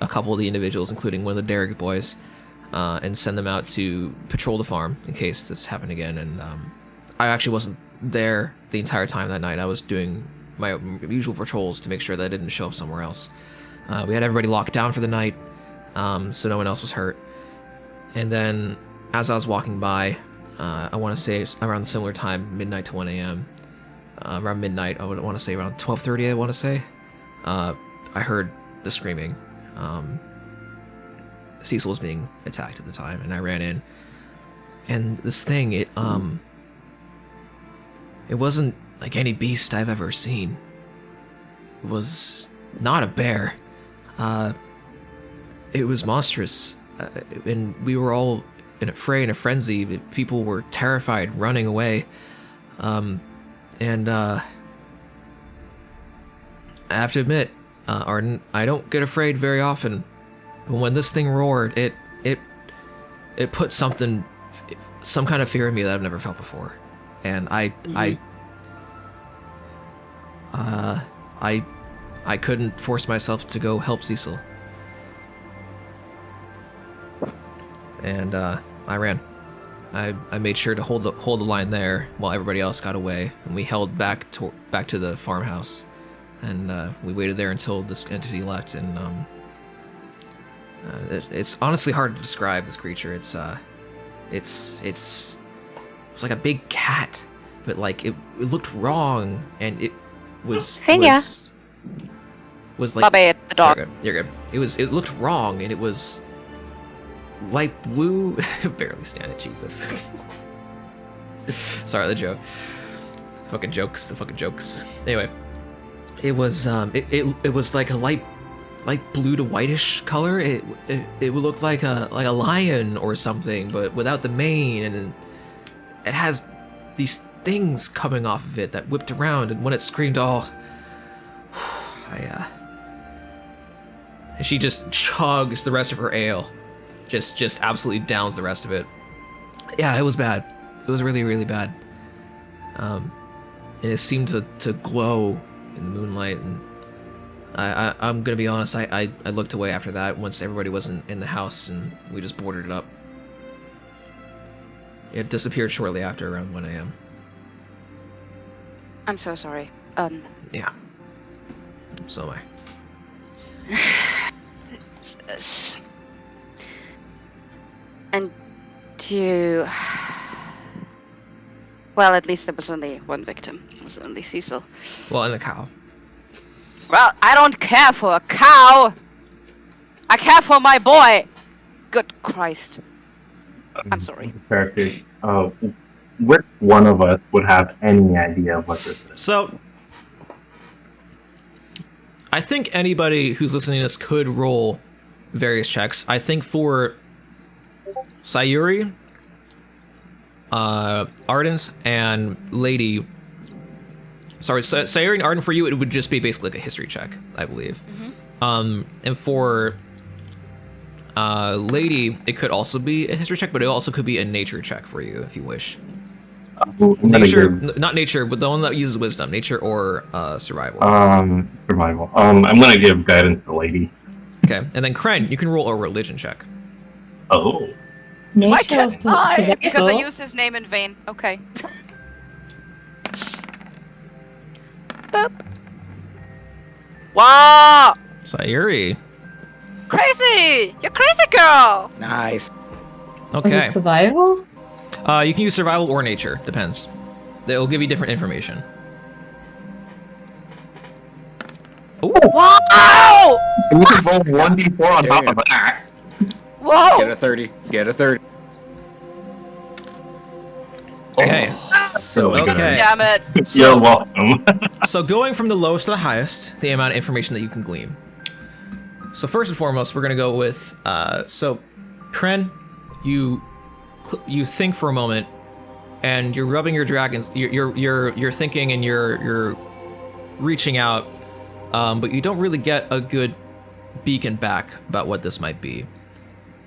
a couple of the individuals, including one of the Derrick boys, and send them out to patrol the farm in case this happened again. And I actually wasn't there the entire time that night. I was doing my usual patrols to make sure that I didn't show up somewhere else. We had everybody locked down for the night, so no one else was hurt. And then as I was walking by, I want to say around a similar time, midnight to 1 a.m. Around midnight, I would want to say around 12:30. I want to say, I heard the screaming. Cecil was being attacked at the time, and I ran in. And this thing, it wasn't like any beast I've ever seen. It was not a bear. It was monstrous, and we were all in a fray, in a frenzy. People were terrified, running away. And I have to admit, Ardent, I don't get afraid very often. But when this thing roared, it put some kind of fear in me that I've never felt before. And I couldn't force myself to go help Cecil. and I ran. I made sure to hold the line there while everybody else got away, and we held back to the farmhouse, and we waited there until this entity left. And it's honestly hard to describe this creature. It's like a big cat, but like it looked wrong, and it was was like. Bobby, the dog. Sorry, you're good. It looked wrong, and it was light blue. Barely stand it, Jesus. Sorry, the joke. The fucking jokes. Anyway, it was it was like a light blue to whitish color. It would look like a lion or something, but without the mane, and it has these things coming off of it that whipped around, and when it screamed, she just chugs the rest of her ale. Just absolutely downs the rest of it. Yeah, it was bad. It was really, really bad. And it seemed to glow in the moonlight, and I'm gonna be honest, I looked away after that once everybody was in the house, and we just boarded it up. It disappeared shortly after, around 1 a.m. I'm so sorry. Yeah. So am I. And you... Well, at least there was only one victim. It was only Cecil. Well, and the cow. Well, I don't care for a cow! I care for my boy! Good Christ. I'm sorry. Characters. Which one of us would have any idea of what this is? So, I think anybody who's listening to this could roll various checks. I think for Sayuri, Ardent, and Lady... Sorry, Sayuri and Ardent, for you, it would just be basically like a history check, I believe. Mm-hmm. And for Lady, it could also be a history check, but it also could be a nature check for you, if you wish. Nature, not nature, but the one that uses wisdom. Nature or survival. Survival. I'm gonna give guidance to Lady. Okay, and then Kren, you can roll a religion check. Oh. Why Nature can't I? Because I survival. used his name in vain. Okay. Boop. Wow! Sayuri. Crazy! You're crazy, girl! Nice. Okay. Survival? You can use survival or nature, depends. It'll give you different information. Ooh. Wow! And you can roll 1d4 on top of that. Whoa! Get a 30. Get a 30. Okay. So Okay. good. Damn it. You're welcome. So going from the lowest to the highest, the amount of information that you can glean. So first and foremost, we're gonna go with so Kren, you think for a moment, and you're rubbing your dragons. You're thinking, and you're reaching out, but you don't really get a good beacon back about what this might be.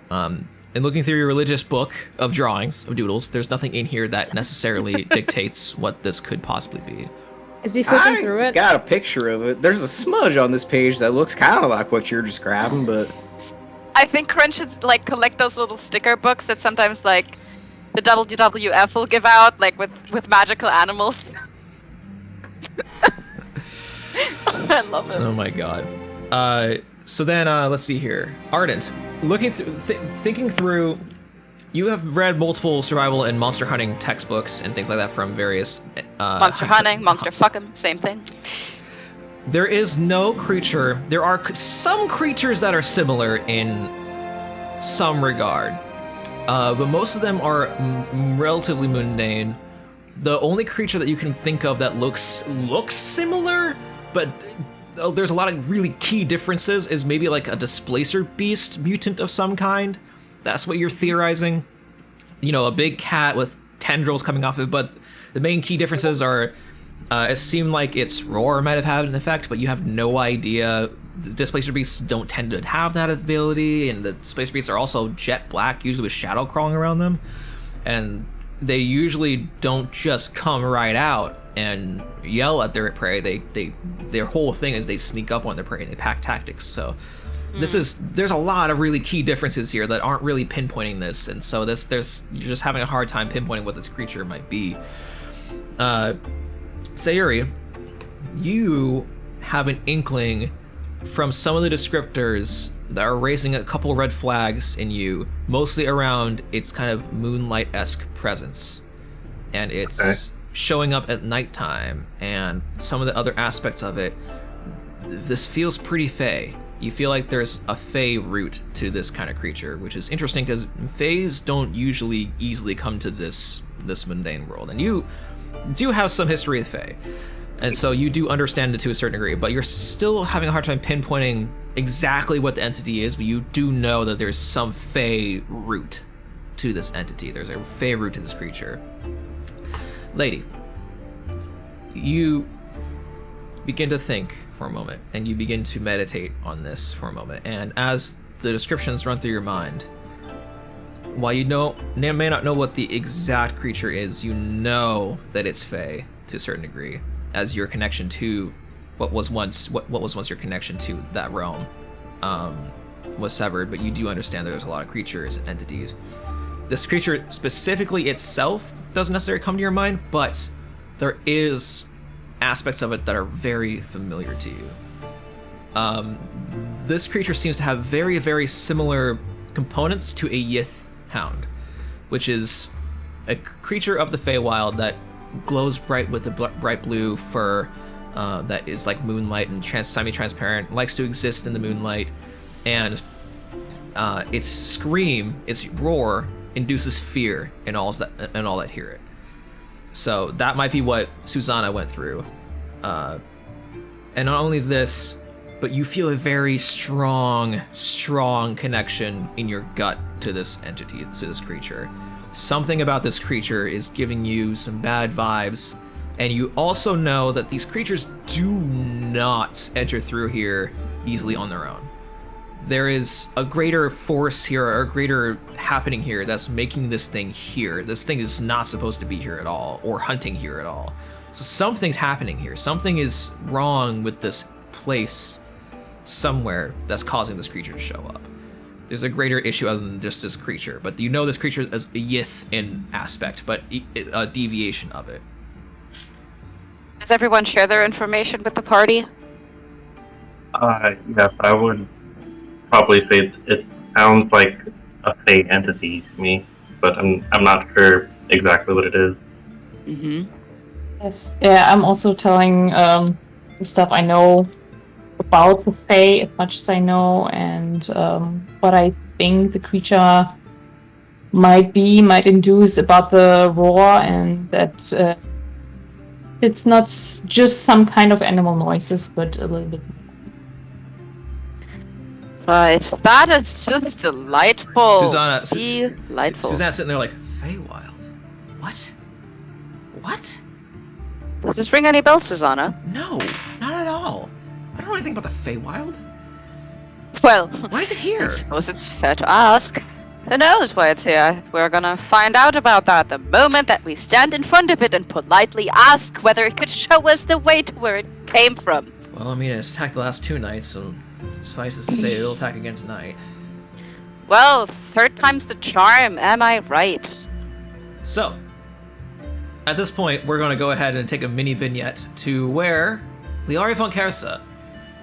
And looking through your religious book of drawings of doodles, there's nothing in here that necessarily dictates what this could possibly be. Is he flipping I through it? got a picture of it. There's a smudge on this page that looks kind of like what you're describing, but I think Crunch should like collect those little sticker books that sometimes like the WWF will give out, like with magical animals. I love it. Oh my god. So then, let's see here. Ardent, looking through, thinking through, you have read multiple survival and monster hunting textbooks and things like that from various... Monster hunting, monster fucking, same thing. There is no creature... There are some creatures that are similar in some regard, but most of them are relatively mundane. The only creature that you can think of that looks similar, but... there's a lot of really key differences, is maybe like a displacer beast mutant of some kind. That's what you're theorizing. You know, a big cat with tendrils coming off of it, but the main key differences are, it seemed like its roar might have had an effect, but you have no idea. The displacer beasts don't tend to have that ability, and the displacer beasts are also jet black, usually with shadow crawling around them. And they usually don't just come right out and yell at their prey. Their whole thing is they sneak up on their prey and they pack tactics. So there's a lot of really key differences here that aren't really pinpointing this, and so you're just having a hard time pinpointing what this creature might be. Sayuri, you have an inkling from some of the descriptors that are raising a couple red flags in you, mostly around its kind of moonlight-esque presence. And it's showing up at nighttime, and some of the other aspects of it, this feels pretty fey. You feel like there's a fey root to this kind of creature, which is interesting because feys don't usually easily come to this mundane world. And you do have some history with fey, and so you do understand it to a certain degree, but you're still having a hard time pinpointing exactly what the entity is, but you do know that there's some fey root to this entity. There's a fey root to this creature. Lady, you begin to think for a moment, and you begin to meditate on this for a moment, and as the descriptions run through your mind, while you may not know what the exact creature is, you know that it's fey to a certain degree, as your connection to what was once your connection to that realm was severed. But you do understand that there's a lot of creatures and entities. This creature specifically itself doesn't necessarily come to your mind, but there is aspects of it that are very familiar to you. This creature seems to have very, very similar components to a Yith hound, which is a creature of the Feywild that glows bright with a bright blue fur that is like moonlight and semi-transparent, likes to exist in the moonlight, and its scream, its roar, induces fear in all that hear it. So that might be what Susanna went through. And not only this, but you feel a very strong connection in your gut to this entity, to this creature. Something about this creature is giving you some bad vibes, and you also know that these creatures do not enter through here easily on their own. There is a greater force here, or a greater happening here that's making this thing here. This thing is not supposed to be here at all, or hunting here at all. So something's happening here. Something is wrong with this place somewhere that's causing this creature to show up. There's a greater issue other than just this creature, but you know this creature is a Yith in aspect, but a deviation of it. Does everyone share their information with the party? Yes, I would probably say it sounds like a fey entity to me, but I'm not sure exactly what it is. Mm-hmm. Yes, yeah, I'm also telling the stuff I know about the Fae as much as I know, and what I think the creature might induce about the roar, and that it's not just some kind of animal noises, but a little bit. Right, that is just delightful. Susanna, Delightful. Susanna's sitting there like, Feywild? What? What? Does this ring any bells, Susanna? No, not at all. I don't know anything about the Feywild. Well, Why is it here? I suppose it's fair to ask. Who knows why it's here? We're gonna find out about that the moment that we stand in front of it and politely ask whether it could show us the way to where it came from. Well, I mean, it's attacked the last 2 nights, so suffice it to say it'll attack again tonight. Well, third time's the charm, am I right? So, at this point, we're going to go ahead and take a mini vignette to where Liari von Kersa,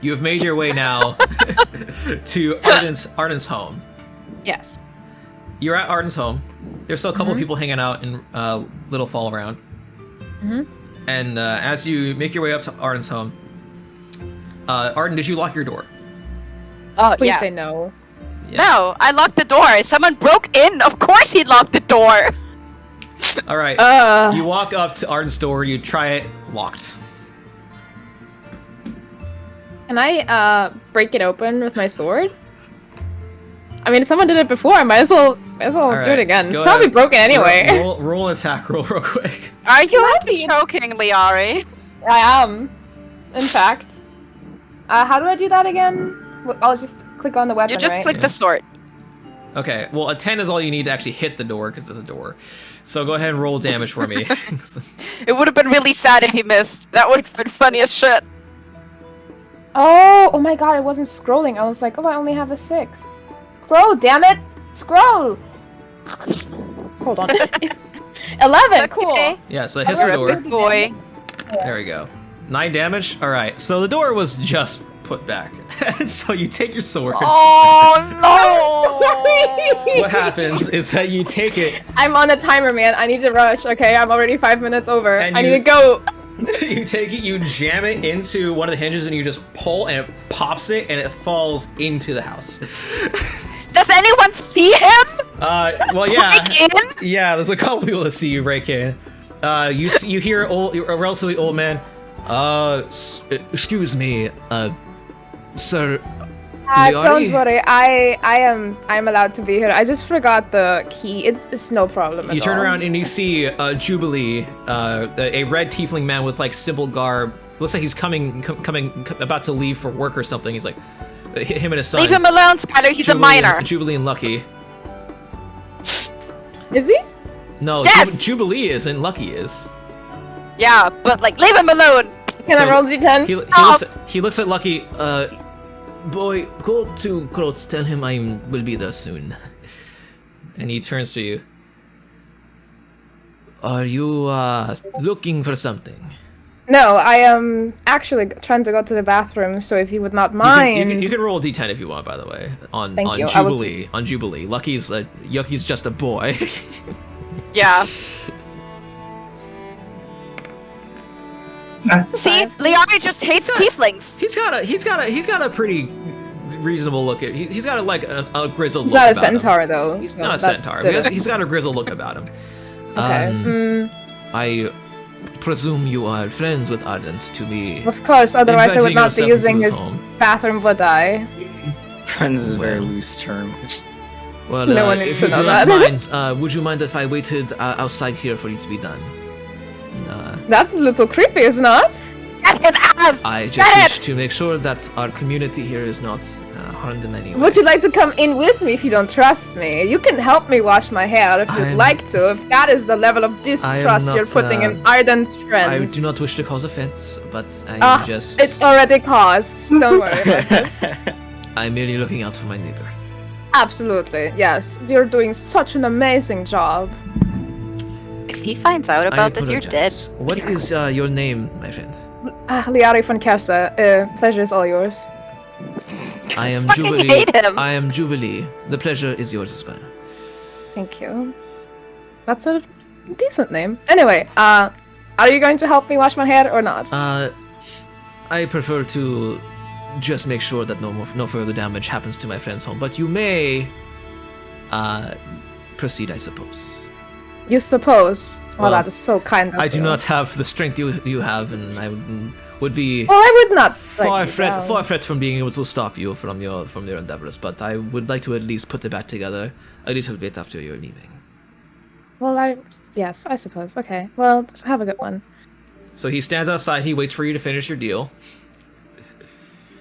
you have made your way now to Ardent's home. Yes. You're at Ardent's home. There's still a couple of people hanging out in Little Fall Around. Mm-hmm. And as you make your way up to Ardent's home, Ardent, did you lock your door? Oh, Please yeah. say no. Yeah. No, I locked the door. Someone broke in. Of course he locked the door. All right. You walk up to Ardent's door. You try it. Locked. Can I break it open with my sword? I mean, if someone did it before, I might as well All do right, it again. It's go probably ahead. broken anyway. Roll an attack roll real quick. Are you Lucky. joking, Liari? I am, in fact. How do I do that again? I'll just click on the weapon, You just right? click the sword. Okay. Well, a 10 is all you need to actually hit the door because there's a door. So go ahead and roll damage for me. It would have been really sad if he missed. That would have been funny as shit. Oh my god, I wasn't scrolling. I was like, oh, I only have a 6. Scroll, damn it! Scroll! Hold on. 11, cool. Okay. Yeah, so it hits You're the a door. Good boy. There we go. 9 damage. All right. So the door was just put back. So you take your sword. Oh no! What happens is that you take it. I'm on a timer, man. I need to rush. Okay, I'm already 5 minutes over. And I you- need to go. You take it, you jam it into one of the hinges, and you just pull, and it pops it, and it falls into the house. Does anyone see him? Well, yeah. Break in? Yeah, there's a couple people that see you break in. You hear a relatively old man. Excuse me, sir. Don't worry. I'm allowed to be here. I just forgot the key. It's no problem. You at turn all. around and you see Jubilee, a red tiefling man with like simple garb. Looks like he's about to leave for work or something. He's like, him and his son. Leave him alone, Skylar. He's a minor. Jubilee and Lucky. Is he? No, Yes! Jubilee isn't. Lucky is. Yeah, but like, leave him alone. Can I So, roll D10? He looks at Lucky. Boy, go to Crooks. Tell him I will be there soon. And he turns to you. Are you looking for something? No, I am actually trying to go to the bathroom. So if you would not mind, You can roll a d10 if you want. By the way, on Thank you. Jubilee, on Jubilee. Lucky's just a boy. Yeah. See, Liari just hates tieflings. he's got a pretty reasonable look at. He's got a grizzled. He's look not a about him. centaur though. He's so not a that centaur. didn't- He's got a grizzled look about him. Okay. I presume you are friends with Ardent to be. Of course, otherwise I would Inventing not be yourself using into his his home. bathroom, would I? Friends is a very loose term. Well, No one needs if to you know do not that. mind, would you mind if I waited outside here for you to be done? That's a little creepy, is it not? Get his ass! I just Get wish to make sure that our community here is not harmed in any way. Would you like to come in with me if you don't trust me? You can help me wash my hair if you'd I'm- like to, if that is the level of distrust you're not, putting in Ardent's friends. I do not wish to cause offense, but I'm just. It's already caused. Don't worry about this. I'm merely looking out for my neighbor. Absolutely, yes. You're doing such an amazing job. If he finds out about I this, you're dead. apologize. What is your name, my friend? Liari von Kersa, pleasure is all yours. I am fucking Jubilee. hate him. I am Jubilee. The pleasure is yours as well. Thank you. That's a decent name. Anyway, are you going to help me wash my hair or not? I prefer to just make sure that no further damage happens to my friend's home. But you may proceed, I suppose. You suppose? Well, Well, that is so kind of I do you. not have the strength you have, and I would be Well, I would not. far fret from being able to stop you from your endeavors. But I would like to at least put it back together a little bit after you're leaving. Well, yes, I suppose. Okay. Well, have a good one. So he stands outside. He waits for you to finish your deal.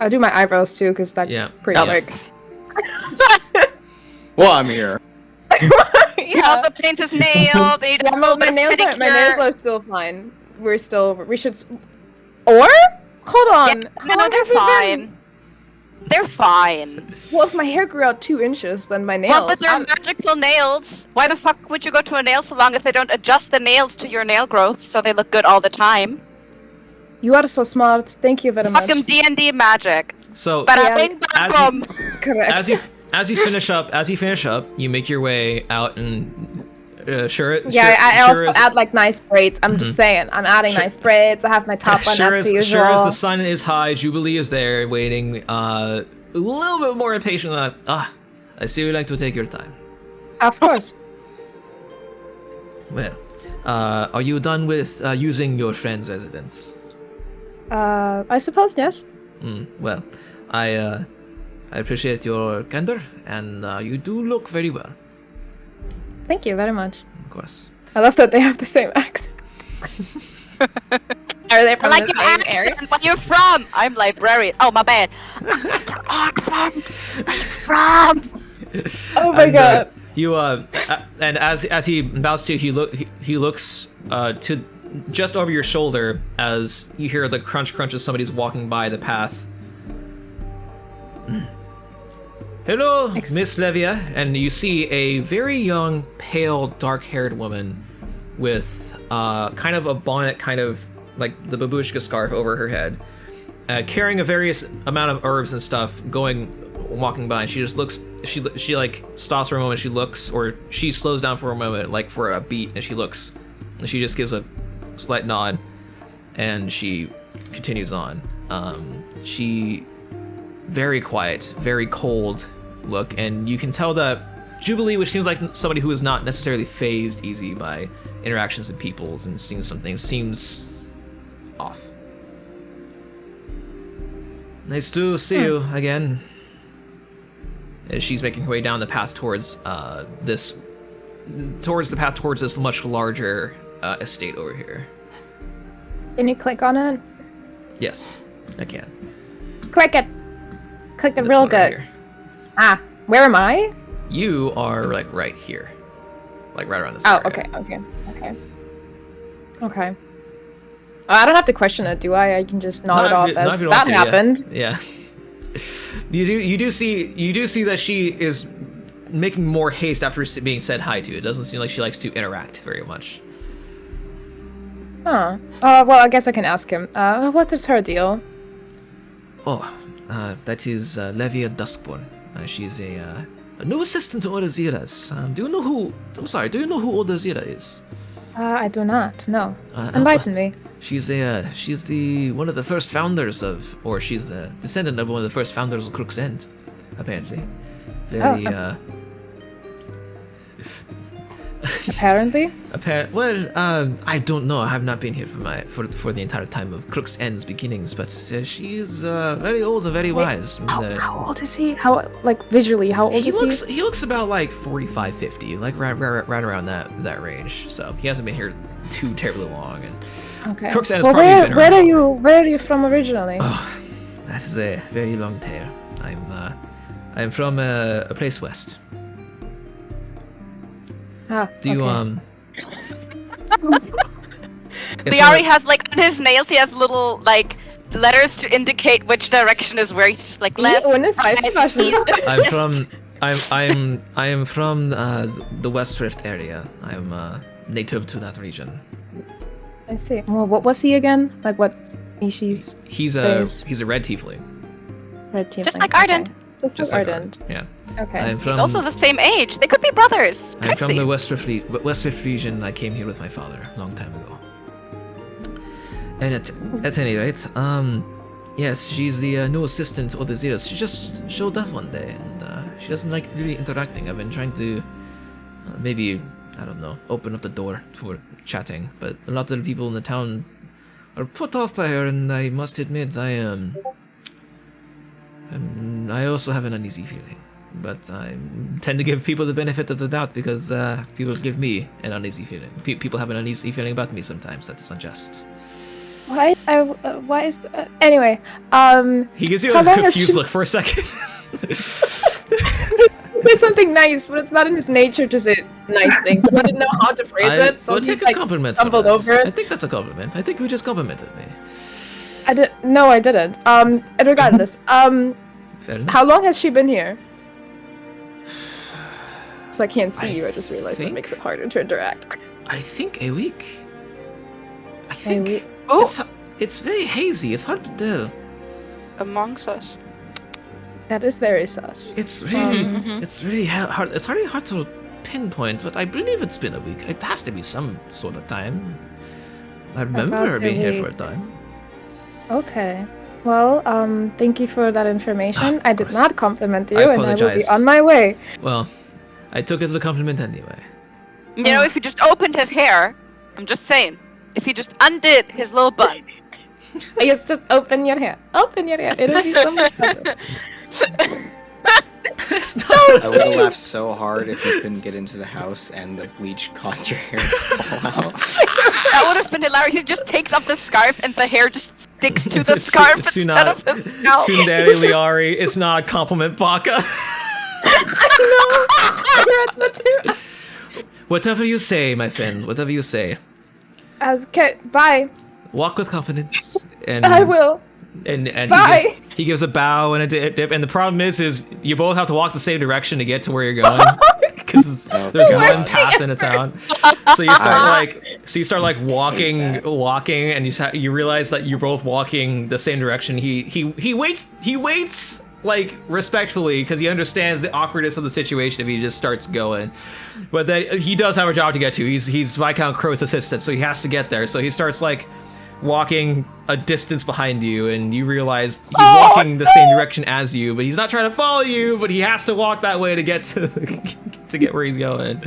I'll do my eyebrows too, because that's Yeah. pretty Yeah. big. Well, I'm here. He also paints his nails. And he does Yeah, a little my bit of nails pedicure. are still fine. We should. Or hold on. Yeah, How no, long they're has it been? fine. They're fine. Well, if my hair grew out 2 inches, then my nails. Well, but they're magical nails. Why the fuck would you go to a nail salon if they don't adjust the nails to your nail growth so they look good all the time? You are so smart. Thank you very Fuck much. them D&D magic. So But Yeah. I think As bum. Correct. as you finish up, you make your way out and Yeah, I also add like nice braids. I'm just saying, I'm adding Sure. nice braids. I have my top on sure as as, per sure as usual. the sun is high, Jubilee is there waiting, a little bit more impatient than I see you like to take your time. Of course. Well, are you done with using your friend's residence? I suppose yes. Well, I appreciate your candor, and you do look very well, Thank you very much. of course. I love that they have the same accent. Are they I from like the your same accent. area? Where you from? I'm librarian. Oh, my bad. I like your accent. Where you from? Oh my And, god. you and as he bows to you, he looks to just over your shoulder as you hear the crunch as somebody's walking by the path, Hello, Miss Levia. And you see a very young, pale, dark-haired woman with kind of a bonnet, kind of like the babushka scarf over her head, carrying a various amount of herbs and stuff, walking by. And she just looks. She like stops for a moment. She looks, or she slows down for a moment, like for a beat, and she looks. And she just gives a slight nod, and she continues on. She very quiet, very cold look, and you can tell that Jubilee, which seems like somebody who is not necessarily phased easy by interactions with peoples and seeing something, seems off. Nice to see you again. As she's making her way down the path towards this much larger estate over here. Can you click on it? Yes, I can. Click it. Click it This real one right good. here. Ah, where am I? You are like right here, like right around this. Oh, area. okay. I don't have to question it, do I? I can just nod it off Not as if you that want to, happened. Yeah. You do see that she is making more haste after being said hi to. It doesn't seem like she likes to interact very much. Huh. Well, I guess I can ask him. What is her deal? Oh, that is Levia Duskborn. She's a new assistant to Odazira's. Do you know who Odazira is? I do not. No. Enlighten me. She's the one of the first founders of, or she's the descendant of one of the first founders of Crooks End, apparently. Very Apparently. Well, I don't know. I have not been here for the entire time of Crooks End's beginnings, but she is very old and very wise. How old is he? Visually, how old is he? He looks about like 45, 50, like right around that range. So he hasn't been here too terribly long. And Okay. Crooks End has Well, probably been around. where are you from originally? Oh, that is a very long tale. I'm from a place west. Do you okay. Liari has like on his nails. He has little like letters to indicate which direction is where. He's just like left. Right, east, west. I am from the West Rift area. I'm native to that region. I see. Well, what was he again? Like what species? He's Race? a red tiefling. Red team. Just like Ardent. Just like Ardent. Yeah. Okay. He's also the same age. They could be brothers. I'm from Crazy. the West Rift region. I came here with my father a long time ago. And at any rate, yes, she's the new assistant to Odazira's. She just showed up one day, and she doesn't like really interacting. I've been trying to maybe, I don't know, open up the door for chatting, but a lot of the people in the town are put off by her, and I must admit, I also have an uneasy feeling. But I tend to give people the benefit of the doubt because people give me an uneasy feeling. People have an uneasy feeling about me sometimes. That is unjust. Why? Why is that? Anyway, He gives you a confused look for a second. say something nice, but it's not in his nature to say nice things. I didn't know how to phrase it, so Well, he take a compliment. For stumbled that. over it. I think that's a compliment. I think you just complimented me. No, I didn't. Regardless, Fair enough. how long has she been here? So I can't see I you. I just realized that think- makes it harder to interact. I think a week. I think week? Ooh, it's very hazy. It's hard to tell. amongst us. That is very sus. It's really, Mhm. it's really hard. It's really hard to pinpoint, but I believe it's been a week. It has to be some sort of time. I remember About her a being here for a week. time. Okay. Well, thank you for that information. I did course. not compliment you, I and I will be apologize. on my way. Well, I took it as a compliment anyway. You know, if he just opened his hair, I'm just saying, if he just undid his little bun. It's just open your hair. Open your hair. It'll be so much better. It's not. I would have laughed so hard if you couldn't get into the house and the bleach caused your hair to fall out. That would have been hilarious. He just takes off the scarf and the hair just sticks to the scarf instead of his scalp. Tsundere Liari, it's not a compliment, Baka. Whatever you say, my friend. Whatever you say. Bye. Walk with confidence. And I will. And Bye. He gives a bow and a dip, and the problem is you both have to walk the same direction to get to where you're going, because there's one path in a town. So you start like walking, and you realize that you're both walking the same direction. He waits like respectfully, because he understands the awkwardness of the situation if he just starts going. But then he does have a job to get to. He's Viscount Crow's assistant, so he has to get there. So he starts like walking a distance behind you, and you realize he's walking the same direction as you, but he's not trying to follow you, but he has to walk that way to get to get where he's going.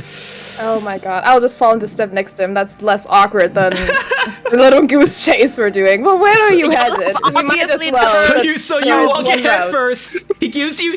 Oh my god, I'll just fall into step next to him. That's less awkward than the little goose chase we're doing. Well, where are you headed? We might as Obviously, well. So you walk ahead first. He gives you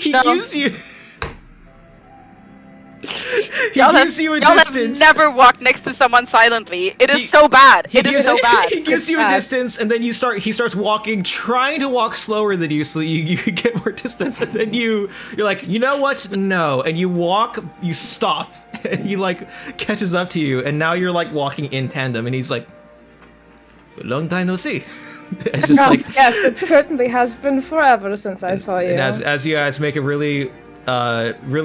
Y'all gives you a have distance. never walked next to someone silently. It is so bad. It is so bad. He gives you a distance, and then he starts walking, trying to walk slower than you, so you get more distance, and then you're like, you know what? No. And you stop, and he like catches up to you, and now you're like walking in tandem, and he's like, long time no see. It's just like, yes, it certainly has been forever since I saw you. and as you guys make a really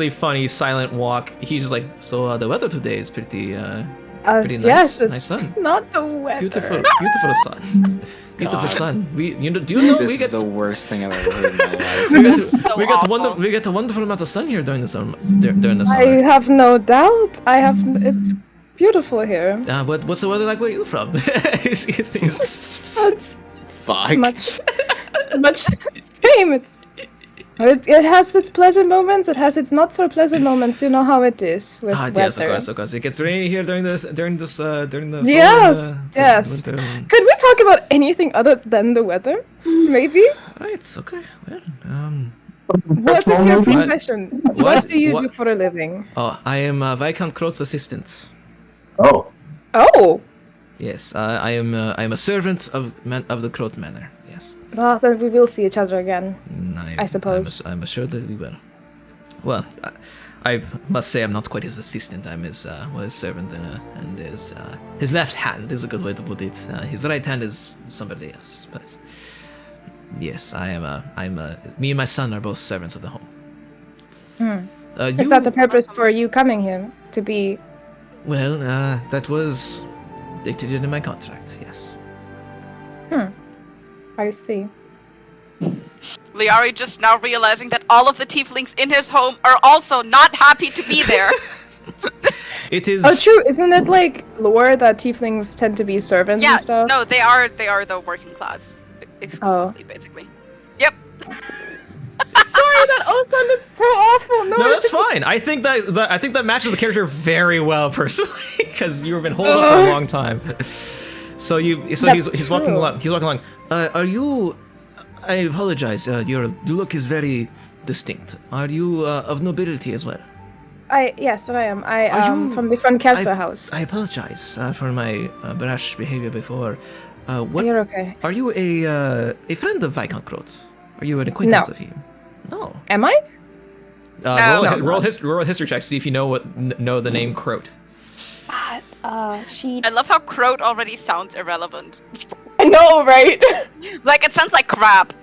funny silent walk, he's just like, so the weather today is pretty nice. Yes, it's nice sun. Not the weather. Beautiful sun. Beautiful sun. Do you know This we is get the worst thing I've ever heard in my life. we get a wonderful amount of sun here during the summer. During the I summer. have no doubt. It's beautiful here. What's the weather like where you're from? It's Fuck. much same. It has its pleasant moments. It has its not so pleasant moments. You know how it is with weather. Yes, of course. It gets rainy here during the fall Yes, and, yes. winter. Could we talk about anything other than the weather? Maybe. Right, okay. Well, What is your profession? What do you What? do for a living? oh, I am Viscount Crow's assistant. Oh, Oh, Yes, I am a servant of the Croat Manor. Yes. well, then we will see each other again. I I'm suppose. I'm assured that we will. Well, I must say I'm not quite his assistant. I'm his servant, and his left hand is a good way to put it. His right hand is somebody else. But yes, me and my son are both servants of the home. Is that the purpose for you coming here? To be... Well, that was dictated in my contract. Yes. I see. Liari just now realizing that all of the tieflings in his home are also not happy to be there. It is. Oh, true. Isn't it like lore that tieflings tend to be servants Yeah, and stuff? no, they are the working class exclusively, basically. Yep. Sorry, that all sounded so awful. No, that's fine. I think that matches the character very well, personally, because you've been holed up for a long time. So he's walking along. He's walking along. Are you? I apologize. Your look is very distinct. Are you of nobility as well? Yes, I am. I Are am you- from the Frankersa house. I apologize for my brash behavior before. What? You're okay. Are you a friend of Viscount Crot? Are you an acquaintance No. of him? No. Am I? Roll history check to see if you know the name Crot. She. I love how Croat already sounds irrelevant. I know, right? Like, it sounds like crap.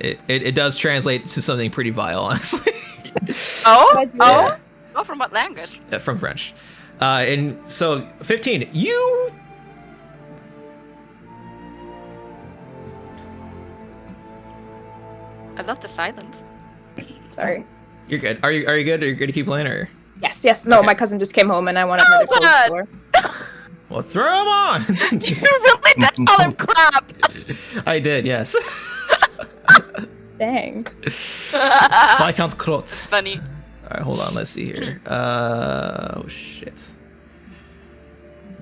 It does translate to something pretty vile, honestly. Oh? Yeah. Oh, from what language? From French. And so 15. You. I love the silence. Sorry. You're good. Are you good? Are you good to keep playing, or? Yes. No, my cousin just came home and I wanted her to close the door. Well, throw him on. You really did call him crap! I did, yes. Dang. Viscount Crot. Funny. All right, hold on. Let's see here. Oh shit.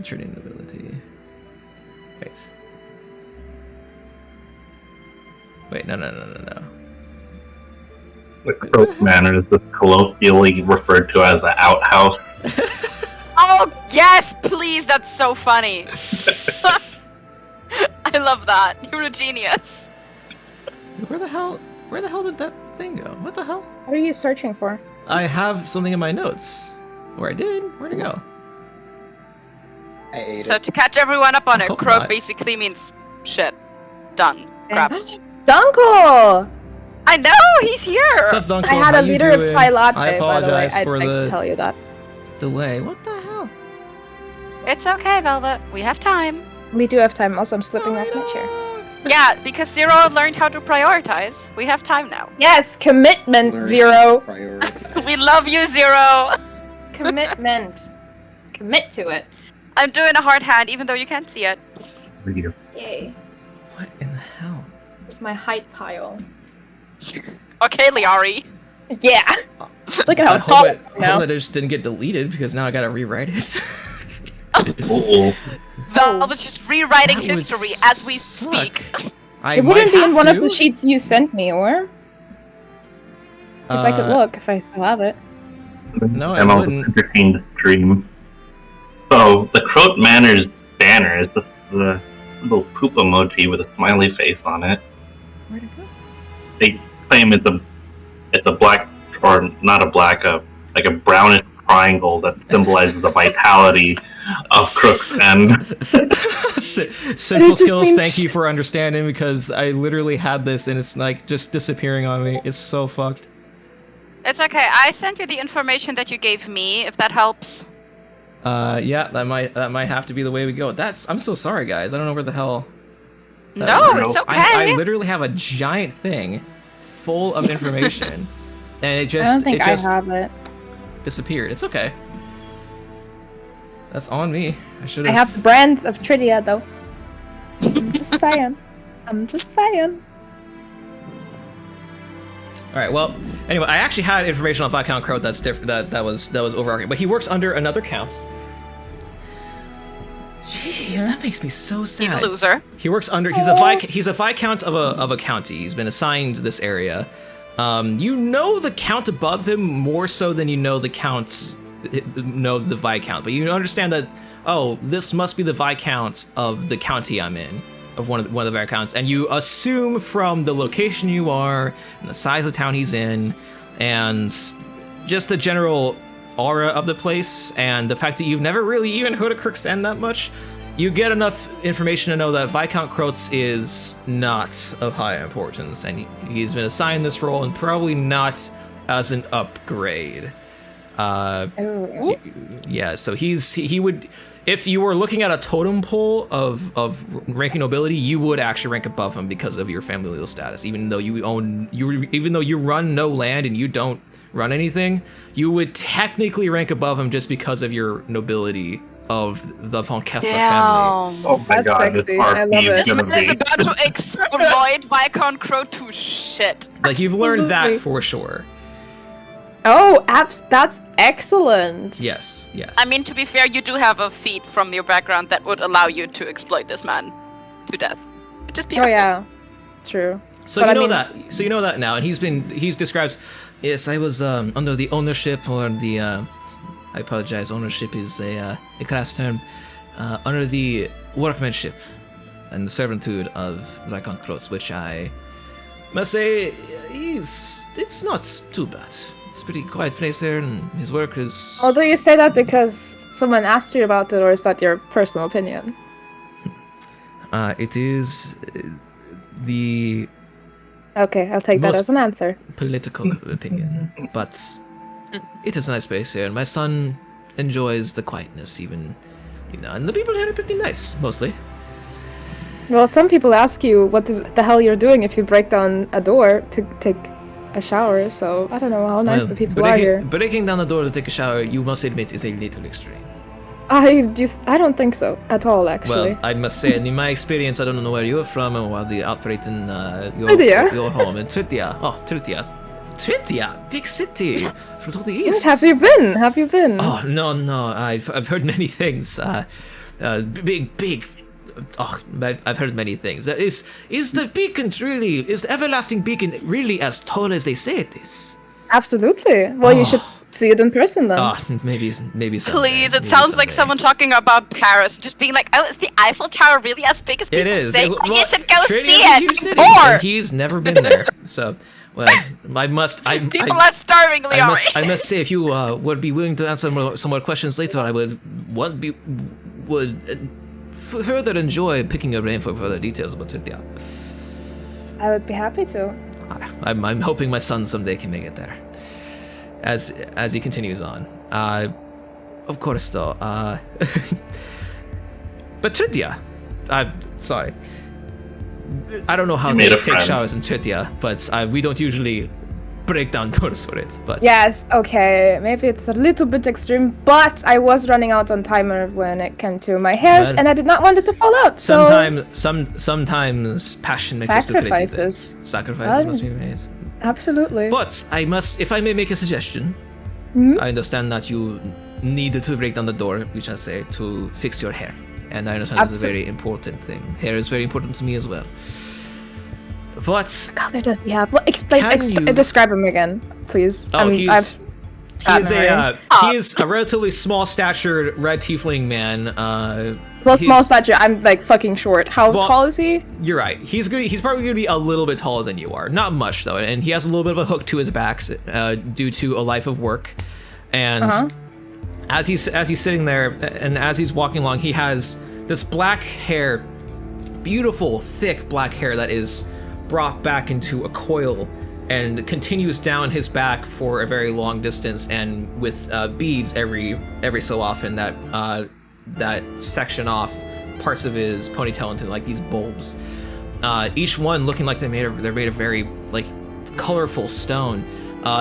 Trading ability. Wait, no. the Croak Manor is just colloquially referred to as an outhouse. Oh, yes, please, that's so funny. I love that. You're a genius. Where the hell did that thing go? What the hell? What are you searching for? I have something in my notes. Where'd it go? I ate So it. to catch everyone up on it, Hope Croak not. basically means shit. Done. Crap. Dunkel! I know he's here. What's up, Dunkel? I had How a you liter of doing? Thai latte, I by the way. apologize I'd for like the to tell you that. delay. What the hell? It's okay, Velvet. We have time. We do have time. Also, I'm slipping off my chair. Yeah, because Zero learned how to prioritize. We have time now. Yes, commitment, Learn Zero. prioritize. We love you, Zero. Commitment. Commit to it. I'm doing a hard hand, even though you can't see it. Video. Yay. What in the hell? This is my height pile. Okay, Liari. Yeah. Look at how I tall hope I am now. it just didn't get deleted because now I gotta rewrite it. Uh-oh. Velvet's just rewriting That would history as we suck. speak. I It wouldn't might be in have one of to. the sheets you sent me, or? Because I could look if I still have it. No, I I'm also wouldn't. entertained the stream. So, the Croat Manor's banner is just the little poop emoji with a smiley face on it. Where'd it go? They claim it's a black, or not a black, like a brownish triangle that symbolizes the vitality of Crooks and Simple just skills, means- thank you for understanding because I literally had this and it's like just disappearing on me. It's so fucked. It's okay. I sent you the information that you gave me, if that helps. Yeah, that might have to be the way we go. I'm so sorry, guys. I don't know where the hell. No, no. it's okay. I literally have a giant thing full of information, and it just I don't think it just I have it. disappeared. It's okay. That's on me. I should I have the brands of Tridia, though. I'm just saying. I'm just saying. All right. Well, anyway, I actually had information on Viscount Crow that's different. That was overarching, but he works under another count. Jeez, that makes me so sad. He's a loser. He works under. He's a viscount of a county. He's been assigned this area. You know the count above him more so than you know the counts. Know the viscount, but you understand that. Oh, this must be the viscount of the county I'm in, of one of the viscounts, and you assume from the location you are and the size of the town he's in, and just the general aura of the place, and the fact that you've never really even heard of Crooks End that much, you get enough information to know that Viscount Crooks is not of high importance, and he's been assigned this role, and probably not as an upgrade. Yeah, so he would, if you were looking at a totem pole of ranking nobility, you would actually rank above him because of your familial status. Even though you run no land and you don't run anything, you would technically rank above him just because of your nobility of the Von Kessler family. oh my That's god, sexy. this I love RP it. is This gonna man is be. about to exploit Viscount Crow to shit. Like you've learned that Absolutely. for sure. Oh, that's excellent. Yes, yes. I mean, to be fair, you do have a feat from your background that would allow you to exploit this man to death. Just Oh beautiful. yeah, true. So But you I know mean- that. So you know that now, and he's describes. Yes, I was under the ownership, or the. I apologize. Ownership is a class term. Under the workmanship and the servitude of Viscount Cross, which I must say it's not too bad. It's a pretty quiet place there, and his work is. Although you say that because someone asked you about it, or is that your personal opinion? It is the Okay, I'll take that Most- as an answer. political opinion, but it is a nice place here, and my son enjoys the quietness, even and the people here are pretty nice, mostly. Well, some people ask you what the hell you're doing if you break down a door to take a shower, so I don't know how nice Well, the people are here. breaking down the door to take a shower, you must admit, is a little extreme. I don't think so at all, actually. Well, I must say, in my experience, I don't know where you're from and what the outbreak in Tridia. your home in Tridia. Oh, Tridia. Tridia, big city from to the east. Have you been? Have you been? Oh no! I've heard many things. Big. Oh, I've heard many things. Is the beacon really? Is the everlasting beacon really as tall as they say it is? Absolutely. Well, you should see it in person then. Oh, maybe someday. Please, it Maybe sounds like someday. someone talking about Paris, just being like, "Oh, is the Eiffel Tower really as big as It people is. say? Well, you should go Tridia's see a it." huge city, Or and he's never been there. So, well, people are starving, Liari. I must say, if you would be willing to answer some more questions later, I would further enjoy picking your brain for further details about Tridia. I would be happy to. I'm hoping my son someday can make it there. As he continues on, of course though, but Tridia, I'm sorry. I don't know how they take showers in Tridia, but we don't usually break down doors for it. But yes, okay, maybe it's a little bit extreme, but I was running out on timer when it came to my hair, and I did not want it to fall out. So sometimes passion makes us do crazy things. Sacrifices must be made. Absolutely. But if I may make a suggestion, I understand that you needed to break down the door, we shall say, to fix your hair. And I understand it's a very important thing. Hair is very important to me as well. But what color does he have? Well, describe him again, please. Oh, he is a relatively small-statured red tiefling man. Small stature. I'm like fucking short. How tall is he? You're right. He's probably going to be a little bit taller than you are. Not much though, and he has a little bit of a hook to his back due to a life of work. And as he's sitting there and as he's walking along, he has this black hair, beautiful thick black hair that is brought back into a coil and continues down his back for a very long distance, and with beads every so often that section off parts of his ponytail into like these bulbs. Each one looking like they're made of very like colorful stone.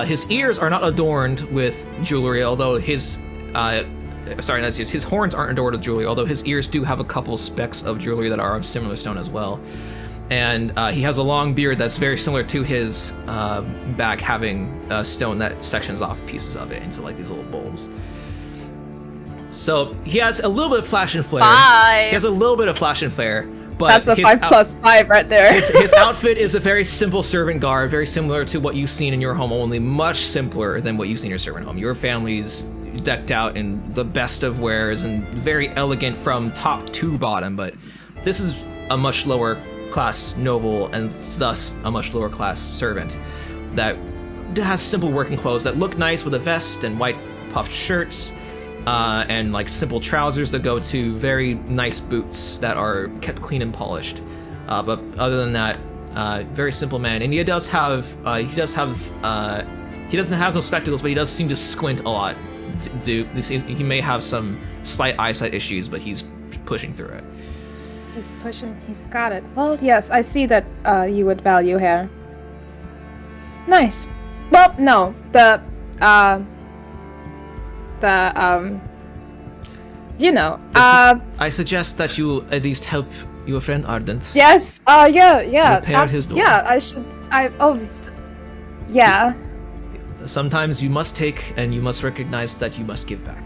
His ears are not adorned with jewelry, although his horns aren't adorned with jewelry, although his ears do have a couple specks of jewelry that are of similar stone as well. And he has a long beard that's very similar to his back, having stone that sections off pieces of it into like these little bulbs. So he has a little bit of flash and flare. 5. He has a little bit of flash and flare, but that's a 5 plus 5 right there. his outfit is a very simple servant garb, very similar to what you've seen in your home, only much simpler than what you've seen in your servant home. Your family's decked out in the best of wares and very elegant from top to bottom, but this is a much lower class noble and thus a much lower class servant that has simple working clothes that look nice with a vest and white puffed shirts and like simple trousers that go to very nice boots that are kept clean and polished. But other than that, very simple man. And he doesn't have no spectacles, but he does seem to squint a lot. He may have some slight eyesight issues, but he's pushing through it. He's pushing. He's got it. Well, yes, I see that you would value hair. Nice. Well, no, I suggest that you at least help your friend Ardent. Yes. Yeah. Repair his door. Yeah, I should. Yeah. Sometimes you must take, and you must recognize that you must give back.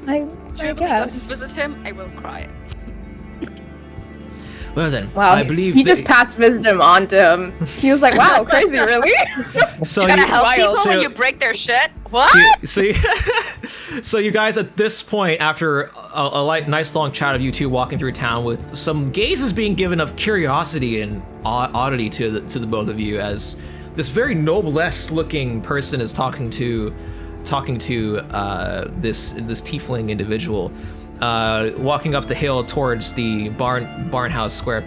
I guess. Doesn't visit him, I will cry. Well then, wow, I believe he just passed wisdom on to him. He was like, "Wow, crazy, really?" So you gotta help wild. people when you break their shit. What? So you guys at this point, after a nice long chat of you two walking through town with some gazes being given of curiosity and oddity to the both of you, as this very noblesse looking person is talking to this tiefling individual, walking up the hill towards the barnhouse square.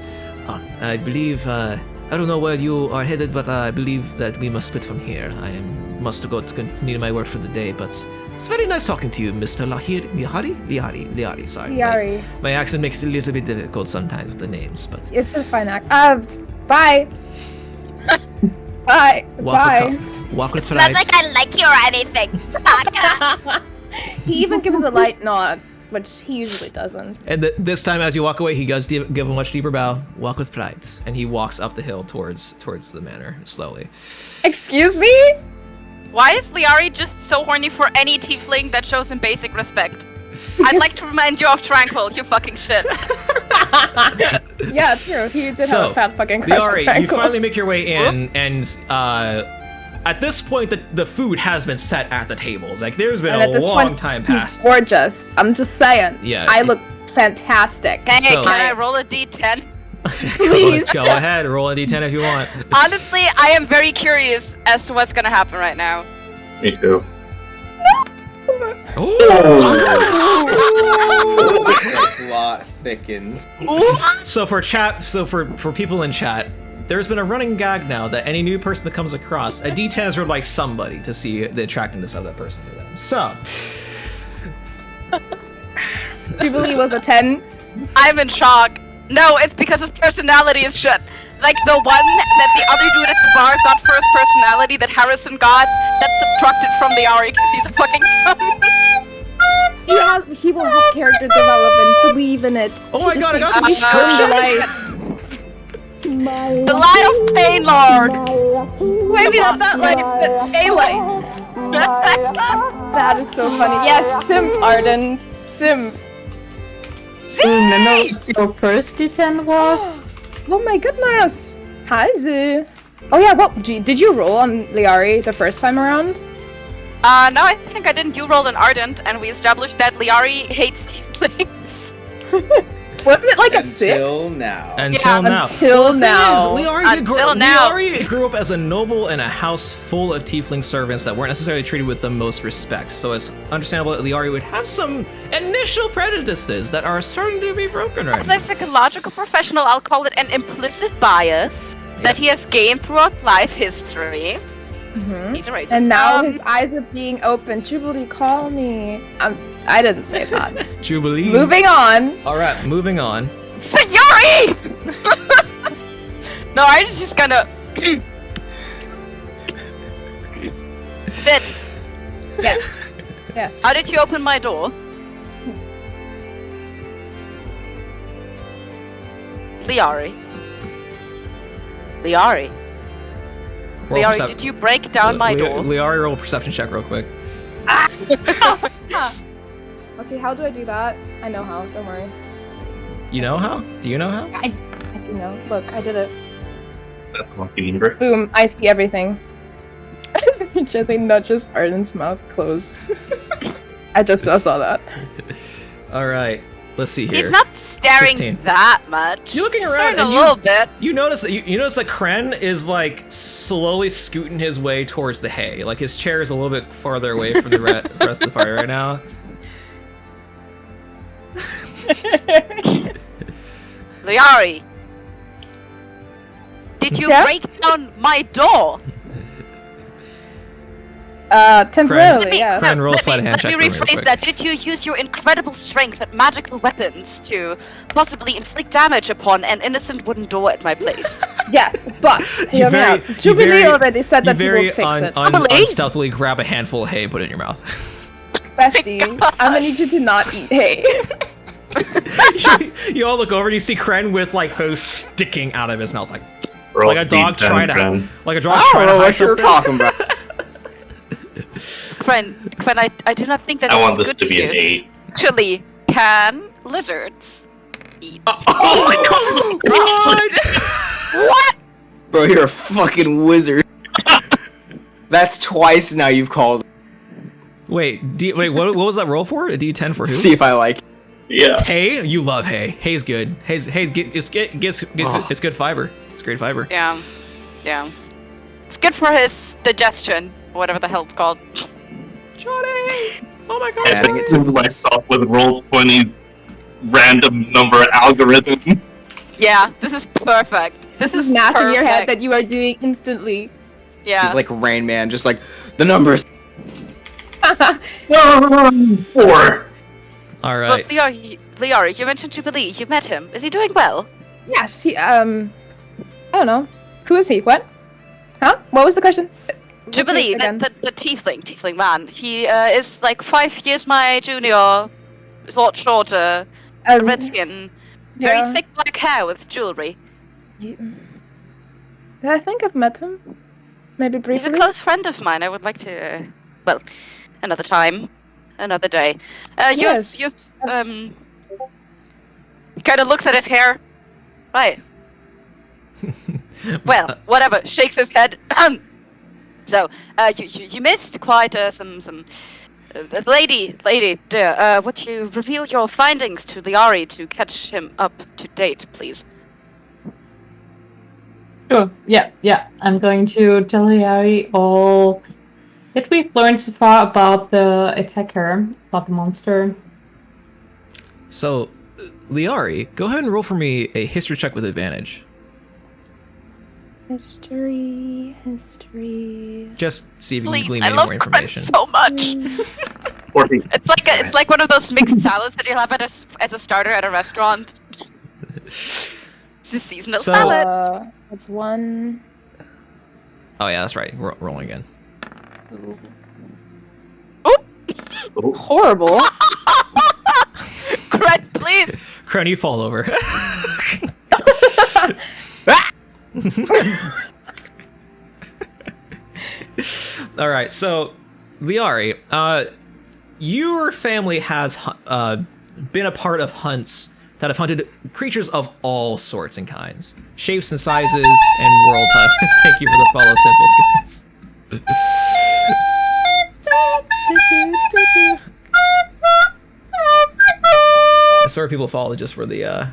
I believe I don't know where you are headed, but I believe that we must split from here. I must go to continue my work for the day, but it's very nice talking to you, Mr. Liari. Sorry, Liari. My accent makes it a little bit difficult sometimes with the names, but it's a fine act. Bye. Bye. Bye. Walk with It's pride. not like I like you or anything. He even gives a light nod, which he usually doesn't. And this time, as you walk away, he does give a much deeper bow. Walk with pride, and he walks up the hill towards the manor slowly. Excuse me? Why is Liari just so horny for any tiefling that shows him basic respect? I'd like to remind you of Tranquil, you fucking shit. Yeah, true. He did have a fat fucking crush on Liari, Tranquil. you finally make your way in, and at this point, the food has been set at the table. Like, there's been a long time past. He's gorgeous. I'm just saying. Yeah. I look fantastic. Hey, So- can I roll a d10? Please. Go ahead, roll a d10 if you want. Honestly, I am very curious as to what's gonna happen right now. Me too. The plot thickens. So for people in chat, there's been a running gag now that any new person that comes across, a D10 is rolled by somebody to see the attractiveness of that person to them. So, Jubilee was a 10. I'm in shock. No, it's because his personality is shit. Like the one that the other dude at the bar got for his personality that Harrison got, that's subtracted from Liari because he's a fucking cunt. He will have character development. Believe in it. oh my He god, I just got some needs to earn the description! life. The Light of Pain Lord! Maybe not that light, but daylight. That is so funny. Yes, Simp Ardent. Simp. Remember what your first D10 was? Oh my goodness. Hi, Z. Oh yeah, what did you roll on Liari the first time around? No, I think I didn't. You rolled an Ardent, and we established that Liari hates these things. Wasn't it like a Until 6? now. Until now. Until Well, the thing now. is, Until now. Liari grew up as a noble in a house full of tiefling servants that weren't necessarily treated with the most respect. So it's understandable that Liari would have some initial prejudices that are starting to be broken right As now. a psychological professional, I'll call it an implicit bias that he has gained throughout life history. He's a racist. And now his eyes are being opened. Jubilee, call me. I didn't say that. Jubilee. Moving on. All right, moving on. Sayori! No, I'm just gonna sit. Yes. Yes. How did you open my door? Liari. Roll Liari, percep- did you break down my door? Liari, roll a perception check real quick. Okay, how do I do that? I know how, don't worry. You know how? Do you know how? I do know. Look, I did it. That's lucky number. Boom, I see everything. As he gently nudges Arden's mouth closed. I just now saw that. All right, let's see here. He's not staring 16. that much. You're looking He's around staring and a you- little bit. You notice that you notice that Kren is like slowly scooting his way towards the hay. Like his chair is a little bit farther away from the rest of the fire right now. Liari, did you Yeah? break down my door? Temporarily, yes. Kren, roll a sleight of hand check Let me for me real rephrase quick. that. Did you use your incredible strength and magical weapons to possibly inflict damage upon an innocent wooden door at my place? Yes, but hear me very- out. you Jubilee very- already said that he very will fix it. unstealthily grab a handful of hay and put it in your mouth. Bestie, I'm gonna need you to not eat hay. You all look over and you see Kren with like hose sticking out of his mouth, like Roll a dog D10, trying to, Kren. like a dog I trying don't to know hide what you're something. talking about. Quen, I do not think that I this want is this good to for be an you. 8. Actually, can lizards eat? Oh my god! What? Bro, you're a fucking wizard. That's twice now you've called. Wait, what was that roll for? A D10 for who? See if I like it. Yeah. Hay? You love hay. Hay's good. Hay's it's good fiber. It's great fiber. Yeah. Yeah. It's good for his digestion, whatever the hell it's called. Johnny! Oh my god! Adding it To to myself with Roll20 random number algorithm. Yeah, this is perfect. This is math in your head perfect. that you are doing instantly. Yeah. He's like Rain Man, just like the numbers. 4. All Well, right. Liari, you mentioned Jubilee. You met him. Is he doing well? Yes, he, I don't know. Who is he? What? Huh? What was the question? Jubilee, Repeat again. the tiefling man. He is like 5 years my junior, a lot shorter, red skin, very yeah. thick black hair with jewelry. Did I think I've met him? Maybe He's briefly? a close friend of mine. I would like to, well, another time, another day. Yes. You've kind of looks at his hair. Right. Well, whatever. Shakes his head. So, you missed quite some lady, dear. Would you reveal your findings to Liari to catch him up to date, please? Sure. Yeah. I'm going to tell Liari all that we've learned so far about the attacker, about the monster. So, Liari, go ahead and roll for me a history check with advantage. History. Just see if you can Please, glean I any love more crunch information. so much. 14. It's like one of those mixed salads that you'll have as a starter at a restaurant. It's a seasonal So- salad. That's 1. Oh yeah, that's right. Rolling again. Oh, Horrible. Crunch, please. Crown, you fall over. All right, so Liari, your family has been a part of hunts that have hunted creatures of all sorts and kinds, shapes and sizes, and world type. Thank you for the follow, Simple Skies. I swear people follow just for the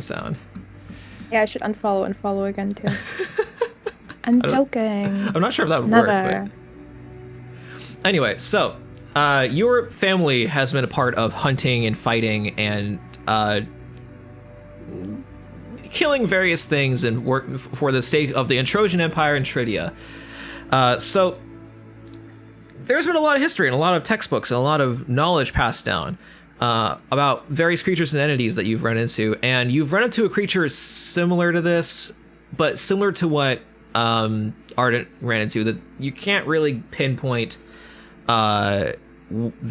sound. Yeah, I should unfollow and follow again too. I'm joking. I'm not sure if that would Never. work, but anyway, so your family has been a part of hunting and fighting and killing various things and work for the sake of the Trojan Empire and Tridia. So there's been a lot of history and a lot of textbooks and a lot of knowledge passed down about various creatures and entities that you've run into, and you've run into a creature similar to this, but similar to what Ardent ran into, that you can't really pinpoint the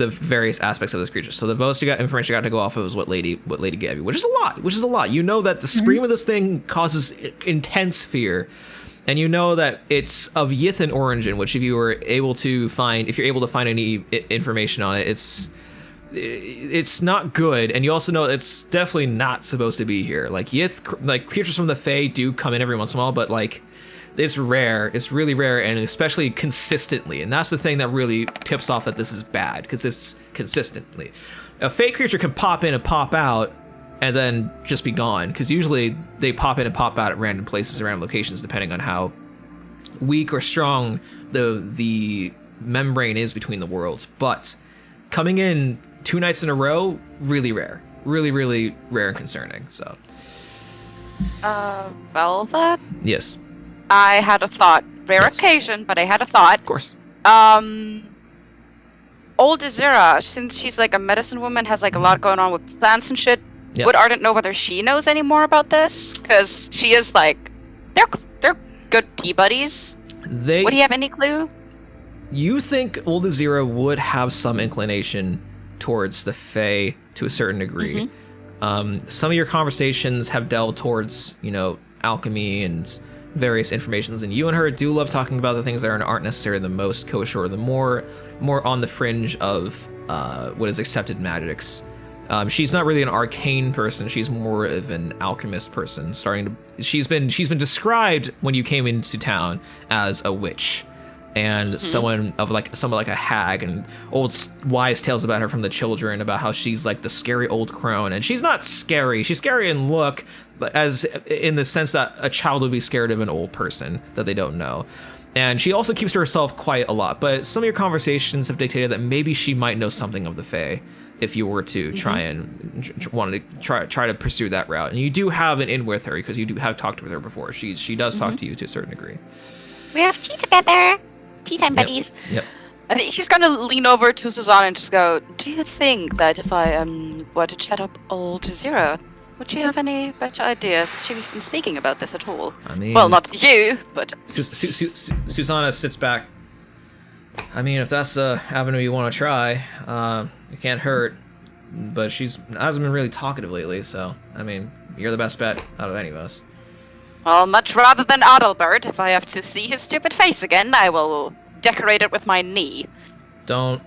various aspects of this creature. So the most information you got to go off of was what Lady gave you, which is a lot. You know that the scream of this thing causes intense fear, and you know that it's of Yithan origin, which if you're able to find any information on it, it's not good. And you also know it's definitely not supposed to be here. Like creatures from the Fae do come in every once in a while, but like it's rare. It's really rare, and especially consistently. And that's the thing that really tips off that this is bad, because it's consistently. A Fae creature can pop in and pop out and then just be gone, because usually they pop in and pop out at random places, random locations, depending on how weak or strong the membrane is between the worlds. But coming in 2 nights in a row, really rare. Really, really rare and concerning. So Velvet? yes, I had a thought. Rare Yes. occasion, but I had a thought. of course. Old Azira, since she's like a medicine woman, has like a lot going on with plants and shit. Yeah. Would Ardent know whether she knows any more about this? Because she is like, they're good tea buddies. Would he have any clue? You think Old Azira would have some inclination towards the Fae to a certain degree. Some of your conversations have delved towards, alchemy and various informations, and you and her do love talking about the things that aren't necessarily the most kosher, or the more on the fringe of what is accepted magics. She's not really an arcane person. She's more of an alchemist person. She's been described when you came into town as a witch, and someone like a hag, and old wise tales about her from the children, about how she's like the scary old crone. And she's not scary. She's scary in look, but as in the sense that a child would be scared of an old person that they don't know. And she also keeps to herself quite a lot. But some of your conversations have dictated that maybe she might know something of the Fae, if you were to try and wanted to try to pursue that route. And you do have an in with her, because you do have talked with her before. She does talk to you to a certain degree. We have tea together. Tea time, buddies. Yep. I think she's gonna lean over to Susanna and just go, do you think that if I were to chat up old Zero, would she have any better ideas? Has she been speaking about this at all? I mean, Well, not you, but... Susanna sits back. I mean, if that's the avenue you want to try, it can't hurt. But she hasn't been really talkative lately, so, I mean, you're the best bet out of any of us. Well, much rather than Adalbert, if I have to see his stupid face again, I will decorate it with my knee. Don't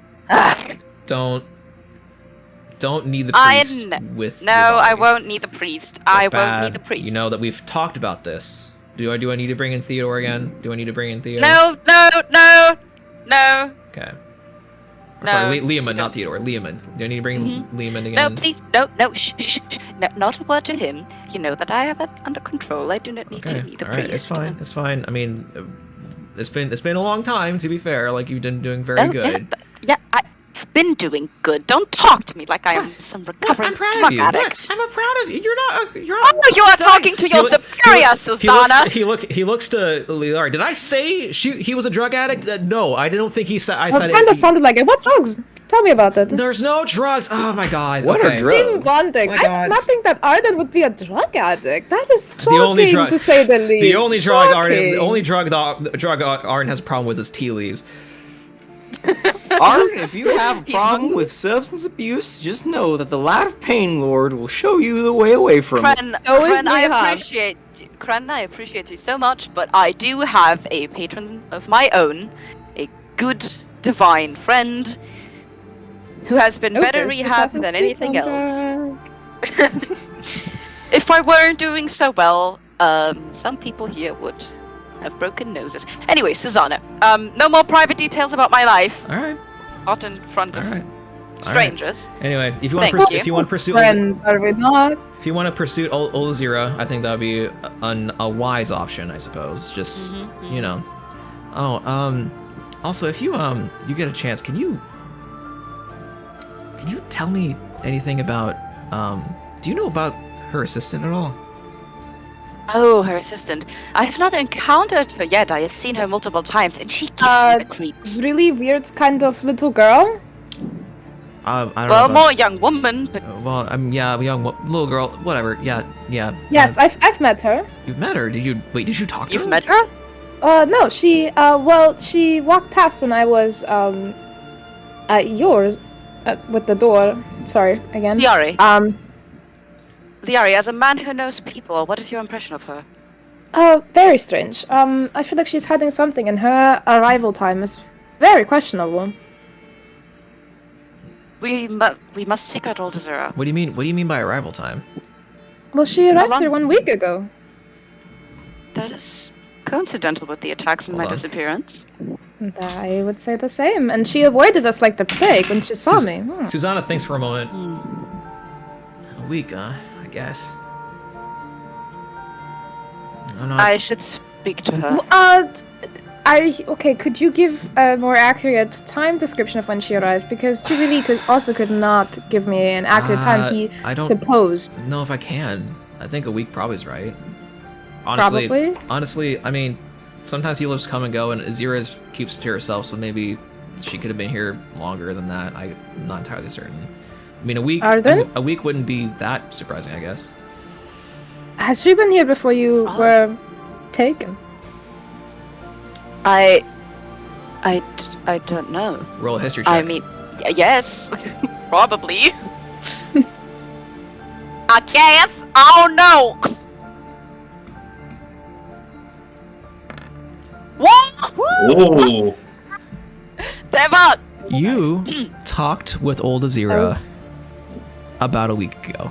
need the I priest kn- with No, your body. I won't need the priest. That's I won't bad. need the priest. You know that we've talked about this. Do I need to bring in Theodore again? Do I need to bring in Theo? No. Okay. No, Sorry, you Liaman, not don't. Theodore. Liaman. Do I need to bring in Liaman again? No, please, no, shh. No, not a word to him. You know that I have it under control. I do not need to need the all right, priest. it's fine. I mean, it's been a long time, to be fair. Like, you've been doing very good. been doing good. Don't talk to me like I am some recovering I'm proud drug of you. addict. What? I'm proud of you. You're not. Oh, you are talking to your superior, Susanna. He looks to Lilar. Did I say he was a drug addict? No, I don't think he said. I said It kind of sounded like it. What drugs? Tell me about it. There's no drugs. Oh my god. What okay. are drugs? Team bonding. My I God. did not think that Ardent would be a drug addict. That is shocking, only drug- to say the least. The only drug Arden, the Shocking. only drug Arden has a problem with is tea leaves. Arden, if you have a problem with substance abuse, just know that the Light of Pain Lord will show you the way away from it. Kren, So is Kren, I appreciate you so much, but I do have a patron of my own, a good divine friend, who has been better Okay, rehabbed Assassin's than Creed anything else. soundtrack. If I weren't doing so well, some people here would have broken noses. Anyway, Susanna, no more private details about my life, All right. not in front All of right. strangers. Anyway, if you want Thank to you. if you want to pursue Friends, are we not? if you want to pursue Olazira, I think that would be a wise option, I suppose. Just Mhm, you know. Oh, also, if you get a chance, can you tell me anything about do you know about her assistant at all? Oh, her assistant. I have not encountered her yet. I have seen her multiple times, and she gives me the creeps. Really weird kind of little girl. I don't know. Well, about- more young woman, but Well, yeah, young little girl, whatever. Yeah. Yes, I've met her. You've met her. Did you talk to her? you've met her? No, she she walked past when I was at yours with the door. Sorry again. Liari. Um, Liari, as a man who knows people, what is your impression of her? very strange. I feel like she's hiding something, and her arrival time is very questionable. We must seek out Aldazura. What do you mean? What do you mean by arrival time? Well, she arrived long- here 1 week ago. That is coincidental with the attacks and my Hold on. disappearance. And I would say the same. And she avoided us like the plague when she saw me. Susanna thinks for a moment. A week, I guess. I'm not. I should speak to her. Okay, could you give a more accurate time description of when she arrived? Because she really could not give me an accurate time. He I don't supposed. know if I can. I think a week probably is right. Probably. Honestly, I mean, sometimes healers come and go, and Azira keeps to herself, so maybe she could have been here longer than that. I'm not entirely certain. I mean, a week. Ardent? A week wouldn't be that surprising, I guess. Has she been here before you were taken? I don't know. Roll a history check. I mean, yes, probably. I guess. Oh no. What? Ooh. Devon. You talked with old Azira was- about a week ago.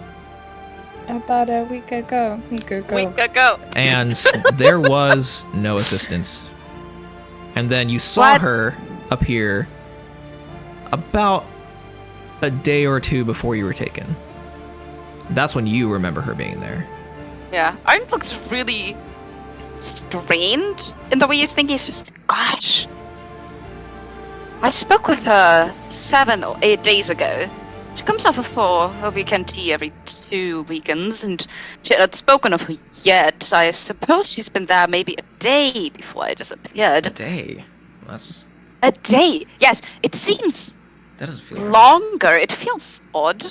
About a week ago. Week ago. And there was no assistance. And then you saw What? her appear about a day or two before you were taken. That's when you remember her being there. Yeah, Ardent looks really strained in the way he's thinking. He's just, gosh. I spoke with her 7 or 8 days ago. She comes over for her weekend tea every 2 weekends, and she had not spoken of her yet. I suppose she's been there maybe a day before I disappeared. A day. That's A day? Yes, it seems that doesn't feel right. longer. It feels odd.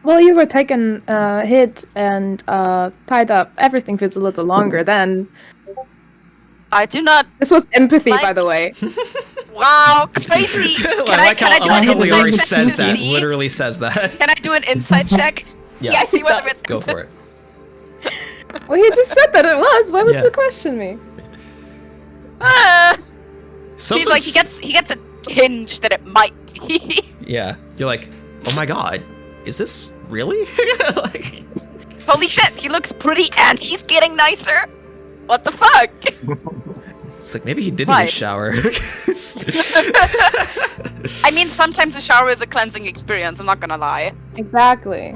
Well, you were taken, hit, and tied up. Everything feels a little longer then. I do not. This was empathy, Like- by the way. Wow, crazy. Can I do an Liari insight check says to that. see? Literally says that. Can I do an insight check? Yeah. Yes, see whether it's Go for it. Well, he just said that it was. Why would Yeah. you question me? He's like he gets a tinge that it might be. Yeah. You're like, oh my god, is this really? Like, Holy shit, he looks pretty and he's getting nicer. What the fuck? it's like maybe he did need a Right. shower. I mean, sometimes a shower is a cleansing experience. I'm not gonna lie. Exactly.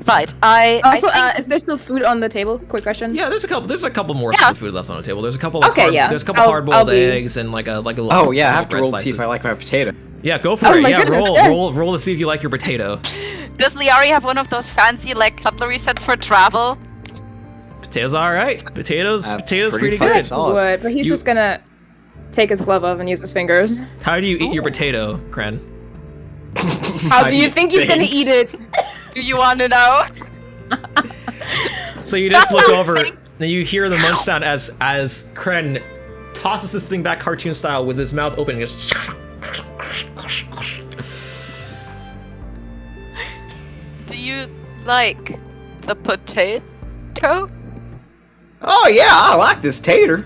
But I Also, think, is there still food on the table? Quick question. Yeah, there's a couple more Yeah. food left on the table. There's a couple. Okay, yeah. There's a couple I'll hard-boiled be- eggs and like a. Oh yeah, I have to bread roll to see if slices. I like my potato. Yeah, go for Oh it. my Yeah, goodness, roll, yes. roll to see if you like your potato. Does Liari have one of those fancy like cutlery sets for travel? Potatoes, all right. Potatoes pretty fucking good. solid. Would, but he's just gonna take his glove off and use his fingers. How do you eat your potato, Kren? How do you think he's gonna eat it? Do you want to know? So you just look over, and you hear the munch sound as Kren tosses this thing back cartoon style with his mouth open and just. Do you like the potato? Oh yeah, I like this tater.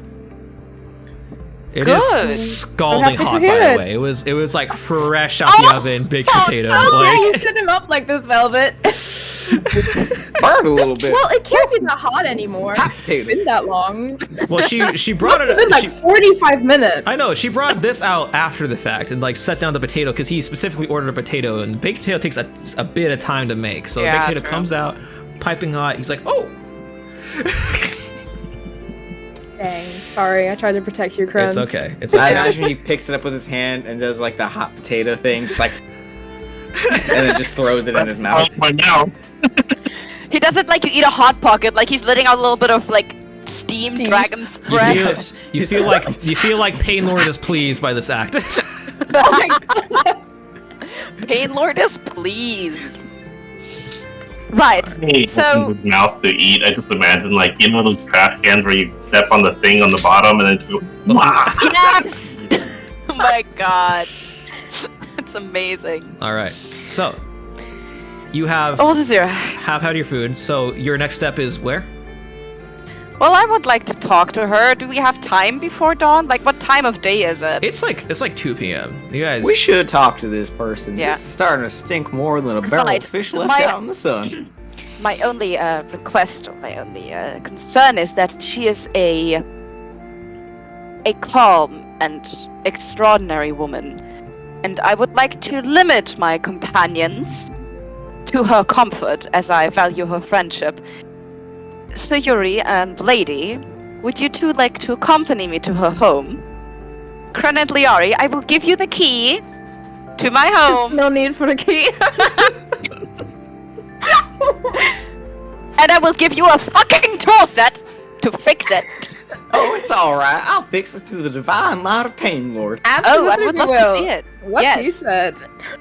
It Good. is scalding happy to hot, hear by the it. way. It was like fresh out the oven, baked potato. Oh, yeah, you Like, set him up like this, Velvet. Burned a little bit. Well, it can't be that hot anymore. Hot It's potato. been that long. well, she brought Must have been it. like 45 minutes. I know she brought this out after the fact and like set down the potato because he specifically ordered a potato, and baked potato takes a bit of time to make. So the Yeah, baked potato true. comes out, piping hot. He's like, oh. Dang. Sorry, I tried to protect you, Kren. It's okay. It's I okay. imagine he picks it up with his hand and does like the hot potato thing, just like, and then just throws it in his mouth. My mouth. He does it like you eat a hot pocket, like he's letting out a little bit of like steamed Steam. dragon's You breath. you feel like Pain Lord is pleased by this act. Pain Lord is pleased. Right. He So- opens his mouth to eat. I just imagine like you know those trash cans where you step on the thing on the bottom and then just go. Wah! Yes! Oh my god. It's amazing. All right. So you have Old as zero. had your food. So your next step is where? Well, I would like to talk to her. Do we have time before dawn? Like, what time of day is it? It's like 2 p.m. You guys. We should talk to this person. Yeah. This is starting to stink more than a barrel Right. of fish left My- out in the sun. My only request, or my only concern is that she is a calm and extraordinary woman, and I would like to limit my companions to her comfort, as I value her friendship. So Yuri and Lady, would you two like to accompany me to her home? Kren and Liari, I will give you the key to my There's home, no need for the key. and I will give you a fucking tool set to fix it. Oh, it's alright. I'll fix it through the divine light of Pain Lord. Absolutely, Oh, I would we love will. to see it. What Yes. he said.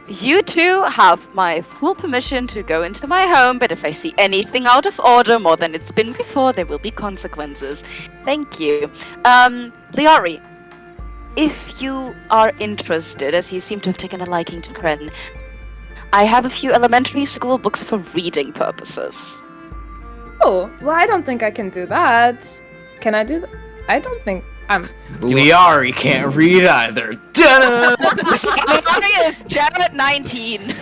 You two have my full permission to go into my home, but if I see anything out of order more than it's been before, there will be consequences. Thank you. Liari, if you are interested, as you seem to have taken a liking to Kren, I have a few elementary school books for reading purposes. Oh, well, I don't think I can do that. Can I do that? I don't think I'm. Liari can't read either. Ta-da! Liari is Jared 19.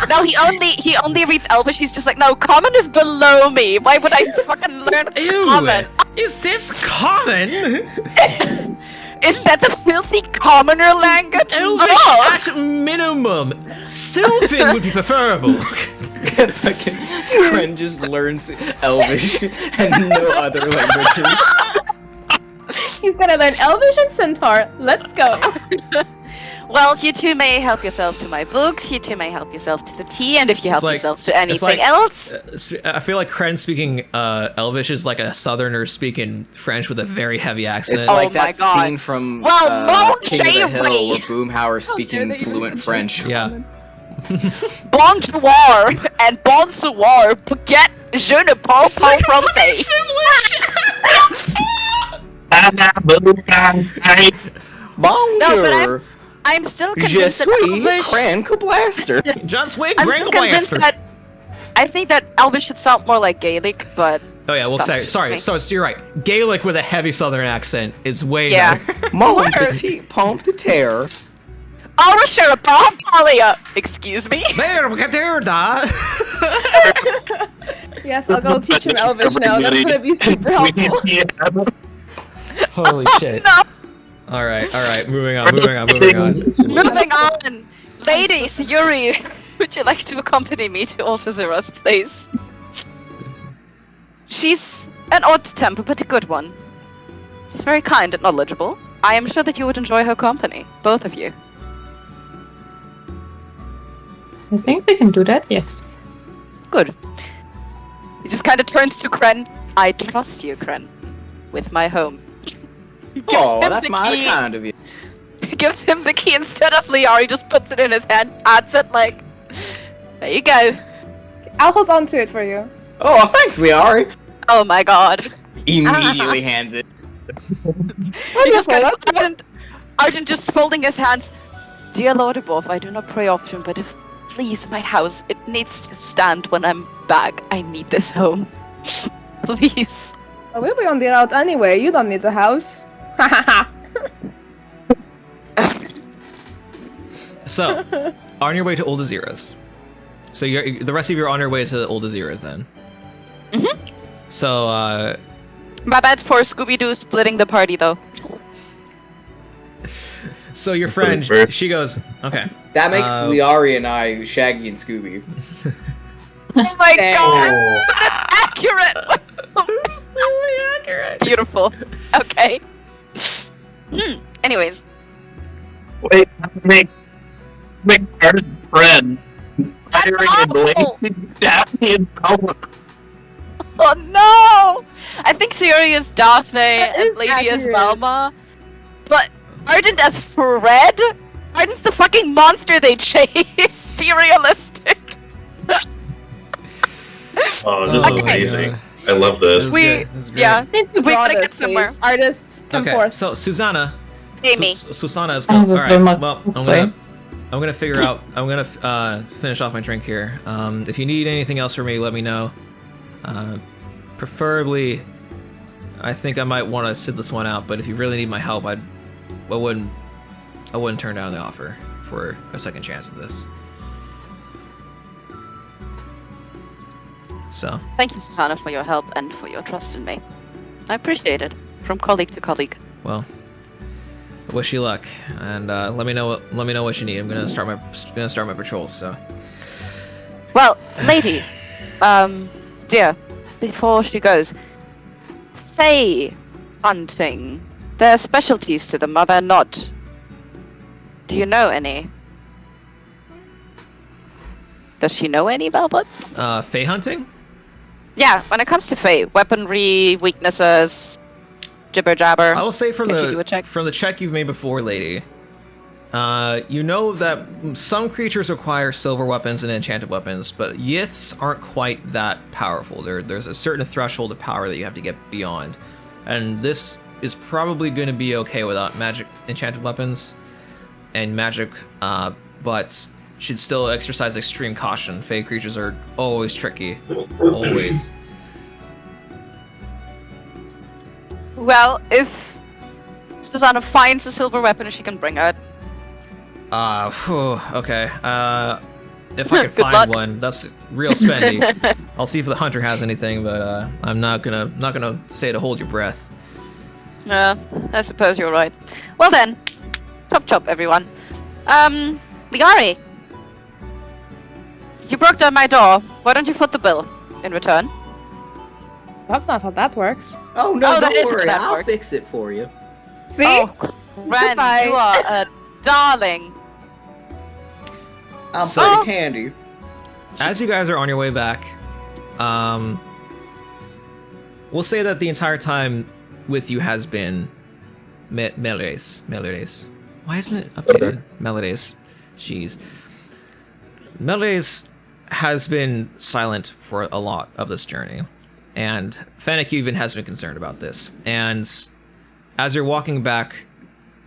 No, he only reads Elvish. He's just like, no, common is below me. Why would I fucking learn common? Is this common? Isn't that the filthy commoner language? Elvish No. at minimum. Sylvan would be preferable. Fucking Kren just learns Elvish and no other languages. He's gonna learn Elvish and Centaur. Let's go. Well, you two may help yourself to my books. You two may help yourself to the tea, and if you help like- yourselves to anything like- else, I feel like Kren speaking Elvish is like a southerner speaking French with a very heavy accent. It's Oh like my that God. scene from Well, mon King of the Hill chéri. where Boomhauer's How dare speaking they use fluent such French. Yeah. bonjour and bonsoir, baguette, je ne parle pas français. Bonjour! I'm still Je convinced that suis Elvish. Kren Blaster. John Swig, I'm Grand still convinced Blaster. that. I think that Elvish should sound more like Gaelic, but Oh yeah, well, That's sorry, just sorry. me. So you're right. Gaelic with a heavy southern accent is way Yeah. better. Mon Worse. petit pomme de terre. excuse me. There, we got there, da. Yes, I'll go teach him Elvish now. That's gonna be super helpful. Holy shit. No. All right. Moving on. Moving on. Ladies, Yuri, would you like to accompany me to Altazira's place? She's an odd temper, but a good one. She's very kind and knowledgeable. I am sure that you would enjoy her company, both of you. I think we can do that, yes. Good. He just kind of turns to Kren. I trust you, Kren, with my home. Gives Oh, him that's the mighty key. kind of you. He gives him the key instead of Liari, just puts it in his hand, adds it like, there you go. I'll hold on to it for you. Oh, thanks, Liari. Oh my god. Immediately hands it. He just kind of Wonderful. Ardent just folding his hands. Dear Lord above, I do not pray often, but if please my house, it needs to stand when I'm back. I need this home. Please. Oh, we'll be on the route anyway. You don't need a house. Ha ha ha. So, on your way to Old Aziras. So the rest of you are on your way to Old Aziras then. Mhm. So, My bad for Scooby-Doo splitting the party though. so your friend, First. she goes, okay. That makes Liari and I Shaggy and Scooby. Oh my Dang. god! Oh, That's accurate! It's really accurate. Beautiful. Okay. Anyways. wait, make Ardent friend. That's Firing and awful. blazing Daphne and Bella. Oh no! I think Siri is Daphne and is Lady is accurate. Velma. But Ardent as Fred? Ardent's the fucking monster they chase! Be realistic! Oh, this is my amazing. God. I love This this. is We- good. This is great. Yeah. Needs to We draw gotta get this, somewhere. please. Artists, come Okay, forth. so Susanna. Amy. Susanna is I going. have a All right. very much Well, display. I'm gonna figure out. I'm gonna finish off my drink here. If you need anything else from me, let me know. Preferably, I think I might want to sit this one out. But if you really need my help, I wouldn't turn down the offer for a second chance at this. So, Thank you, Susanna, for your help and for your trust in me. I appreciate it. From colleague to colleague. well, I wish you luck, and let me know what you need. I'm gonna start my patrols. So, Well, lady, dear, before she goes, Fae hunting. There are specialties to them, are there not? Do you know any? Does she know any, Velvet? Fae hunting. Yeah, when it comes to Fae, weaponry, weaknesses, jibber jabber. I will say from Can't you do a check? the check you've made before, lady, you know that some creatures require silver weapons and enchanted weapons, but yiths aren't quite that powerful. There's a certain threshold of power that you have to get beyond, and this is probably going to be okay without magic enchanted weapons and magic, but should still exercise extreme caution. Fae creatures are always tricky, always. Well, if Susanna finds a silver weapon, she can bring it. Okay. If I can Good find luck. one, that's real spendy. I'll see if the hunter has anything, but I'm not gonna say to hold your breath. I suppose you're right. Well then, chop everyone. Liari, you broke down my door. Why don't you foot the bill in return? That's not how that works. Oh no, Oh, that don't is worry, that I'll work. fix it for you. See? Oh, Ren, Goodbye. you are a darling. I'm So- pretty handy. As you guys are on your way back, we'll say that the entire time with you has been Melodies. Why isn't it updated? Melodies. Jeez. Melodies has been silent for a lot of this journey, and Fennec even has been concerned about this. And as you're walking back,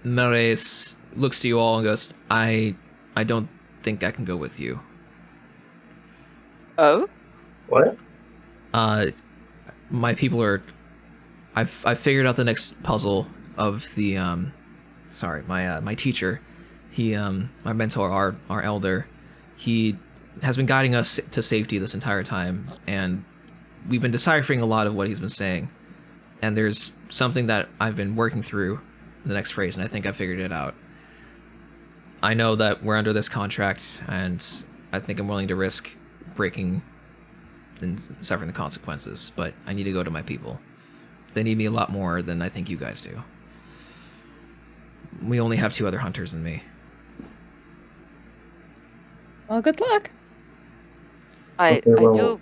Melodies looks to you all and goes, I don't think I can go with you. Oh? What? My people are. I've figured out the next puzzle of the my teacher. He my mentor, our elder. He has been guiding us to safety this entire time, and we've been deciphering a lot of what he's been saying. And there's something that I've been working through the next phrase, and I think I figured it out. I know that we're under this contract, and I think I'm willing to risk breaking and suffering the consequences, but I need to go to my people. They need me a lot more than I think you guys do. We only have 2 other hunters and me. Well, good luck. I Okay, well, do.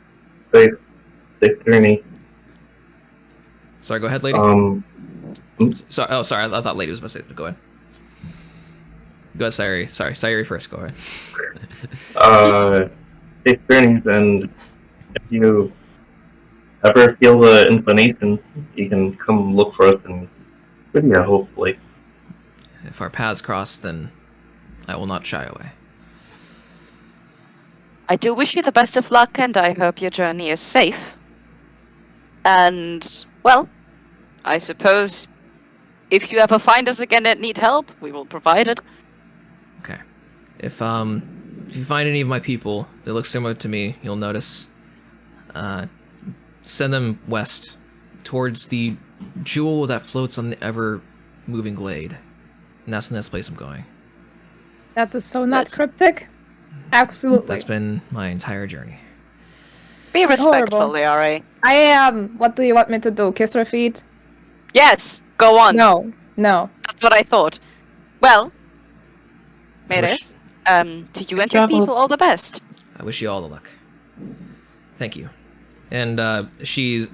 Safe journey. Sorry, go ahead, lady. Sorry, I thought lady was about to say. Go ahead. Go ahead, Sayuri. Sorry, Sayuri first. Go ahead. Safe journeys, and if you ever feel the inclination, you can come look for us in Tridia, hopefully. If our paths cross, then I will not shy away. I do wish you the best of luck, and I hope your journey is safe. And, well, I suppose if you ever find us again and need help, we will provide it. Okay. If you find any of my people that look similar to me, you'll notice. Send them west, towards the jewel that floats on the ever-moving glade. And that's the next place I'm going. That is so not That's- cryptic. Absolutely. That's been my entire journey. Be respectful, Horrible. Liari. I am. What do you want me to do? Kiss her feet? Yes, go on. No. That's what I thought. Well, I wish- Meredith, to you and your Traveled. people all the best. I wish you all the luck. Thank you. And as she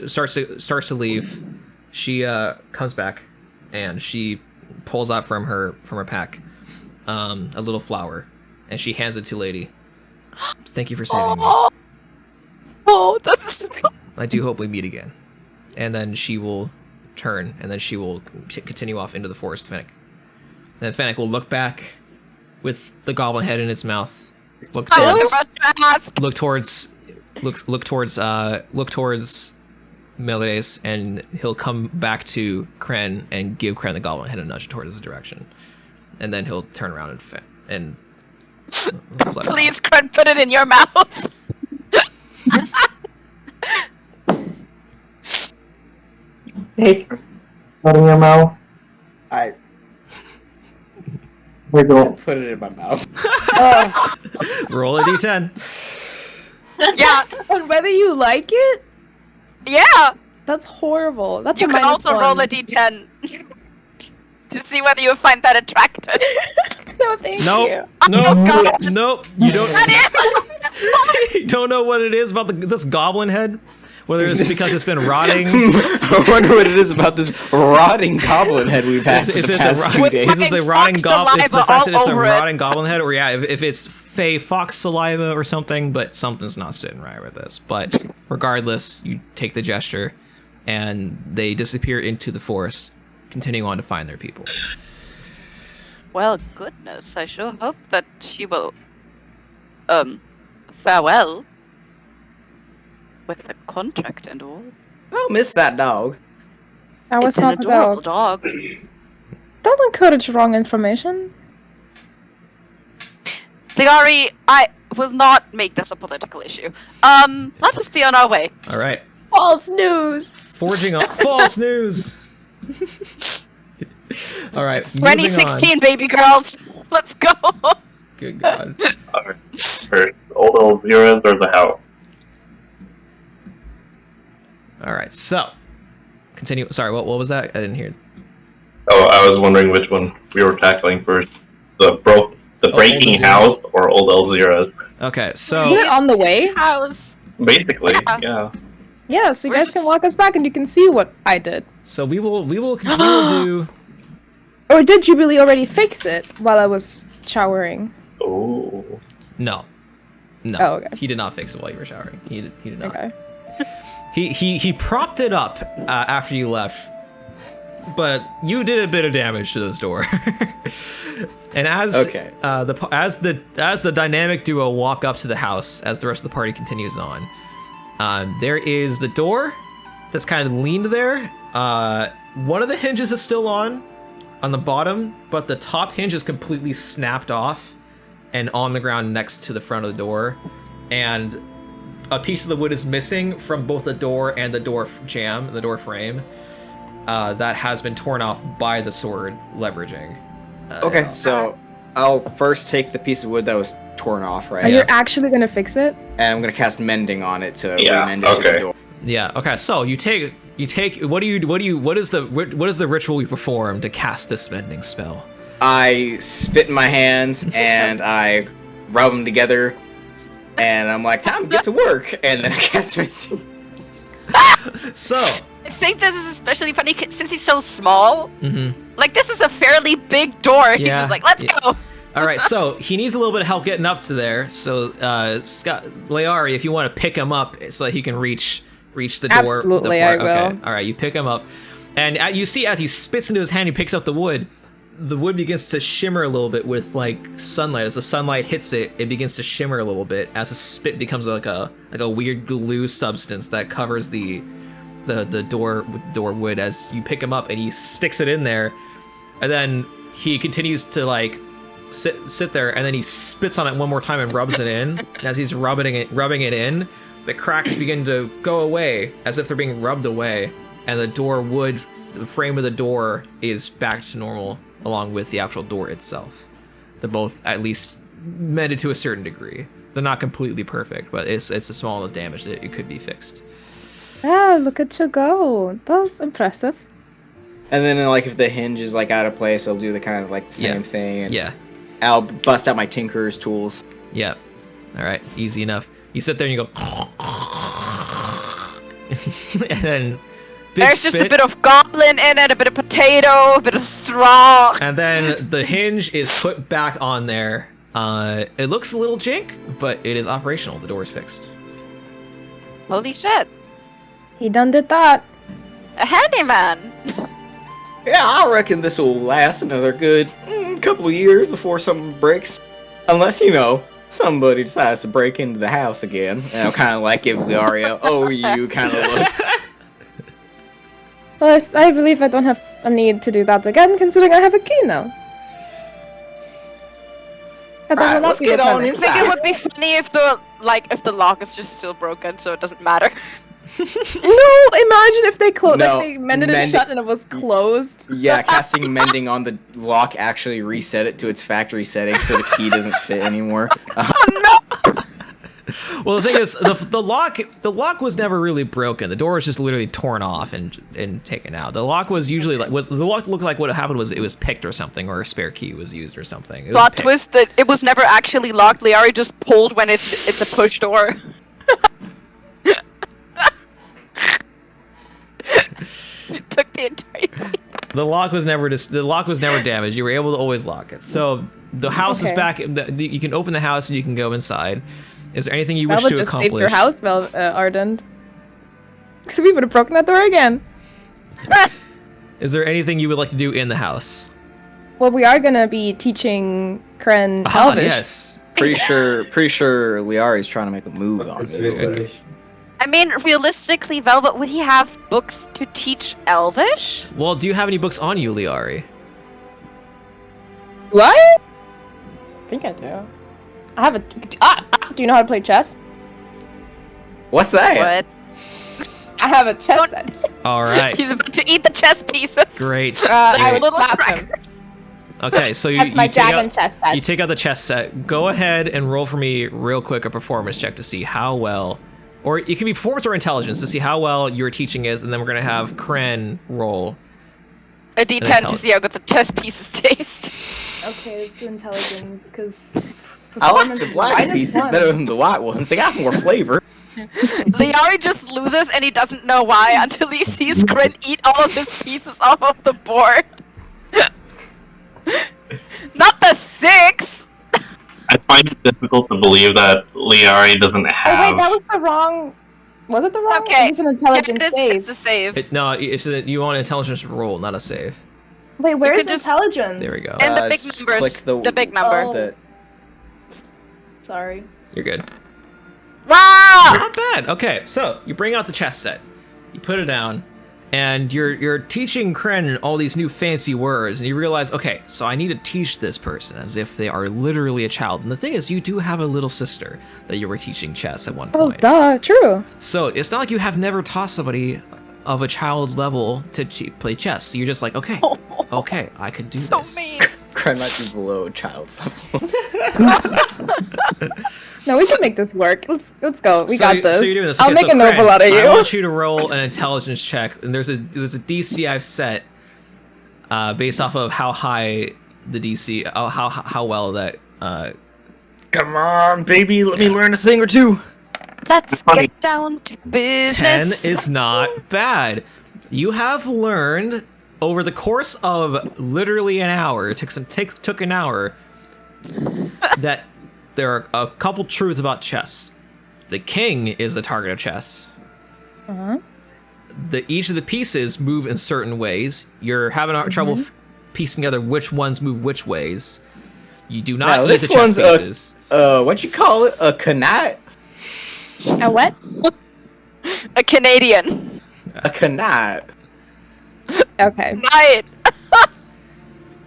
starts to leave, she comes back and she pulls out from her pack a little flower, and she hands it to Lady. Thank you for saving me. Oh, that's I do hope we meet again. And then she will turn, and then she will continue off into the forest, Fennec. And then Fennec will look back with the goblin head in its mouth. Look I was towards about to ask. look towards Meledes, and he'll come back to Kren and give Kren the goblin head a nudge towards his direction. And then he'll turn around and flutter Please, Crud, put it in your mouth. Hey, What in your mouth? I Wiggle. put it in my mouth. off. Roll a d10. Yeah, And whether you like it, yeah. that's horrible. That's You a can minus also roll one. a d10 to see whether you find that attractive. No, thank Nope. you. Nope. Nope. You don't. That You don't know what it is about this goblin head. Whether it's because it's been rotting. I wonder what it is about this rotting goblin head we've had for Is the it past the, 2 With days. is it the Fox rotting goblin? It's the saliva fact that it's all a over it. rotting goblin head, or yeah, if it's fey fox saliva or something, but something's not sitting right with this. But regardless, you take the gesture, and they disappear into the forest, continuing on to find their people. Well, goodness, I sure hope that she will, farewell with the contract and all. I'll miss that dog. I was It's an not a adorable dog. dog. Don't encourage wrong information. Ligari, I will not make this a political issue. Let's just be on our way. All right, False news. forging on false news. All right, moving on. 2016, baby girls. Let's go. Good God. First, old zeros or the house? All right, so continue. Sorry, what was that? I didn't hear. Oh, I was wondering which one we were tackling first. The breaking Old house or old Elzeros. Okay, so Isn't it on the way? House. Basically, Yeah. yeah. Yeah, so you We're guys can just- walk us back and you can see what I did. we will do. Or did you really already fix it while I was showering? Oh. No. Oh, okay. He did not fix it while you were showering. He did not. Okay. He propped it up after you left, but you did a bit of damage to this door. And as Okay. as the dynamic duo walk up to the house, as the rest of the party continues on, there is the door that's kind of leaned there. One of the hinges is still on the bottom, but the top hinge is completely snapped off and on the ground next to the front of the door, and a piece of the wood is missing from both the door and the door jamb, the door frame, that has been torn off by the sword leveraging. Okay, so I'll first take the piece of wood that was torn off, right? Are you actually gonna fix it? And I'm gonna cast mending on it to Yeah, remend it to the okay. door. Yeah. Okay. So you take. What is the ritual you perform to cast this mending spell? I spit in my hands and I rub them together, and I'm like, time to get to work. And then I cast mending. So, I think this is especially funny since he's so small. mm-hmm. Like, this is a fairly big door. He's Yeah, just like, let's yeah. go. All right, so he needs a little bit of help getting up to there. So, Scott, Leari, if you want to pick him up so that he can reach the door. Absolutely, the I port. will. Okay. All right, you pick him up, and you see as he spits into his hand, he picks up the wood. The wood begins to shimmer a little bit with like sunlight. As the sunlight hits it, it begins to shimmer a little bit. As the spit becomes like a weird glue substance that covers the door wood. As you pick him up and he sticks it in there, and then he continues to like sit there, and then he spits on it one more time and rubs it in. As he's rubbing it in, the cracks begin to go away as if they're being rubbed away, and the frame of the door is back to normal, along with the actual door itself. They're both at least mended to a certain degree. They're not completely perfect, but it's a small enough damage that it could be fixed. Ah, look at you go. That's impressive. And then, like, if the hinge is like out of place, I'll do the kind of like the same thing. And Yeah. I'll bust out my tinkerer's tools. Yeah. All right. Easy enough. You sit there and you go, and then There's just a bit of goblin in it, a bit of potato, a bit of straw. and then the hinge is put back on there. It looks a little jank, but it is operational. The door is fixed. Holy shit. He done did that. A handyman. Yeah, I reckon this will last another good couple of years before something breaks. Unless, somebody decides to break into the house again. And I'll kind of like give Liaria, oh, you kind of look. Well, I believe I don't have a need to do that again, considering I have a key now. Alright, let's get on I think it inside. would be funny if the lock is just still broken, so it doesn't matter. No, imagine if they No, they mended it mending- shut and it was closed. Yeah, casting mending on the lock actually reset it to its factory setting so the key doesn't fit anymore. Well, the thing is, the lock was never really broken. The door was just literally torn off and taken out. The lock was usually the lock looked like what happened was it was picked or something, or a spare key was used or something. It was Plot picked. twist that it was never actually locked. Liari just pulled when it's a push door. It took the entire thing. The lock was never damaged. You were able to always lock it. So the house is Okay. back. You can open the house and you can go inside. Is there anything you wish That would to just accomplish? save your house, Ardent. So we would have broken that door again. Is there anything you would like to do in the house? Well, we are gonna be teaching Kren Ah, Elvish. yes. Pretty sure Liari's trying to make a move on me. I mean, realistically, Velvet, would he have books to teach Elvish? Well, do you have any books on you, Liari? What? I think I do. I have a. Do you know how to play chess? What's that? What? I have a chess Don't- set. All right. He's about to eat the chess pieces. Great. Like I would little slap him. crackers. Okay, so That's my you take dragon out, chess set. you take out the chess set. Go ahead and roll for me real quick a performance check to see how well, or it can be performance or intelligence to see how well your teaching is, and then we're gonna have Kren roll. A D10 to see how good the chess pieces taste. Okay, let's do intelligence, because. I like the black pieces better than the white ones. They got more flavor. Liari just loses and he doesn't know why until he sees Grin eat all of his pieces off of the board. Not the 6! I find it difficult to believe that Liari doesn't Oh wait, have. that was the wrong. Was it the wrong? Okay. It was an Yeah, intelligence it is, save. it's a save. No, it's you want an intelligence roll, not a save. Wait, where You is could just- intelligence? There we go. And the big Just numbers. click The big number. Oh. the- Sorry. You're good. Wow! Not bad. Okay, so you bring out the chess set, you put it down, and you're teaching Kren all these new fancy words, and you realize, okay, so I need to teach this person as if they are literally a child. And the thing is, you do have a little sister that you were teaching chess at one Oh, point. duh, true. So it's not like you have never taught somebody of a child's level to play chess. So you're just like, okay, okay, I could do So this. mean. Crime might be below child's level. No, we can make this work. Let's go. We got this. So you're doing this. I'll Okay, make so a noble Kren, out of I you. want you to roll an intelligence check, and there's a DC I've set based off of how high the DC, how well that Come on, baby, let me learn a thing or two. Let's Funny. get down to 10 business. is not bad. You have learned over the course of literally an hour, it took an hour, that there are a couple truths about chess. The king is the target of chess. Each of the pieces move in certain ways. You're having trouble piecing together which ones move which ways. You do not eat this the chess one's pieces. What you call it? A kanat? A what? A Canadian. A kanat. Okay. Right.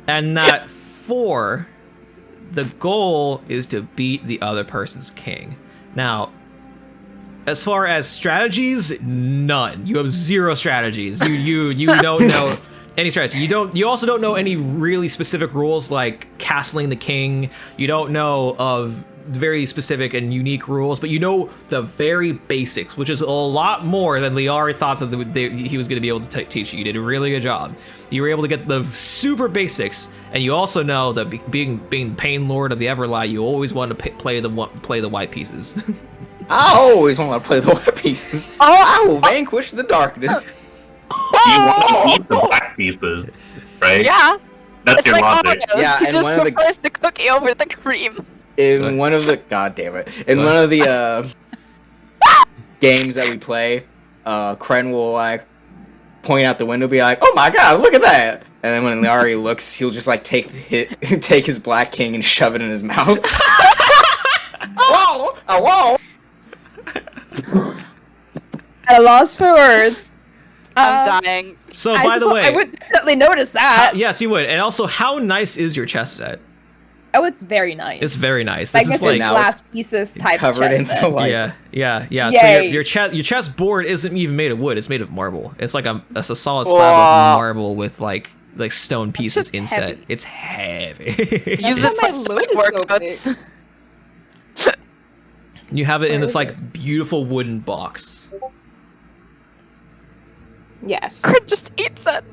And that 4, the goal is to beat the other person's king. Now, as far as strategies, none. You have 0 strategies. You don't know any strategy. You also don't know any really specific rules like castling the king. You don't know of very specific and unique rules, but you know the very basics, which is a lot more than Liari thought that he was going to be able to teach you. You did a really good job. You were able to get the super basics, and you also know that being the Pain Lord of the Everlight, you always want to play the white pieces. I always want to play the white pieces. Oh, I will vanquish the darkness. You want to eat the black pieces, right? Yeah. That's It's your like logic. Oreos. Yeah, He and just one of the- prefers the cookie over the cream. In one of the one of the games that we play, Kren will like point out the window, be like, "Oh my god, look at that!" And then when Liari looks, he'll just like take his black king and shove it in his mouth. Whoa! Whoa! At a loss for words. I'm dying. So, by the way, I would definitely notice that. yes, you would. And also, how nice is your chess set? Oh, it's very nice. It's very nice. I This guess is like, it's now glass pieces type covered in chess set. saliva. yeah. So Yay. your chess board isn't even made of wood; it's made of marble. It's like a solid slab Wow. of marble with like stone pieces just inset. heavy. It's heavy. Use how it my for load stupid is so workouts. You have it in Where this is like beautiful wooden box. Yes. Crit just eats it.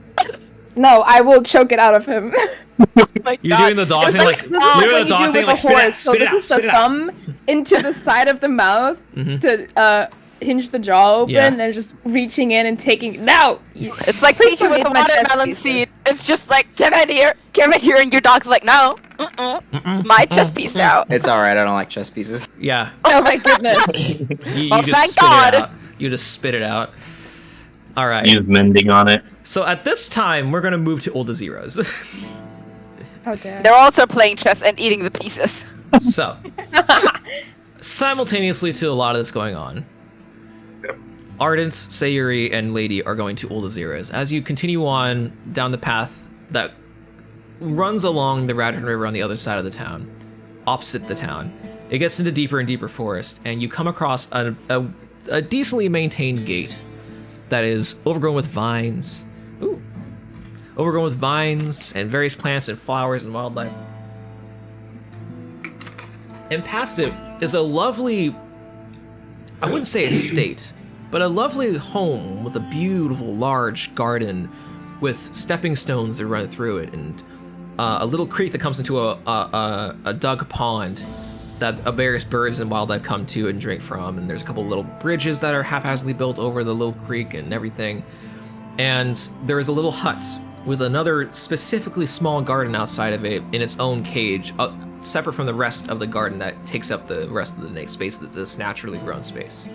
No, I will choke it out of him. My You're God. doing the dog It's thing, like- like This is you're like doing what the you dog do thing, with a like spit it out, horse. So spit it this out, is the spit it out. thumb into the side of the mouth Mhm. to hinge the jaw open Yeah. and just reaching in and taking. No! It's like Please Peachy don't with eat the my chess watermelon pieces. seed. It's just like, give it here, and your dog's like, no, it's my chess piece now. It's all right. I don't like chess pieces. Yeah, Oh my goodness. you Well, just thank spit God. it out. You just spit it out. All right. Use mending on it. So at this time, we're gonna move to Old Zeros. Oh dear. They're also playing chess and eating the pieces. So, simultaneously to a lot of this going on, Ardent, Sayuri, and Lady are going to Old Zeros. As you continue on down the path that runs along the Radon River on the other side of the town, opposite the town, it gets into deeper and deeper forest, and you come across a decently maintained gate that is overgrown with vines. Ooh. Overgrown with vines and various plants and flowers and wildlife. And past it is a lovely, I wouldn't say estate, but a lovely home with a beautiful large garden with stepping stones that run through it, and a little creek that comes into a dug pond that various birds and wildlife come to and drink from, and there's a couple little bridges that are haphazardly built over the little creek and everything. And there is a little hut with another specifically small garden outside of it in its own cage, separate from the rest of the garden that takes up the rest of the space, this naturally grown space.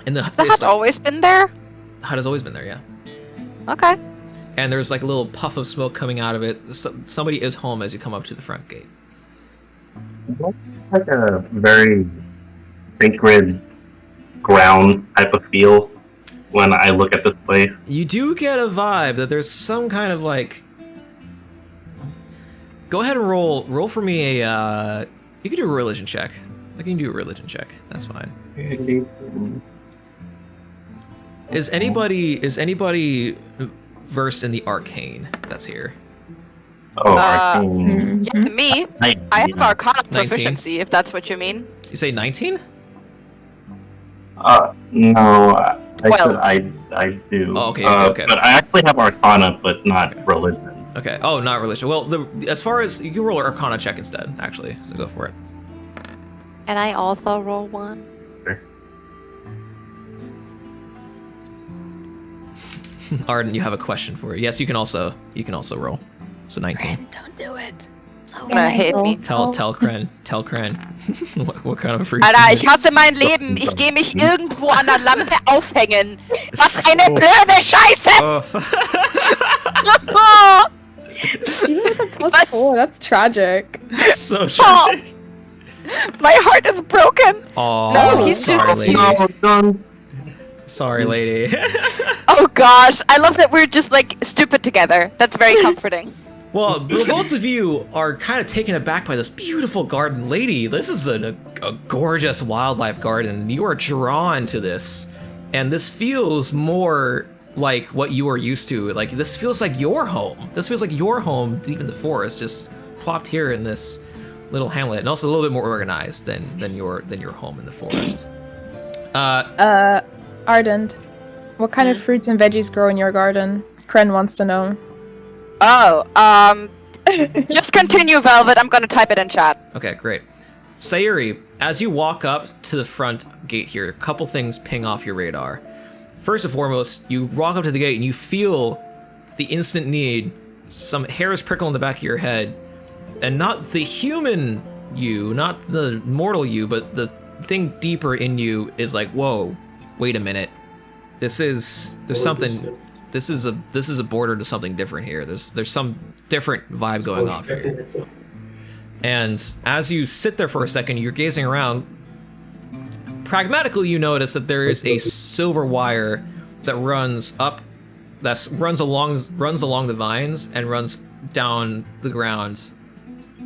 And the Has the hut always been there? hut has always been there, yeah. Okay. And there's like a little puff of smoke coming out of it. Somebody is home as you come up to the front gate. It's like a very sacred ground type of feel when I look at this place. You do get a vibe that there's some kind of like. Go ahead and roll for me a. You can do a religion check. I can do a religion check. That's fine. Is anybody versed in the arcane that's here? Oh, arcane. Yeah, me. I have Arcana proficiency, if that's what you mean. You say 19? No, I Well. said I do. Oh, okay, okay. But I actually have Arcana, but not religion. Okay. Oh, not religion. Well, as far as you can roll an Arcana check instead, actually. So go for it. And I also roll 1. Ardent, you have a question for it. Yes, you can also roll. So 19. Don't do it. So Gonna hit me. Tell Kren. what kind of fruit? Alter, ich hasse mein Leben. Ich gehe mich irgendwo an der Lampe aufhängen. Was eine blöde Scheiße! Even with a +4, that's tragic. So tragic. My heart is broken. Aw, No, he's just- sorry, he's- lady. Sorry, lady. Oh gosh, I love that we're just like stupid together. That's very comforting. Well, both of you are kind of taken aback by this beautiful garden lady. This is a gorgeous wildlife garden. You are drawn to this, and this feels more like what you are used to. Like, this feels like your home. This feels like your home deep in the forest, just plopped here in this little hamlet, and also a little bit more organized than your home in the forest. Ardent, what kind of fruits and veggies grow in your garden? Kren wants to know. Oh, just continue, Velvet. I'm gonna type it in chat. Okay, great. Sayuri, as you walk up to the front gate here, a couple things ping off your radar. First and foremost, you walk up to the gate and you feel the instant need. Some hairs prickle in the back of your head, and not the human you, not the mortal you, but the thing deeper in you is like, whoa, wait a minute. This is a border to something different here. There's some different vibe going off here. And as you sit there for a second, you're gazing around. Pragmatically, you notice that there is a silver wire that runs along the vines and runs down the ground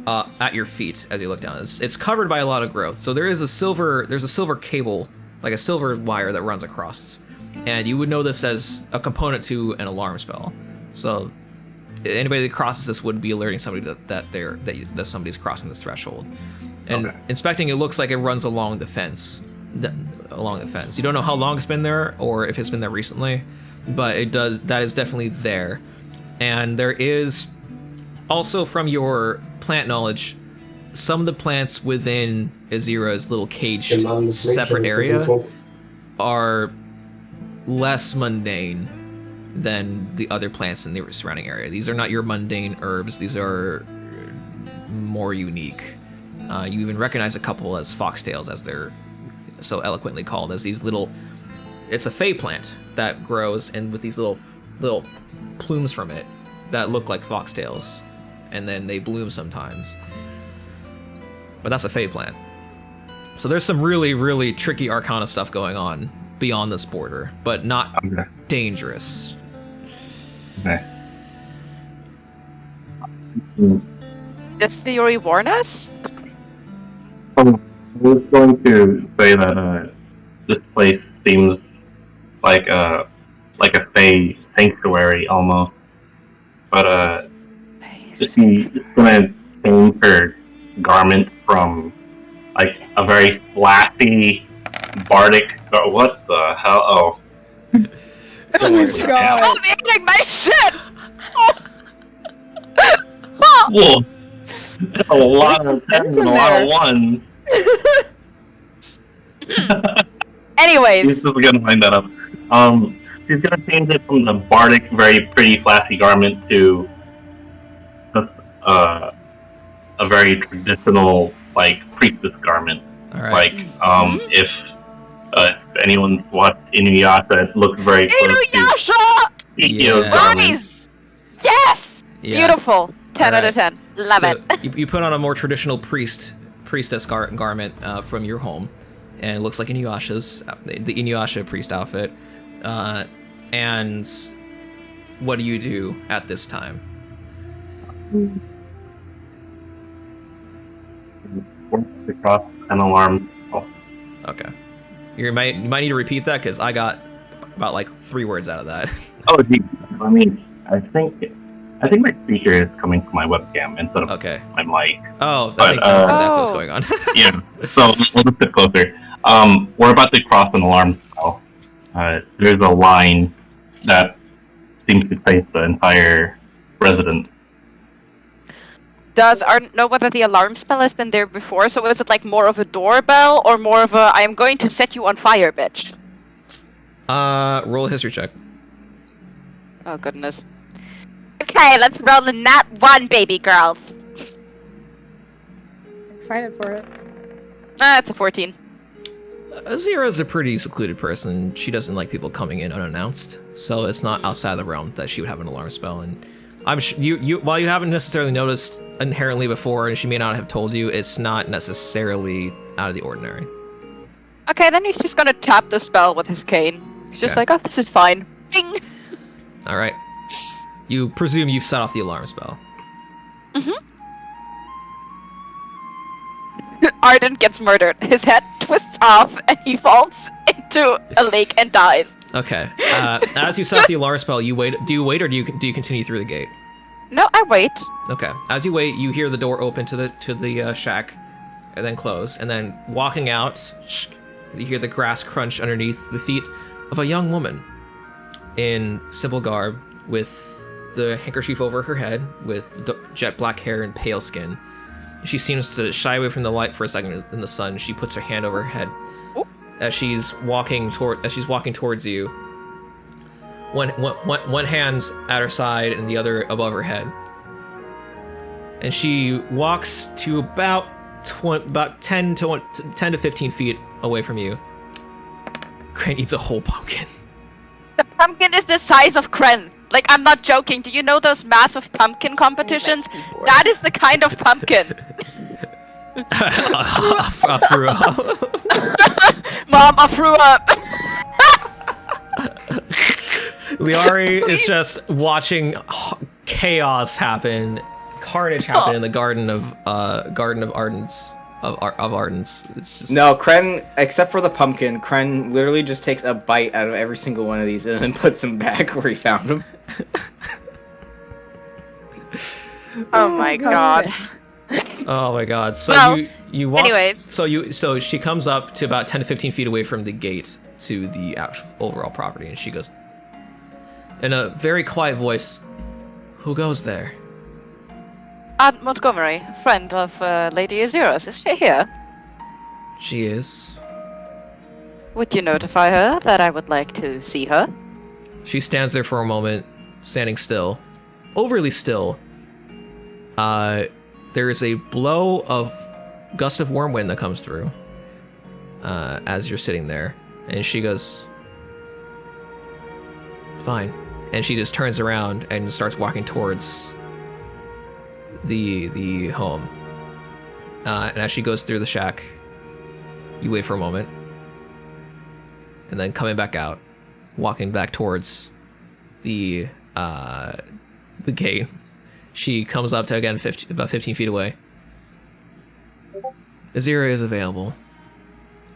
at your feet as you look down. It's covered by a lot of growth. So there's a silver cable, like a silver wire that runs across. And you would know this as a component to an alarm spell. So anybody that crosses this would be alerting somebody that somebody's crossing this threshold. And inspecting, it looks like it runs along the fence. You don't know how long it's been there or if it's been there recently, but that is definitely there. And there is also, from your plant knowledge, some of the plants within Azira's little caged separate area are less mundane than the other plants in the surrounding area. These are not your mundane herbs. These are more unique. You even recognize a couple as foxtails, as they're so eloquently called, as these little... It's a fey plant that grows, and with these little plumes from it that look like foxtails, and then they bloom sometimes. But that's a fey plant. So there's some really, really tricky arcana stuff going on beyond this border, but not dangerous. Okay. Does Sayuri warn us? I was going to say that this place seems like a fey sanctuary almost, but she's gonna change her garment from like a very flashy bardic. What the hell? Oh. Oh my god. I'm eating my shit! Whoa. A lot of tens and a lot of ones. Anyways. She's just gonna line that up. She's gonna change it from the bardic, very pretty, flashy garment to just a very traditional, like, priestess garment. All right. Like, if anyone's watched Inuyasha, it looks very close Inuyasha! Ikio's Yeah. garment. Nice! Yes! Yeah. Beautiful. 10 out of 10. Love So it. you put on a more traditional priestess garment from your home, and it looks like Inuyasha's, the Inuyasha priest outfit. And what do you do at this time? Across an alarm. Oh. Okay. You might need to repeat that because I got about like 3 words out of that. Oh, geez. I mean, I think my speaker is coming from my webcam instead of Okay. my mic. Oh, But, I think that's exactly what's Oh. going on. Yeah. So we'll just sit closer. We're about to cross an alarm cell. There's a line that seems to face the entire residence. Does Ardent know whether the alarm spell has been there before? So is it like more of a doorbell or more of a I am going to set you on fire, bitch? Roll a history check. Oh, goodness. Okay, let's roll the nat 1, baby girls. Excited for it. It's a 14. Azira's a pretty secluded person. She doesn't like people coming in unannounced, so it's not outside the realm that she would have an alarm spell. And I'm you while you haven't necessarily noticed inherently before, and she may not have told you, it's not necessarily out of the ordinary. Okay, then he's just gonna tap the spell with his cane. He's just like, oh, this is fine. Ding! All right. You presume you've set off the alarm spell. Ardent gets murdered. His head twists off, and he falls into a lake and dies. Okay. As you set off the alarm spell, you wait. Do you wait, or do you continue through the gate? No, I wait. Okay. As you wait, you hear the door open to the shack, and then close. And then walking out, you hear the grass crunch underneath the feet of a young woman in simple garb, with the handkerchief over her head, with jet black hair and pale skin. She seems to shy away from the light for a second in the sun. She puts her hand over her head. Ooh. As she's walking towards you. One hand's at her side and the other above her head. And she walks to about 10 to 15 feet away from you. Crane eats a whole pumpkin. The pumpkin is the size of Kren. Like, I'm not joking. Do you know those massive pumpkin competitions? That is the kind of pumpkin. I threw up. Mom, I threw up. Liari is just watching chaos happen, carnage happen in the garden of Ardents. It's just No, Kren, except for the pumpkin, Kren literally just takes a bite out of every single one of these and then puts them back where he found them. Oh my god. Oh my god. So Well, you walk. anyways. So she comes up to about 10 to 15 feet away from the gate to the actual overall property, and she goes in a very quiet voice, "Who goes there?" Aunt Montgomery, a friend of Lady Azira's. Is she here? She is. Would you notify her that I would like to see her? She stands there for a moment, standing still, overly still. There is a blow of gust of warm wind that comes through as you're sitting there, and she goes, "Fine," and she just turns around and starts walking towards the home. And as she goes through the shack, you wait for a moment, and then coming back out, walking back towards the gate, she comes up to again about 15 feet away. Azira is available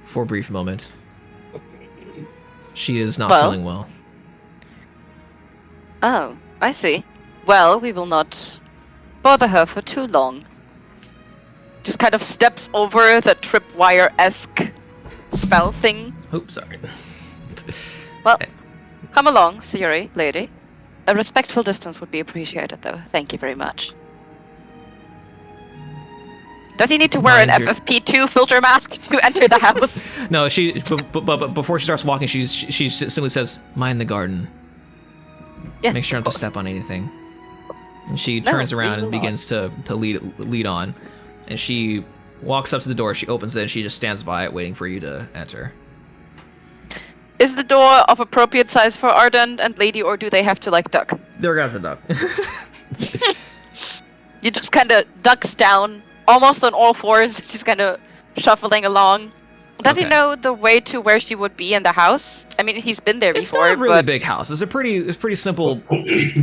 for a brief moment. She is not feeling well. Oh, I see. Well, we will not bother her for too long. Just kind of steps over the tripwire-esque spell thing. Oops, sorry. Well, come along, Siri, lady. A respectful distance would be appreciated, though. Thank you very much. Does he need to wear an Mind your- FFP2 filter mask to enter the house? No, but before she starts walking, she simply says, "Mind the garden. Yeah, Make sure of not to course. step on anything." And she No, turns we around will and begins to lead on. And she walks up to the door, she opens it, and she just stands by it, waiting for you to enter. Is the door of appropriate size for Ardent and Lady, or do they have to, like, duck? They're gonna have to duck. You just kind of ducks down, almost on all fours, just kind of shuffling along. Does he Okay. know the way to where she would be in the house? I mean, he's been there It's before, not a really but big house. It's a pretty simple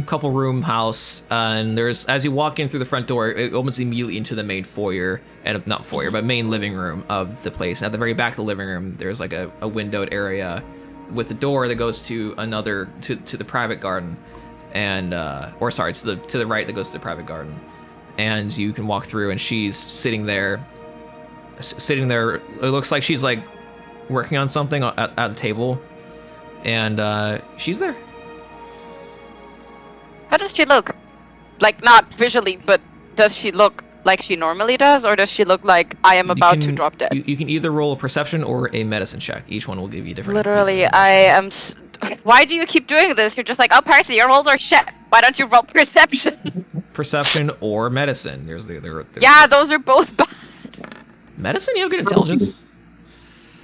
couple room house. And there's, as you walk in through the front door, it opens immediately into the main foyer, and not foyer, but main living room of the place. And at the very back of the living room, there's like a windowed area with the door that goes to another to the private garden, and or sorry, to the right that goes to the private garden. And you can walk through, and she's sitting there. It looks like she's like working on something at a table, and she's there. how does she look? Like, not visually, but does she look like she normally does, or does she look like I am about to drop dead? You can either roll a perception or a medicine check. Each one will give you different. Literally, I am. Why do you keep doing this? You're just like, oh, Percy, your rolls are shit. Why don't you roll perception? Perception or medicine. There's yeah, those are both bad. Medicine? You have good intelligence.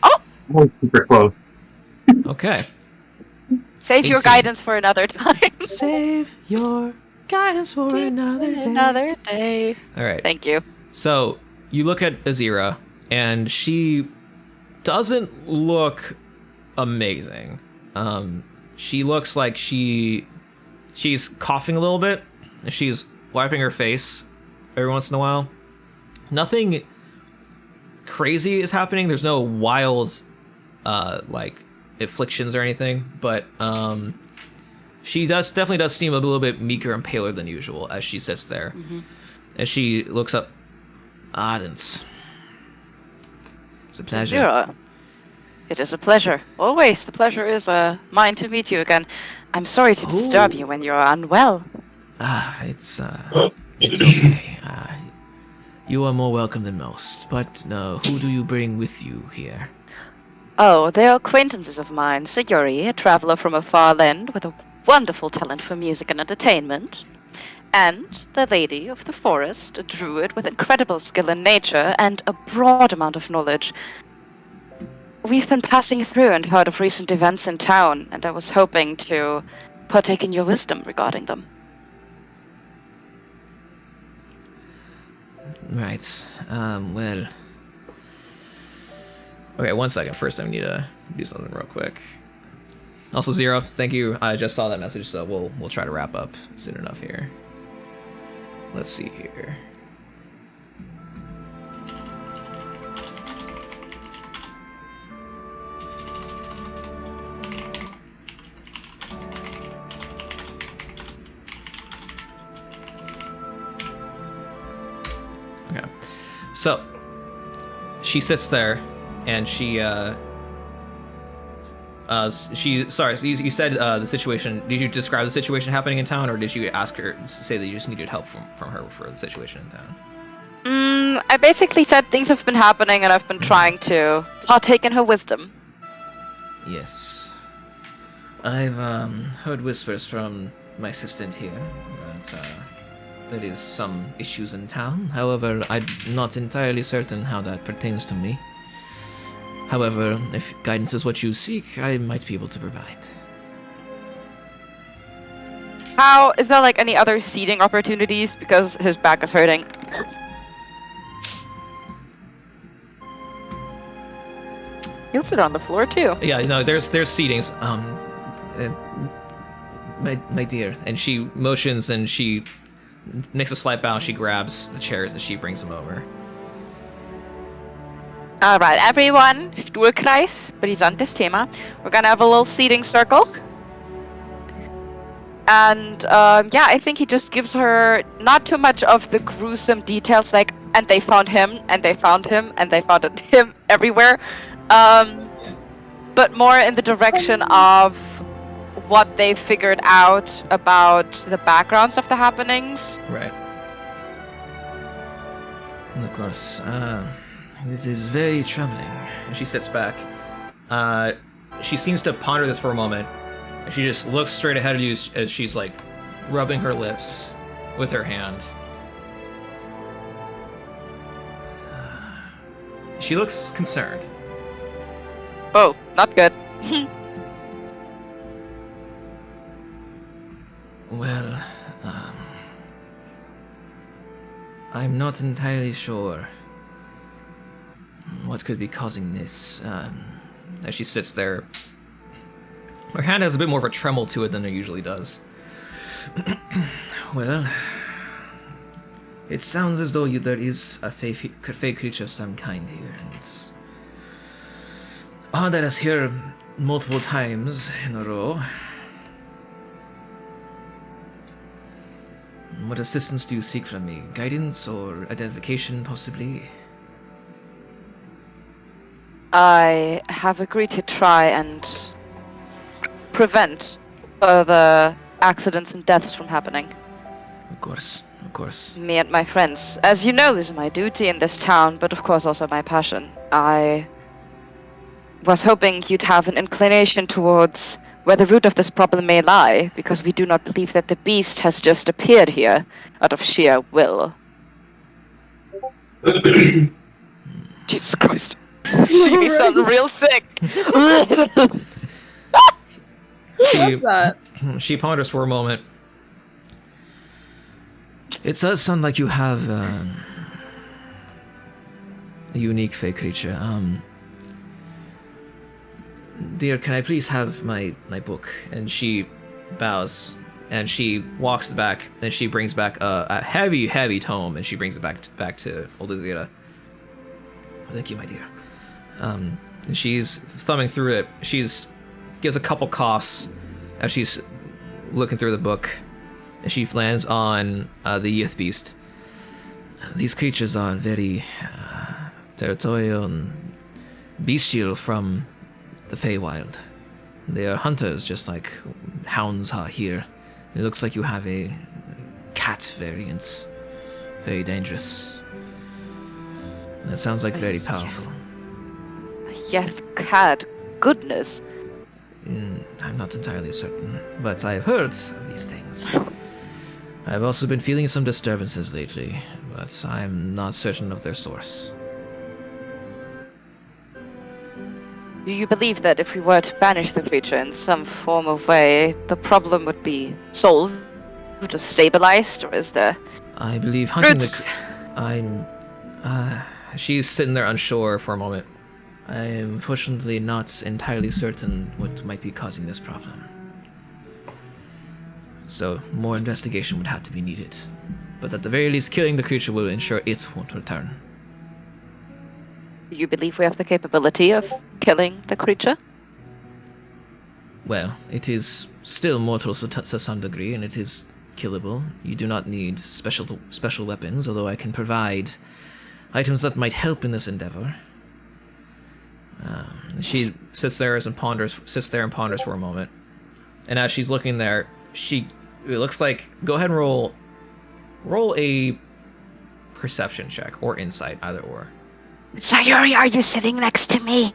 Oh! Super close. Okay. Save your 18. guidance for another time. Save your guidance for another day. Another day. All right. Thank you. So you look at Azira, and she doesn't look amazing. She looks like she's coughing a little bit, and she's wiping her face every once in a while. Nothing crazy is happening. There's no wild, like, afflictions or anything, but she definitely does seem a little bit meeker and paler than usual as she sits there. As she looks up, Ardent. It's a pleasure. Azira, it is a pleasure. Always, the pleasure is mine to meet you again. I'm sorry to disturb you when you're unwell. It's okay. You are more welcome than most. But who do you bring with you here? Oh, they are acquaintances of mine. Siguri, a traveler from a far land with a wonderful talent for music and entertainment. And the Lady of the Forest, a druid with incredible skill in nature and a broad amount of knowledge. We've been passing through and heard of recent events in town, and I was hoping to partake in your wisdom regarding them. Right. Well. Okay, 1 second. First, I need to do something real quick. Also, Zero, thank you. I just saw that message, so we'll try to wrap up soon enough here. Let's see here. Okay. So, she sits there, and sorry, so you said the situation, did you describe the situation happening in town, or did you ask her, say that you just needed help from her for the situation in town? I basically said things have been happening, and I've been trying to partake in her wisdom. Yes. I've heard whispers from my assistant here that there is some issues in town. However, I'm not entirely certain how that pertains to me. However, if guidance is what you seek, I might be able to provide. How is there like any other seating opportunities because his back is hurting? He'll sit on the floor too. Yeah, no, there's seatings. My dear, and she motions and she makes a slight bow. She grabs the chairs and she brings them over. Alright, everyone, Stuhlkreis, brissantes Thema. We're gonna have a little seating circle. And, yeah, I think he just gives her not too much of the gruesome details, like, and they found him, and they found him, and they found him everywhere. But more in the direction of what they figured out about the backgrounds of the happenings. Right. And of course, this is very troubling. And she sits back. She seems to ponder this for a moment. And she just looks straight ahead of you as she's like rubbing her lips with her hand. She looks concerned. Oh, not good. Well, I'm not entirely sure what could be causing this. As she sits there, her hand has a bit more of a tremble to it than it usually does. Well, it sounds as though there is a fey creature of some kind here. It's haunted us here multiple times in a row. What assistance do you seek from me? Guidance or identification, possibly? I have agreed to try and prevent further accidents and deaths from happening. Of course. Of course. Me and my friends. As you know, is my duty in this town, but of course also my passion. I was hoping you'd have an inclination towards where the root of this problem may lie, because we do not believe that the beast has just appeared here out of sheer will. Jesus Christ. She'd be sounding real sick. She, that? she ponders for a moment. It does sound like you have a unique fey creature. Dear, can I please have my book? And she bows, and she walks back, and she brings back a heavy tome, and she brings it back to old Azira. Thank you, my dear. And she's thumbing through it. She's gives a couple coughs as she's looking through the book, and she lands on the youth beast. These creatures are very territorial and bestial from the Feywild. They are hunters, just like hounds are here. It looks like you have a cat variant. Very dangerous. And it sounds like very powerful. Yes, cat. Goodness. I'm not entirely certain, but I've heard of these things. I've also been feeling some disturbances lately, but I'm not certain of their source. Do you believe that if we were to banish the creature in some form of way, the problem would be solved or stabilized, or is there... I believe hunting Crooks. She's sitting there unsure for a moment. I am unfortunately not entirely certain what might be causing this problem. So, more investigation would have to be needed. But at the very least, killing the creature will ensure it won't return. Do you believe we have the capability of killing the creature? Well, it is still mortal to some degree, and it is killable. You do not need special weapons, although I can provide items that might help in this endeavor. She sits there and ponders for a moment, and as she's looking there, it looks like, go ahead and roll a perception check or insight, either or. Sayuri, are you sitting next to me?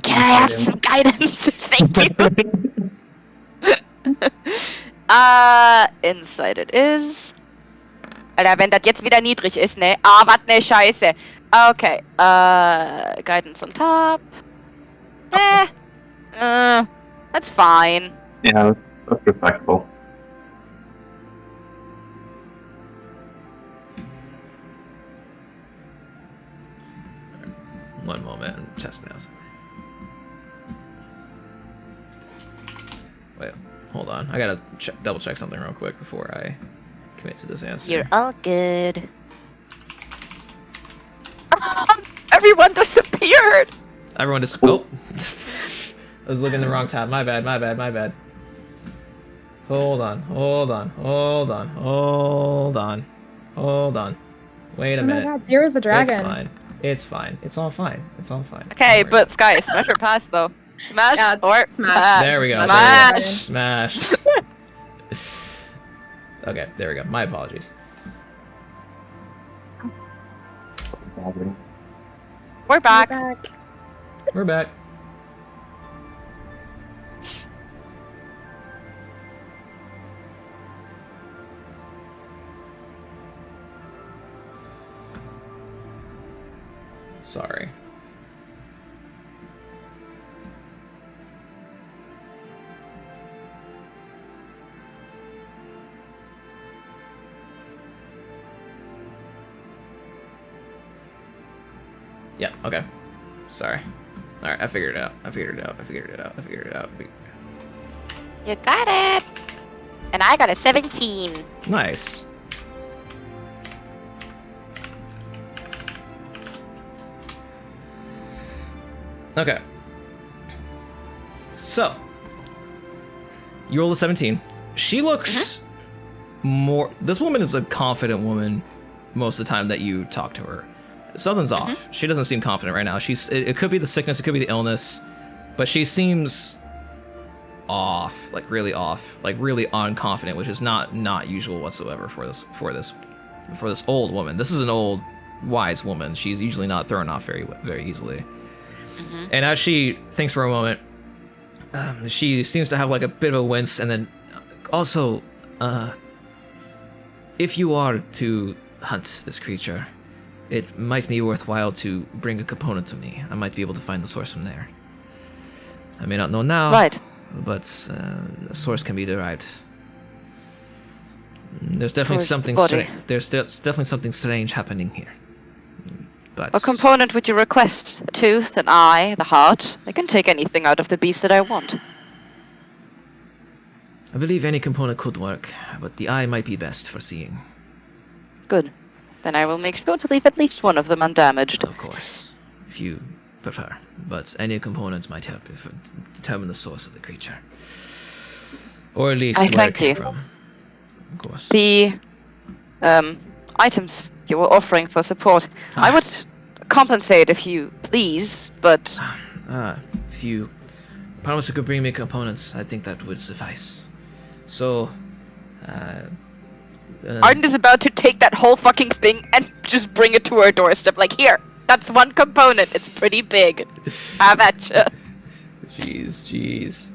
Can I have some guidance? Thank you. Insight it is. Alter, wenn das jetzt wieder niedrig ist, ne? Ah, was ne Scheiße. Okay, guidance on top. That's fine. Yeah, that's respectable. One moment, I'm testing out something. Wait, hold on. I gotta double check something real quick before I commit to this answer. You're all good. Everyone disappeared! Everyone just... Oh! I was looking in the wrong tab. My bad. Hold on. Wait a minute. Oh my god, Zero's a dragon. It's fine. It's all fine. Okay, Don't worry. but Sky, smash or pass though? Smash Yeah, or smash. pass? There we go. Smash! Smash. Okay, there we go. My apologies. We're back. We're back. Sorry. Yeah, okay. Sorry. Alright, I figured it out. You got it! And I got a 17. Nice. Okay. So, you rolled a 17. She looks more... This woman is a confident woman most of the time that you talk to her. Something's off. She doesn't seem confident right now. It could be the sickness, it could be the illness, but she seems off, like really unconfident, which is not usual whatsoever for this old woman. This is an old, wise woman. She's usually not thrown off very easily. Mm-hmm. And as she thinks for a moment, she seems to have like a bit of a wince, and then also, if you are to hunt this creature, it might be worthwhile to bring a component to me. I might be able to find the source from there. I may not know now, Right. but a source can be derived. There's definitely Towards the something. body. There's definitely something strange happening here. But What component would you request? A tooth, an eye, the heart? I can take anything out of the beast that I want. I believe any component could work, but the eye might be best for seeing. Good. Then I will make sure to leave at least one of them undamaged. Of course, if you prefer. But any components might help determine the source of the creature, or at least I where it thank came you. from. Of course. The items you were offering for support, I would compensate if you please, but If you promise you could bring me components, I think that would suffice. So, Ardent is about to take that whole fucking thing and just bring it to her doorstep. Like, here, that's one component. It's pretty big. Have at ya. Jeez.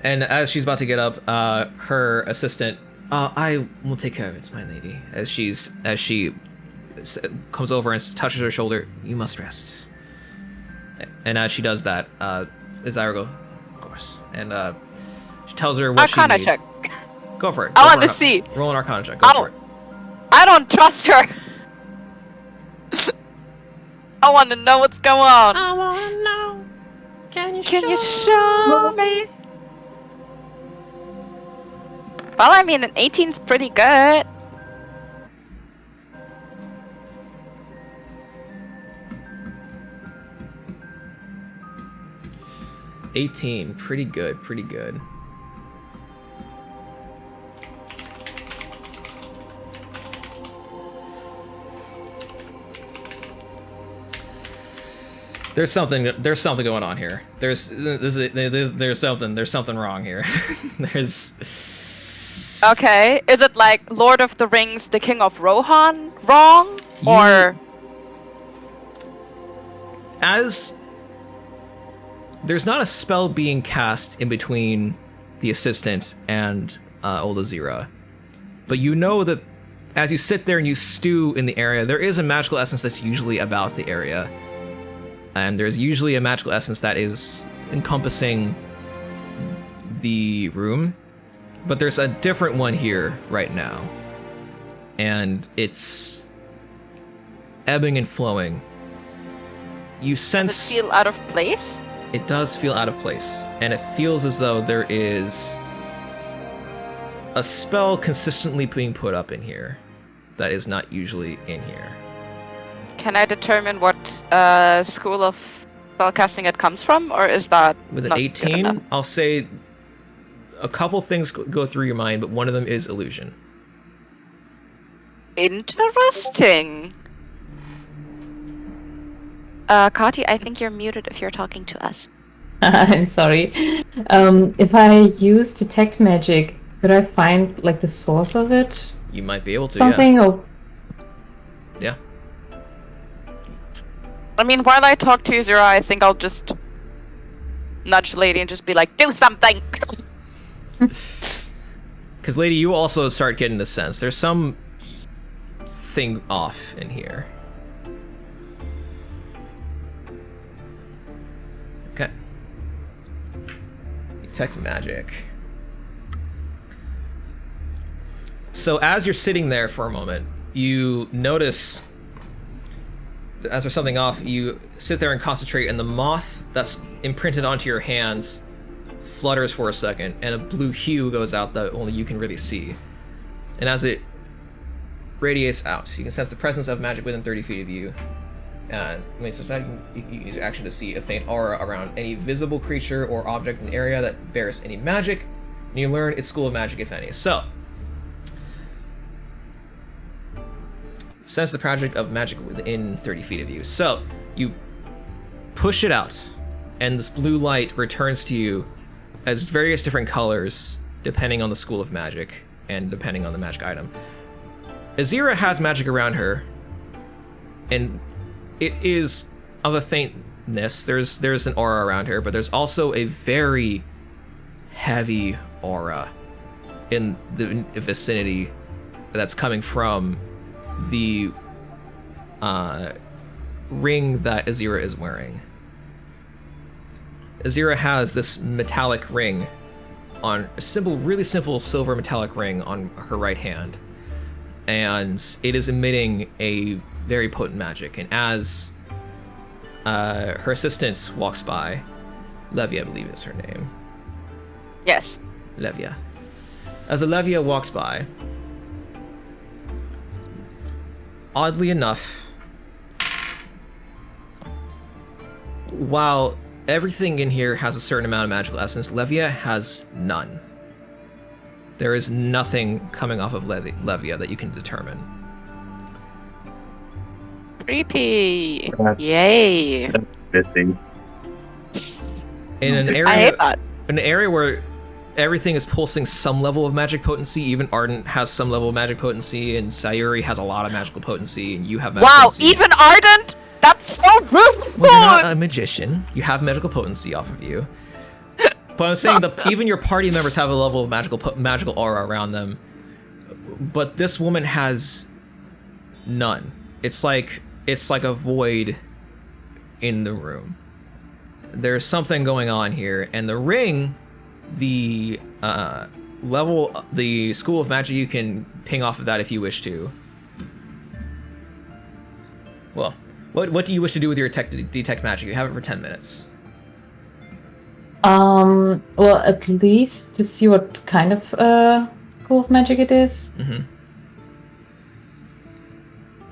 And as she's about to get up, her assistant, I will take care of it, my lady. As she comes over and touches her shoulder, you must rest. And as she does that, Zyra goes, of course. And she tells her what she Arcana needs. check. Go for it. I Go want for to it. see. Roll an Arcana check. Go for it. I don't trust her. I want to know what's going on. I wanna know. Can you Can you show me? Well, I mean, an 18's pretty good. $18. Pretty good. There's something going on here. There's something wrong here. There's Okay, is it like Lord of the Rings, the King of Rohan wrong? Or as there's not a spell being cast in between the assistant and Old Azira, but you know that as you sit there and you stew in the area, there is a magical essence that's usually about the area, and there's usually a magical essence that is encompassing the room, but there's a different one here right now, and it's ebbing and flowing. You does sense it feel out of place? it does feel out of place, and it feels as though there is a spell consistently being put up in here that is not usually in here. Can I determine what school of spellcasting it comes from, or is that With an not good 18, enough? I'll say a couple things go through your mind, but one of them is illusion. Interesting. Kati, I think you're muted if you're talking to us. I'm sorry. If I use detect magic, could I find like the source of it? You might be able to, Something or yeah. I mean, while I talk to Zero, I think I'll just nudge Lady and just be like, do something! Because, Lady, you also start getting the sense there's some thing off in here. Okay. Detect magic. So as you're sitting there for a moment, you notice, as there's something off, you sit there and concentrate, and the moth that's imprinted onto your hands flutters for a second, and a blue hue goes out that only you can really see. And as it radiates out, you can sense the presence of magic within 30 feet of you. And when it says magic, you can use your action to see a faint aura around any visible creature or object in the area that bears any magic, and you learn its school of magic, if any. So, sense the project of magic within 30 feet of you. So, you push it out, and this blue light returns to you as various different colors depending on the school of magic and depending on the magic item. Azira has magic around her, and it is of a faintness. There's an aura around her, but there's also a very heavy aura in the vicinity that's coming from the ring that Azira is wearing. Azira has this metallic ring on a really simple silver metallic ring on her right hand, and it is emitting a very potent magic. And as her assistant walks by, Levia, I believe is her name. Yes. Levia. As Levia walks by, oddly enough, while everything in here has a certain amount of magical essence, Levia has none. There is nothing coming off of Levia that you can determine. Creepy. That's- Yay. Good thing. In an I hate area, that. where everything is pulsing some level of magic potency, even Ardent has some level of magic potency, and Sayuri has a lot of magical potency, and you have magic Wow, potency. even Ardent? That's so rude! Well, you're not a magician. You have magical potency off of you. But I'm saying that even your party members have a level of magical aura around them. But this woman has none. It's like a void in the room. There's something going on here, and the ring, the school of magic, you can ping off of that if you wish to. Well, what do you wish to do with your detect magic? You have it for 10 minutes. Well, at least to see what kind of school of magic it is. Mm-hmm.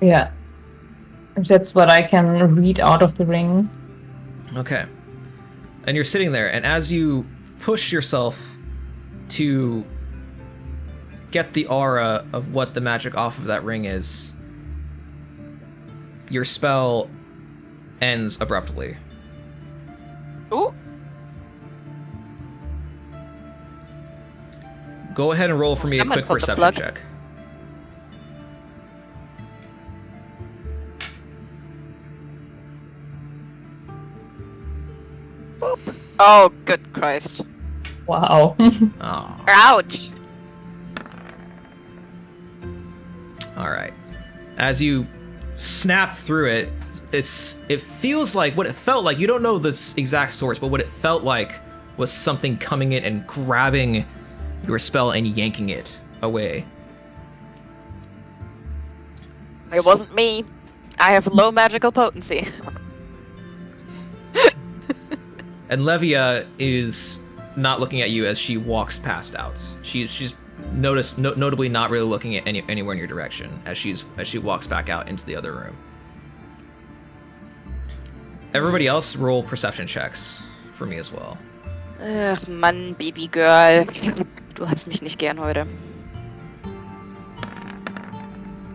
Yeah. That's what I can read out of the ring. Okay. And you're sitting there, and as you push yourself to get the aura of what the magic off of that ring is, your spell ends abruptly. Ooh. Go ahead and roll for me a Someone quick pulled the perception plug. check. Boop. Oh, good Christ. Wow. Oh, Ouch. all right. As you snap through it, it feels like what it felt like. You don't know this exact source, but what it felt like was something coming in and grabbing your spell and yanking it away. It wasn't me. I have low magical potency. And Levia is not looking at you as she walks past out. She's notably not really looking at anywhere in your direction as she walks back out into the other room. Everybody else roll perception checks for me as well. Ach Mann, Babygirl. Du hast mich nicht gern heute.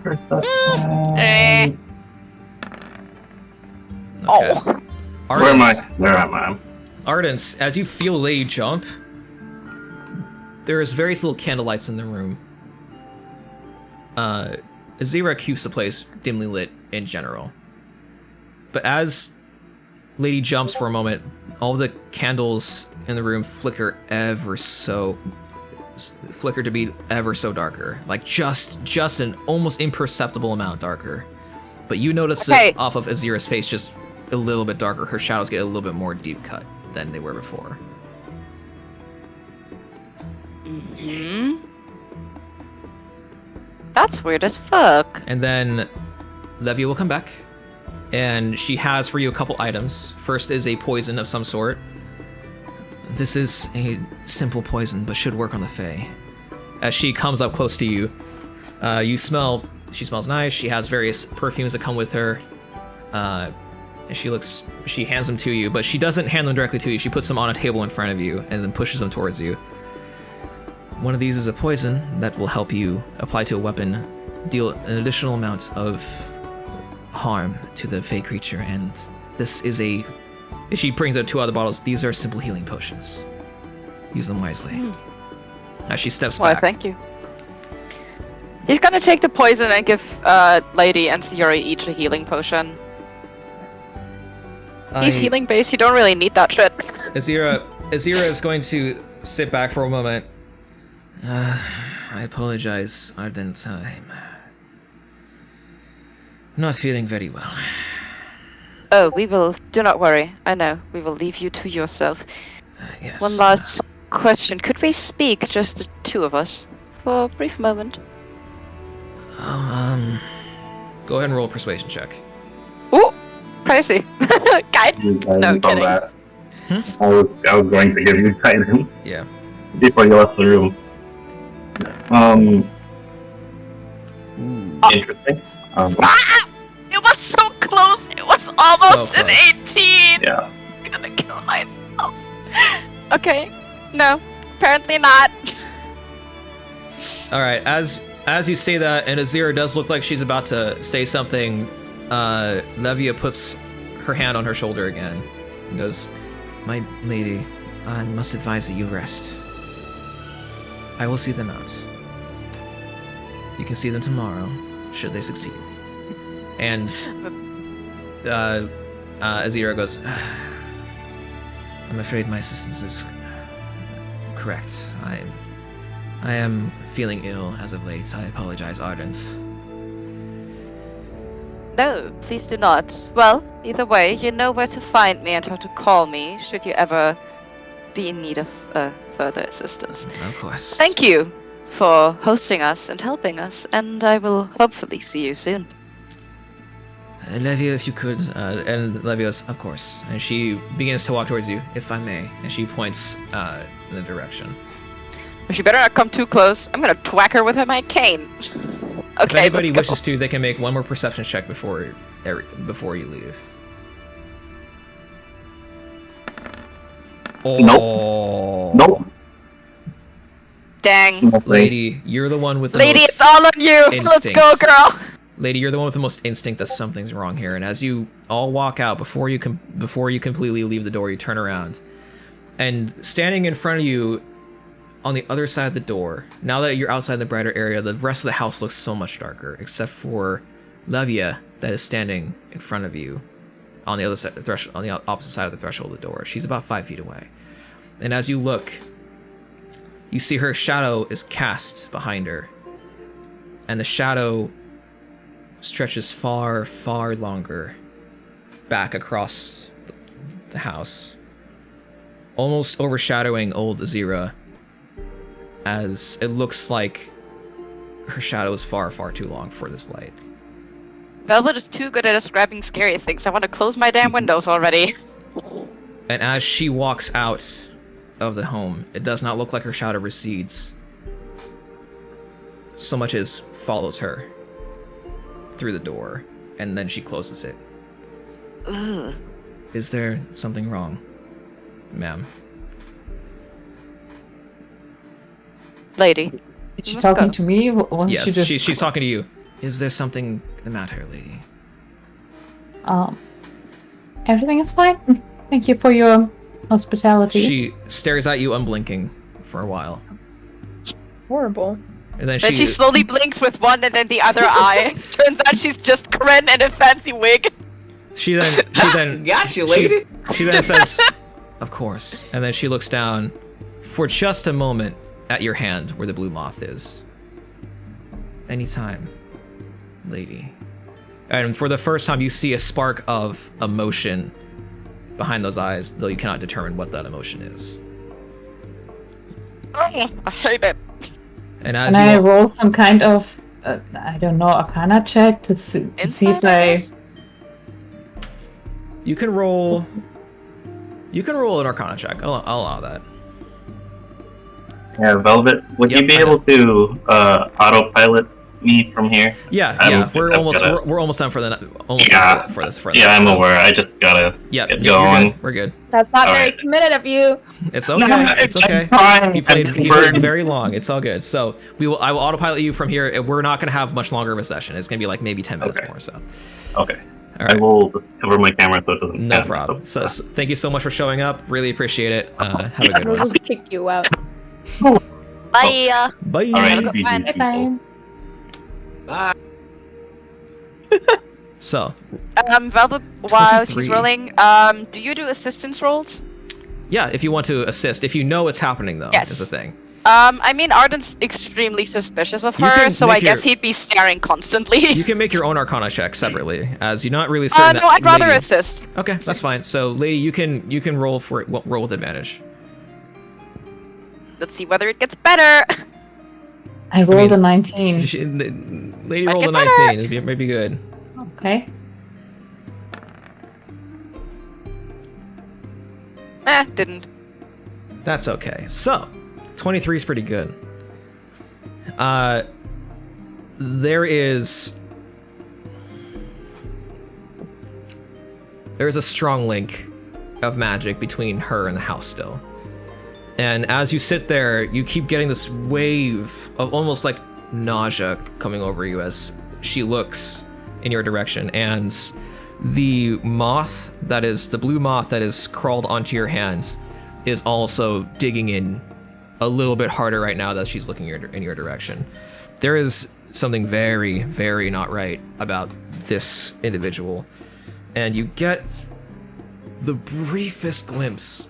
Eh. Okay. Oh. Where am I? Where am I? Ardent, as you feel Lady jump, there is various little candlelights in the room. Azira keeps the place dimly lit in general. But as Lady jumps for a moment, all the candles in the room flicker to be ever so darker. Like just an almost imperceptible amount darker. But you notice it off of Azira's face just a little bit darker. Her shadows get a little bit more deep cut than they were before. Hmm. That's weird as fuck. And then Levia will come back, and she has for you a couple items. First is a poison of some sort. This is a simple poison, but should work on the Fae. As she comes up close to you, she smells nice. She has various perfumes that come with her. And she hands them to you, but she doesn't hand them directly to you. She puts them on a table in front of you and then pushes them towards you. One of these is a poison that will help you apply to a weapon, deal an additional amount of harm to the Fae creature, and this is she brings out 2 other bottles. These are simple healing potions. Use them wisely. As she steps Why, back. thank you. He's gonna take the poison and give Lady and Sayuri each a healing potion. He's healing based, you don't really need that shit. Azira is going to sit back for a moment. I apologize, Ardent. I'm not feeling very well. Oh, we will. Do not worry. I know. We will leave you to yourself. Yes. One last question. Could we speak, just the two of us, for a brief moment? Go ahead and roll a persuasion check. Ooh! Crazy. Guide? No, kidding. I was going to give you guidance Yeah. before you left the room. Interesting. It was so close! It was almost So an close. 18! Yeah. I'm gonna kill myself. Okay. No. Apparently not. Alright, as you say that, and Azira does look like she's about to say something, Levia puts her hand on her shoulder again and goes, "My lady, I must advise that you rest. I will see them out. You can see them tomorrow, should they succeed." And Azira goes, "I'm afraid my assistance is correct. I am feeling ill as of late. I apologize, Ardent." No, please do not. Well, either way, you know where to find me and how to call me should you ever be in need of further assistance. Of course. Thank you for hosting us and helping us, and I will hopefully see you soon. Levia, if you could, and Levia goes, "Of course." And she begins to walk towards you, "If I may," and she points in the direction. She better not come too close. I'm gonna twack her with my cane. If Okay, anybody let's go. wishes to, they can make one more perception check before you leave. Oh. Nope. Dang. Lady, you're the one with the Lady, most it's all on you! Let's go, instincts. girl! Lady, you're the one with the most instinct that something's wrong here. And as you all walk out, before you completely leave the door, you turn around, and standing in front of you, on the other side of the door, now that you're outside the brighter area, the rest of the house looks so much darker, except for Levia, that is standing in front of you, on the other side, on the opposite side of the threshold of the door. She's about 5 feet away, and as you look, you see her shadow is cast behind her, and the shadow stretches far, far longer back across the house, almost overshadowing old Azira, as it looks like her shadow is far, far too long for this light. Velvet is too good at describing scary things. I want to close my damn windows already. And as she walks out of the home, it does not look like her shadow recedes, so much as follows her through the door, and then she closes it. Ugh. Is there something wrong, ma'am? Lady. Is she Must talking go. to me? Wasn't Yes, she just... she's talking to you. Is there something the matter, lady? Everything is fine. Thank you for your hospitality. She stares at you unblinking for a while. Horrible. And then Then she slowly blinks with one and then the other eye. Turns out she's just Corinne in a fancy wig. She then Gotcha, lady. she then says, "Of course." And then she looks down for just a moment at your hand where the blue moth is. "Anytime, lady." And for the first time, you see a spark of emotion behind those eyes, though you cannot determine what that emotion is. I hate it. And as And I you rolled some kind of, I don't know, Arcana check to see if I... you can roll an Arcana check. I'll allow that. Yeah, Velvet, would Yep, you be I know. able to autopilot me from here? Yeah, I don't yeah. think We're I've almost gotta- we're almost done for the Yeah. for this. Yeah, I'm so- aware. I just gotta Yeah, get you're going. good. We're good. That's not very Alright. committed of you. It's okay. No, It's okay. I'm trying. He played I'm very long. It's all good. So I will autopilot you from here. We're not gonna have much longer of a session. It's gonna be like maybe 10 minutes Okay. more. So Okay. All right. I will cover my camera so it doesn't. No pan. problem. So, thank you so much for showing up. Really appreciate it. Have a good We'll one. just kick you out. Bye. Bye. All right, Have a good GG, one. people. Bye. So, Velvet, while she's 23. rolling, do you do assistance rolls? yeah, if you want to assist, if you know what's happening, though, Yes. is the thing. I mean, Ardent's extremely suspicious of You her, can so make I guess your- he'd be staring constantly. You can make your own Arcana check separately, as you're not really certain. No, I'd rather lady... assist. Okay, that's fine. So, lady, you can roll for roll with advantage. Let's see whether it gets better. I rolled a 19. Lady Might rolled a get 19. It might be good. Okay. Didn't. That's okay. So, 23 is pretty good. There's a strong link of magic between her and the house still. And as you sit there, you keep getting this wave of almost like nausea coming over you as she looks in your direction. And the moth that is, the blue moth that is crawled onto your hand is also digging in a little bit harder right now that she's looking in your direction. There is something very, very not right about this individual. And you get the briefest glimpse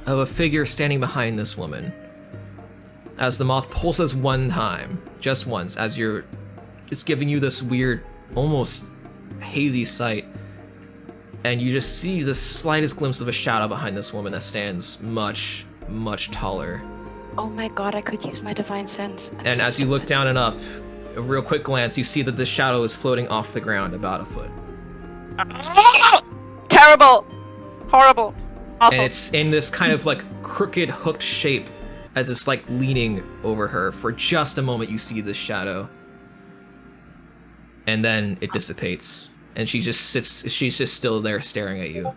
of a figure standing behind this woman as the moth pulses one time, just once, as it's giving you this weird, almost hazy sight, and you just see the slightest glimpse of a shadow behind this woman that stands much, much taller. Oh my god, I could use my divine sense. I'm And so as you look stupid. down and up, a real quick glance, you see that this shadow is floating off the ground about a foot. Terrible! Horrible! Awful. And it's in this kind of like crooked hooked shape as it's like leaning over her. For just a moment you see this shadow, and then it dissipates and she's just still there staring at you.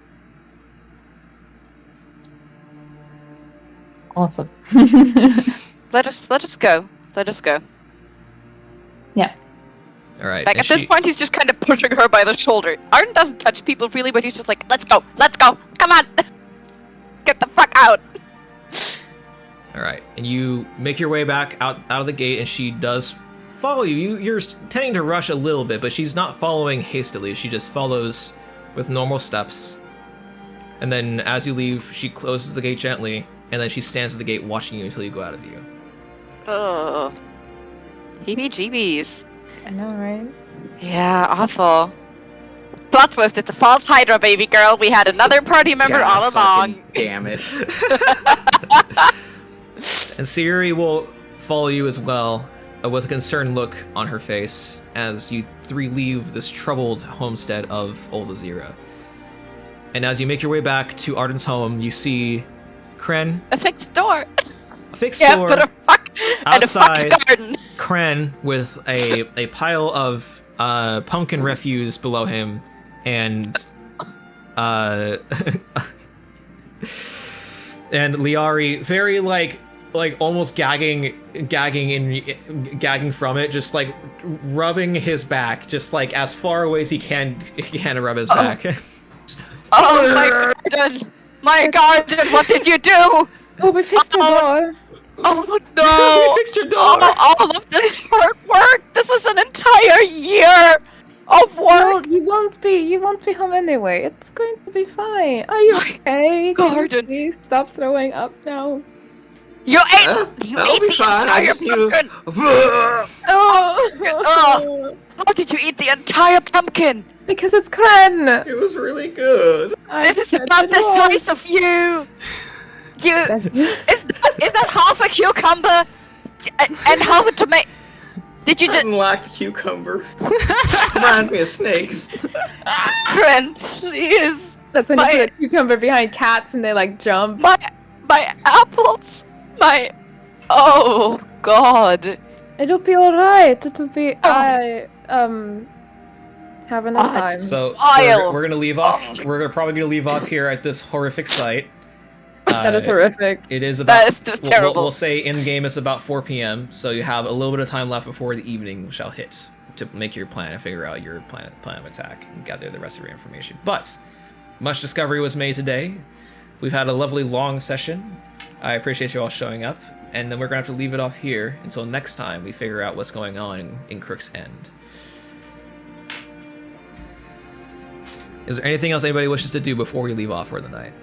Awesome. Let us go. Let us go. Yeah. All right. Like and at this she- point, he's just kind of pushing her by the shoulder. Ardent doesn't touch people really, but he's just like, let's go, come on, get the fuck out. All right, and you make your way back out of the gate, and she does follow you. You're tending to rush a little bit, but she's not following hastily. She just follows with normal steps. And then as you leave, she closes the gate gently, and then she stands at the gate watching you until you go out of view. Oh, heebie-jeebies. I know, right? Yeah, awful. Plot twist, it's a false Hydra, baby girl. We had another party member all fucking along. Damn it. And Siri will follow you as well, with a concerned look on her face, as you three leave this troubled homestead of Old Azira. And as you make your way back to Ardent's home, you see Kren, A fixed door. a fixed Yeah, door, but a fuck and a outside. fucked garden. Kren with a pile of pumpkin refuse below him, and and Liari very like almost gagging from it, just like rubbing his back, just like as far away as he can rub his back. Oh my garden, what did you do? Oh, we fixed the door. Oh no! You fixed your door. All of this hard work. This is an entire year of Well, work. you won't be home anyway. It's going to be fine. Are you okay? Can you garden. please stop throwing up now? You ate. You I'll ate be the fine. I entire just need to. pumpkin. Oh, How did you eat the entire pumpkin? because it's Kren. It was really good. This is about the size of you. You That's is that half a cucumber and half a tomato? Did you I just didn't like the cucumber. Reminds me of snakes. Kren, please? when you My- put a cucumber behind cats and they like jump. My apples. Oh God. It'll be alright. It'll be. Oh. I have enough Oh, time. it's So Vile. we're gonna leave off. We're probably gonna leave off here at this horrific sight. That is horrific. It is about. That is terrible. We'll say in game it's about 4 p.m. So you have a little bit of time left before the evening shall hit. to make your plan and figure out your plan of attack and gather the rest of your information. But much discovery was made today. We've had a lovely long session. I appreciate you all showing up, and then we're gonna have to leave it off here until next time we figure out what's going on in Crooks End. Is there anything else anybody wishes to do before we leave off for the night?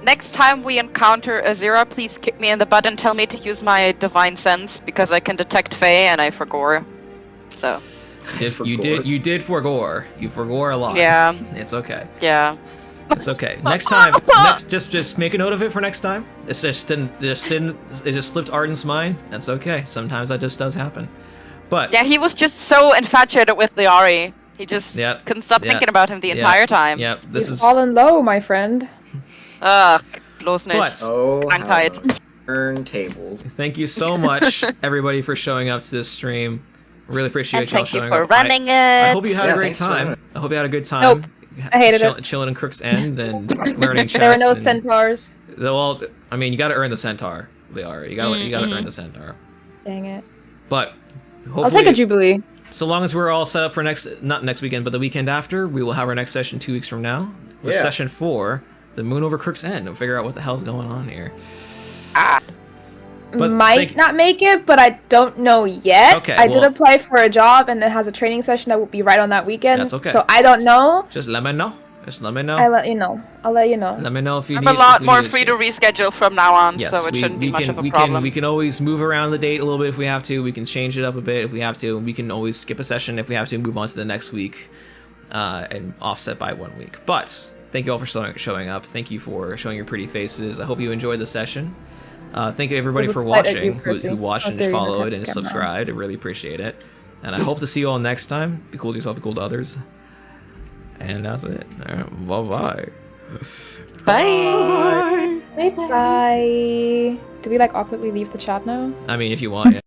Next time we encounter Azira, please kick me in the butt and tell me to use my divine sense, because I can detect Fae and I forgore. So. You did forgore. You forgore a lot. Yeah. It's okay. Yeah. It's okay. Next time, just make a note of it for next time. It just slipped Ardent's mind. That's okay. Sometimes that just does happen. But yeah, he was just so infatuated with Liari. He just couldn't stop thinking about him the entire time. Yep. He's fallen low, my friend. Ugh, bloß nicht. But Krankheit. Turn tables. Thank you so much, everybody, for showing up to this stream. Really appreciate And y'all thank you showing for up. running it. I hope you had a great thanks for time. running. I hope you had a good time. Nope. I hated it. Chilling in Crooks End and learning chess. There were no and- centaurs. Well, I mean, you got to earn the centaur, Liara. You got to earn the centaur. Dang it. But hopefully, I'll take a jubilee. so long as we're all set up for not next weekend, but the weekend after, we will have our next session 2 weeks from now. With Yeah. session 4, the moon over Crooks End. We'll figure out what the hell's going on here. But Might not make it, but I don't know yet. Okay, I did well- apply for a job, and it has a training session that will be right on that weekend. That's okay. So I don't know. Just let me know. Just let me know. I'll let you know. I'll let you know. Let me know if you I'm need. a lot if we more need free to reschedule from now on, Yes, so it shouldn't be much of a problem. We can always move around the date a little bit if we have to. We can change it up a bit if we have to. We can always skip a session if we have to, move on to the next week, and offset by 1 week. But thank you all for showing up. Thank you for showing your pretty faces. I hope you enjoyed the session. Thank you everybody It was for a slight at watching, you, who Percy. watched How and dare you followed attack and the camera. subscribed. I really appreciate it. And I hope to see you all next time. Be cool to yourself, be cool to others. And that's it. All right, bye-bye. Bye. Bye. Do we like awkwardly leave the chat now? I mean, if you want, yeah.